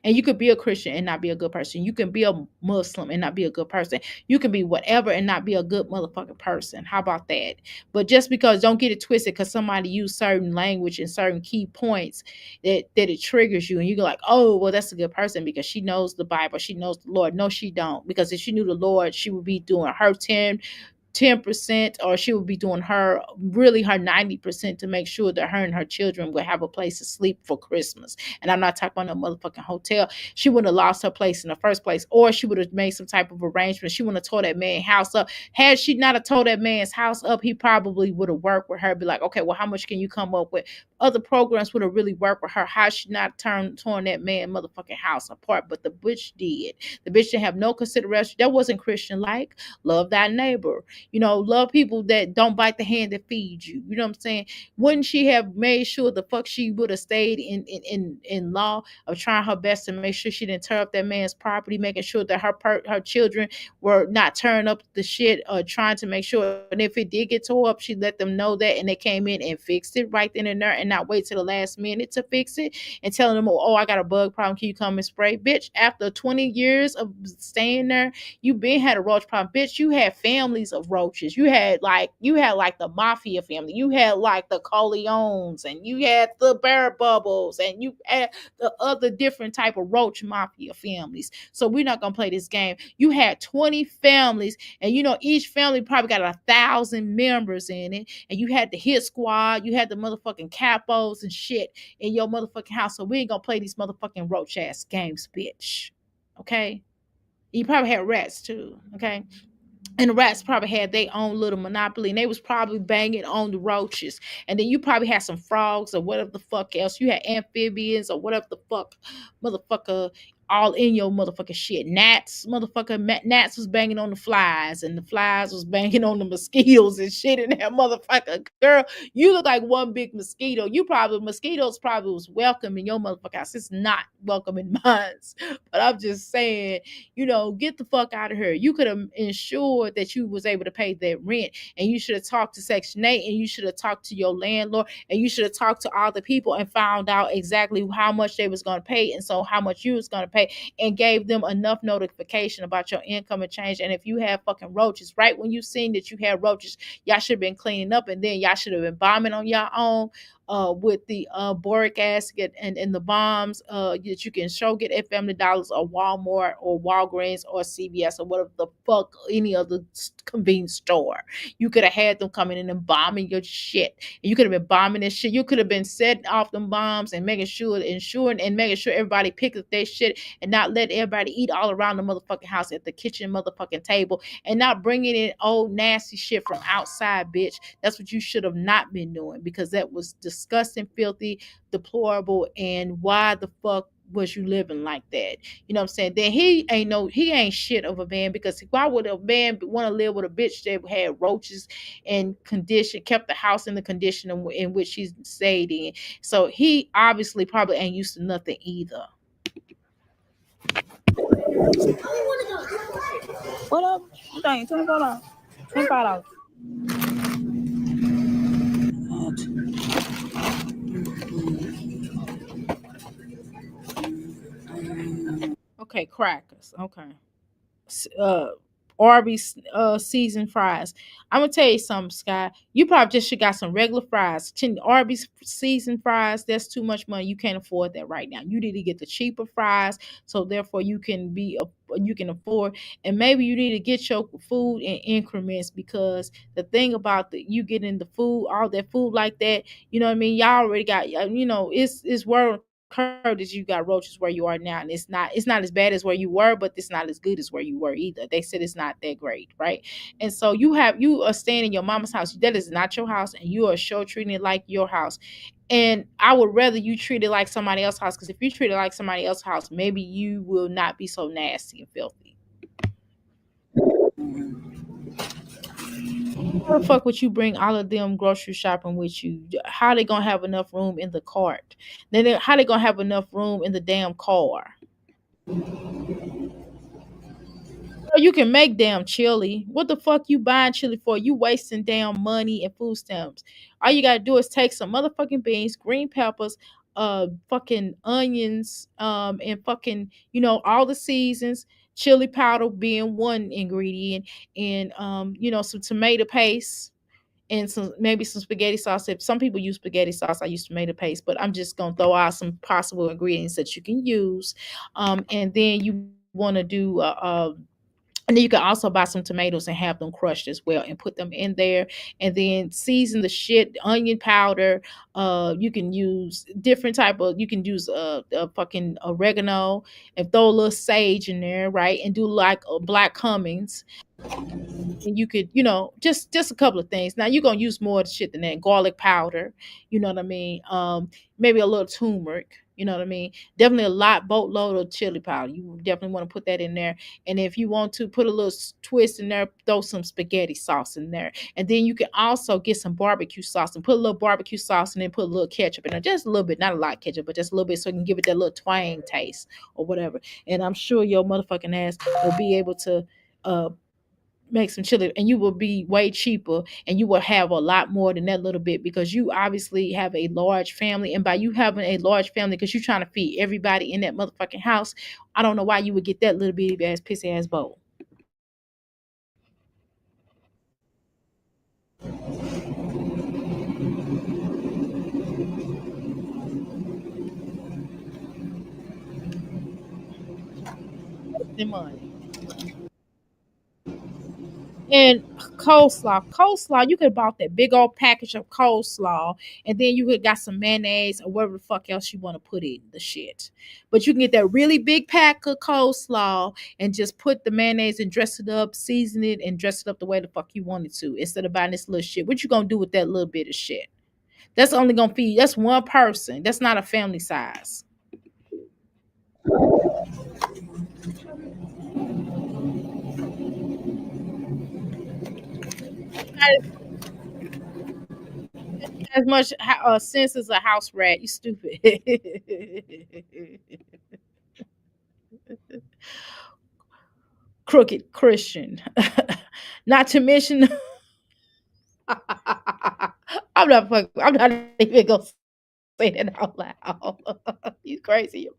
And you could be a Christian and not be a good person. You can be a Muslim and not be a good person. You can be whatever and not be a good motherfucking person. How about that? But just because, don't get it twisted, because somebody use certain language and certain key points that it triggers you, and you go like, oh, well, that's a good person because she knows the Bible, she knows the Lord. No, she don't. Because if she knew the Lord, she would be doing her 10%, or she would be doing her 90% to make sure that her and her children would have a place to sleep for Christmas. And I'm not talking about no motherfucking hotel. She wouldn't have lost her place in the first place, or she would have made some type of arrangement. She wouldn't have tore that man's house up. Had she not have tore that man's house up, he probably would have worked with her, be like, okay, well, how much can you come up with? Other programs would have really worked with her. How she not torn that man motherfucking house apart? But the bitch did. The bitch didn't have no consideration. That wasn't Christian like. Love thy neighbor. Love people that don't bite the hand that feeds you. You know what I'm saying? Wouldn't she have made sure the fuck she would have stayed in law of trying her best to make sure she didn't tear up that man's property, making sure that her children were not tearing up the shit, or trying to make sure, and if it did get tore up, she let them know that, and they came in and fixed it right then and there, and not wait till the last minute to fix it and telling them, oh, I got a bug problem, can you come and spray? Bitch, after 20 years of staying there, you been had a roach problem. Bitch, you had families of roaches. You had like the mafia family. You had like the Corleones, and you had the Bear Bubbles, and you had the other different type of roach mafia families. So we're not gonna play this game. You had 20 families, and each family probably got 1,000 members in it, and you had the hit squad, you had the motherfucking capos and shit in your motherfucking house. So we ain't gonna play these motherfucking roach ass games, bitch. Okay? You probably had rats too, okay? And the rats probably had their own little monopoly, and they was probably banging on the roaches. And then you probably had some frogs or whatever the fuck else. You had amphibians or whatever the fuck, motherfucker, all in your motherfucking shit. Gnats was banging on the flies, and the flies was banging on the mosquitoes and shit in that motherfucker. Girl, you look like one big mosquito. Mosquitoes probably was welcome in your motherfucker house. It's not welcome in mine. But I'm just saying, get the fuck out of here. You could have ensured that you was able to pay that rent, and you should have talked to Section 8, and you should have talked to your landlord, and you should have talked to all the people and found out exactly how much they was going to pay, and so how much you was going to pay, and gave them enough notification about your income and change. And if you have fucking roaches, right when you seen that you had roaches, y'all should have been cleaning up, and then y'all should have been bombing on your own with the boric acid and the bombs that you can get at Family Dollars or Walmart or Walgreens or CVS or whatever the fuck, any other convenience store. You could have had them coming in and bombing your shit. And you could have been bombing this shit. You could have been setting off them bombs and making sure everybody pick up their shit, and not let everybody eat all around the motherfucking house at the kitchen motherfucking table, and not bringing in old nasty shit from outside, bitch. That's what you should have not been doing, because that was disgusting, filthy, deplorable. And why the fuck was you living like that? You know what I'm saying? Then he ain't shit of a man, because why would a man want to live with a bitch that had roaches and kept the house in the condition in which she stayed in? So he obviously probably ain't used to nothing either. What up? Dang, $24. $25. Okay, crackers. Okay. Arby's seasoned fries. I'm gonna tell you something, Sky. You probably just should got some regular fries. Arby's seasoned fries, that's too much money. You can't afford that right now. You need to get the cheaper fries, so therefore you can afford. And maybe you need to get your food in increments, because the thing about you getting the food, all that food like that, you know what I mean. Y'all already got, it's world curve that you got roaches where you are now, and it's not as bad as where you were, but it's not as good as where you were either. They said it's not that great, right? And so you are staying in your mama's house. That is not your house, and you are sure treating it like your house. And I would rather you treat it like somebody else's house, because if you treat it like somebody else's house, maybe you will not be so nasty and filthy. How the fuck would you bring all of them grocery shopping with you? How they gonna have enough room in the cart? How they gonna have enough room in the damn car? You can make damn chili. What the fuck you buying chili for? You wasting damn money and food stamps. All you gotta do is take some motherfucking beans, green peppers, fucking onions, and fucking, all the seasons, chili powder being one ingredient, and some tomato paste, and maybe some spaghetti sauce. If some people use spaghetti sauce, I use tomato paste, but I'm just gonna throw out some possible ingredients that you can use. And then you want to do and then you can also buy some tomatoes and have them crushed as well and put them in there, and then season the shit, onion powder. You can use different type of, you can use fucking oregano, and throw a little sage in there, right? And do like black cummins, and you could, just a couple of things. Now you're gonna use more shit than that. Garlic powder, you know what I mean? Maybe a little turmeric, you know what I mean? Definitely a boatload of chili powder. You definitely want to put that in there. And if you want to put a little twist in there, throw some spaghetti sauce in there. And then you can also get some barbecue sauce and put a little barbecue sauce, and then put a little ketchup in there, just a little bit, not a lot of ketchup, but just a little bit, so you can give it that little twang taste or whatever. And I'm sure your motherfucking ass will be able to uh make some chili, and you will be way cheaper, and you will have a lot more than that little bit, because you obviously have a large family. And by you having a large family, because you're trying to feed everybody in that motherfucking house, I don't know why you would get that little bitty ass pissy ass bowl. The money. And coleslaw, you could have bought that big old package of coleslaw, and then you could got some mayonnaise or whatever the fuck else you want to put in the shit. But you can get that really big pack of coleslaw and just put the mayonnaise and dress it up, season it, and dress it up the way the fuck you want it to, instead of buying this little shit. What you gonna do with that little bit of shit? That's only gonna feed, that's one person. That's not a family size. As much sense as a house rat. You stupid. Crooked Christian. Not to mention, I'm not even gonna say that out loud. You crazy.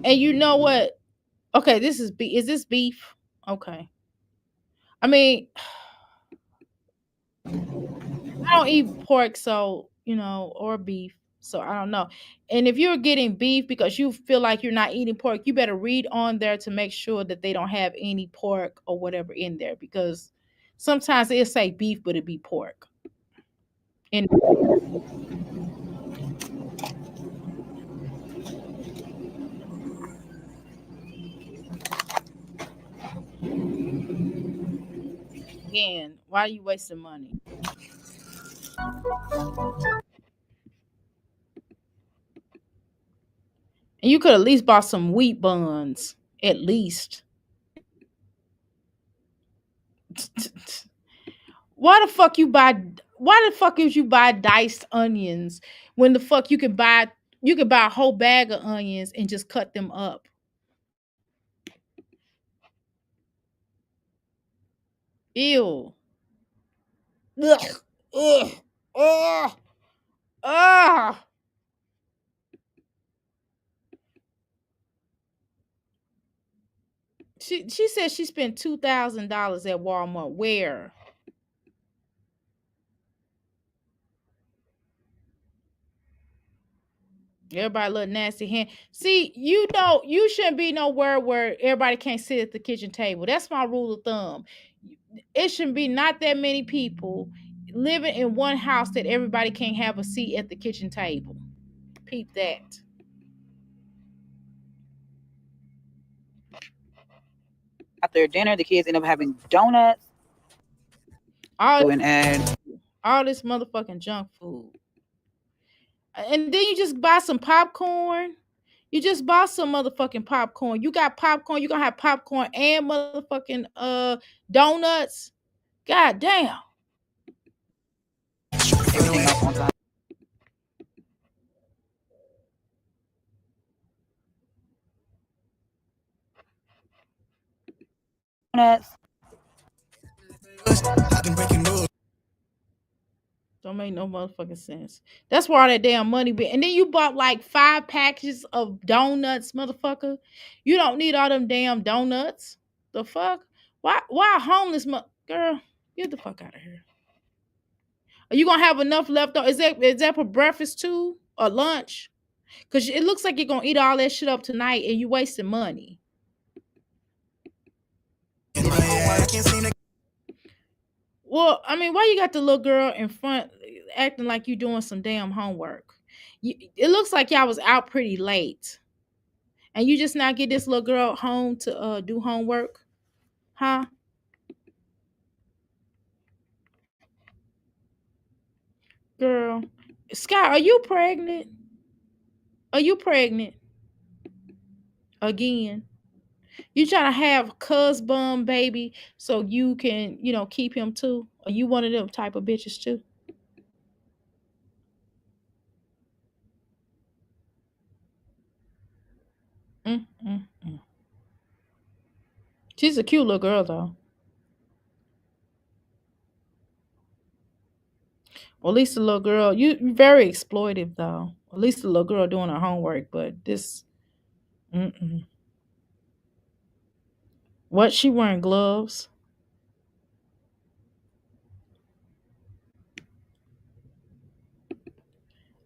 And you know what? Okay, this is beef. Is this beef? Okay. I mean, I don't eat pork, so or beef, so I don't know. And if you're getting beef because you feel like you're not eating pork, you better read on there to make sure that they don't have any pork or whatever in there, because sometimes it'll say beef, but it be pork. And again, why are you wasting money? And you could at least bought some wheat buns, at least. Why the fuck you buy? Why the fuck is you buy diced onions when the fuck you could buy a whole bag of onions and just cut them up? Ew. Ugh. Ugh. Ugh. Ah. She said she spent $2,000 at Walmart. Where? Everybody look nasty hand. See, you shouldn't be nowhere where everybody can't sit at the kitchen table. That's my rule of thumb. It shouldn't be not that many people living in one house that everybody can't have a seat at the kitchen table. Peep that. After dinner, the kids end up having donuts. All And all this motherfucking junk food. And then you just buy some popcorn. You just bought some motherfucking popcorn. You got popcorn. You gonna have popcorn and motherfucking donuts. God damn. everything else on time. Donuts. Don't make no motherfucking sense. That's where all that damn money be. And then you bought like 5 packages of donuts, motherfucker. You don't need all them damn donuts. The fuck? Why a homeless girl? Get the fuck out of here. Are you gonna have enough left over? Is that for breakfast too? Or lunch? Cause it looks like you're gonna eat all that shit up tonight and you wasting money. Well, I mean, why you got the little girl in front acting like you doing some damn homework? It looks like y'all was out pretty late. And you just now get this little girl home to do homework? Huh? Girl. Sky, are you pregnant? Are you pregnant? Again. You trying to have cuz bum baby so you can, keep him too? Are you one of them type of bitches too? Mm, mm, mm. She's a cute little girl though. Well, at least the little girl, you very exploitive though. At least the little girl doing her homework, but this, mm-mm. What, she wearing gloves?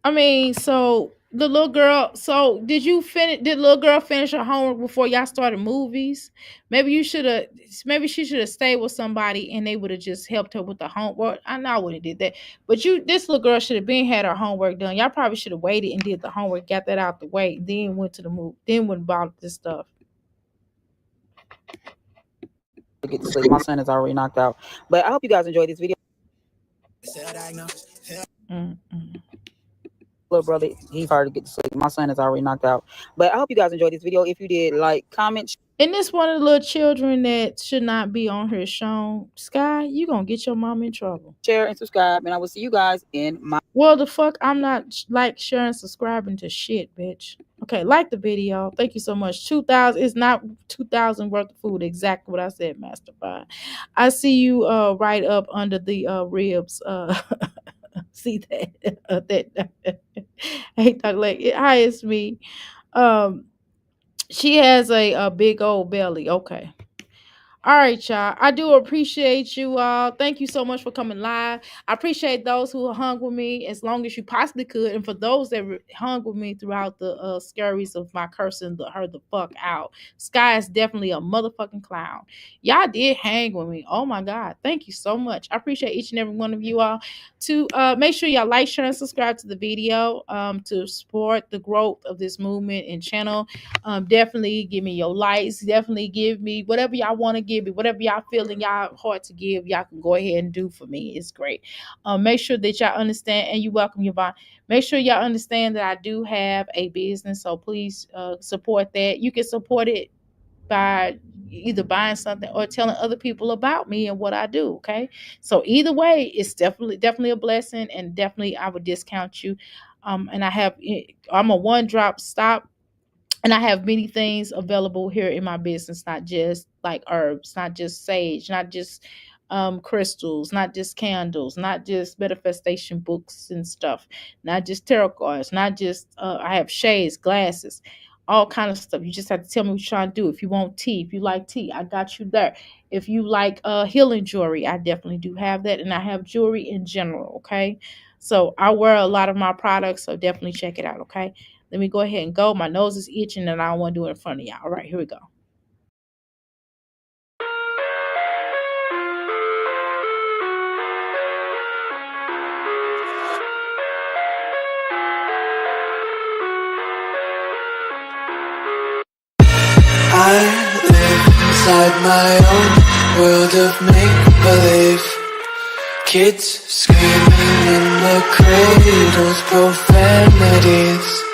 I mean, so the little girl. So did you finish? Did the little girl finish her homework before y'all started movies? Maybe you should have. Maybe she should have stayed with somebody, and they would have just helped her with the homework. I know I would have did that, but this little girl should have been had her homework done. Y'all probably should have waited and did the homework, got that out the way, then went to the movie, then went and bought this stuff. Get to sleep. My son is already knocked out. But I hope you guys enjoyed this video. Mm-mm. Little brother, he's hard to get to sleep. My son is already knocked out. But I hope you guys enjoyed this video. If you did, like, comment, And this one of the little children that should not be on here shown. Sky, you gonna get your mom in trouble. share, and subscribe. And I will see you guys in my Well, the fuck, I'm not like, sharing, subscribing to shit, bitch. Okay, like the video. Thank you so much. 2,000 is not 2,000 worth of food. Exactly what I said, Master Pie. I see you right up under the ribs. See that? That hey, talk like hi, it's me. Um, she has a big old belly. Okay. All right, y'all. I do appreciate you all. Thank you so much for coming live. I appreciate those who hung with me as long as you possibly could, and for those that hung with me throughout the scaries of my cursing her the fuck out. Sky is definitely a motherfucking clown. Y'all did hang with me. Oh my god, thank you so much. I appreciate each and every one of you all. To make sure y'all like, share, and subscribe to the video to support the growth of this movement and channel. Definitely give me your likes. Definitely give me whatever y'all want to give me, whatever y'all feel in y'all heart to give. Y'all can go ahead and do for me. It's great. Make sure that y'all understand, and you welcome Yvonne. Make sure y'all understand that I do have a business, so please support that. You can support it by either buying something or telling other people about me and what I do. Okay, so either way, it's definitely a blessing, and definitely I would discount you. And I'm a one drop stop. And I have many things available here in my business, not just like herbs, not just sage, not just crystals, not just candles, not just manifestation books and stuff, not just tarot cards, not just I have shades, glasses, all kind of stuff. You just have to tell me what you're trying to do. If you want tea, if you like tea, I got you there. If you like healing jewelry, I definitely do have that, and I have jewelry in general. Okay, so I wear a lot of my products, so definitely check it out. Okay, let me go ahead and go. My nose is itching, and I don't want to do it in front of y'all. All right, here we go. I live inside my own world of make-believe. Kids screaming in the cradles, profanities.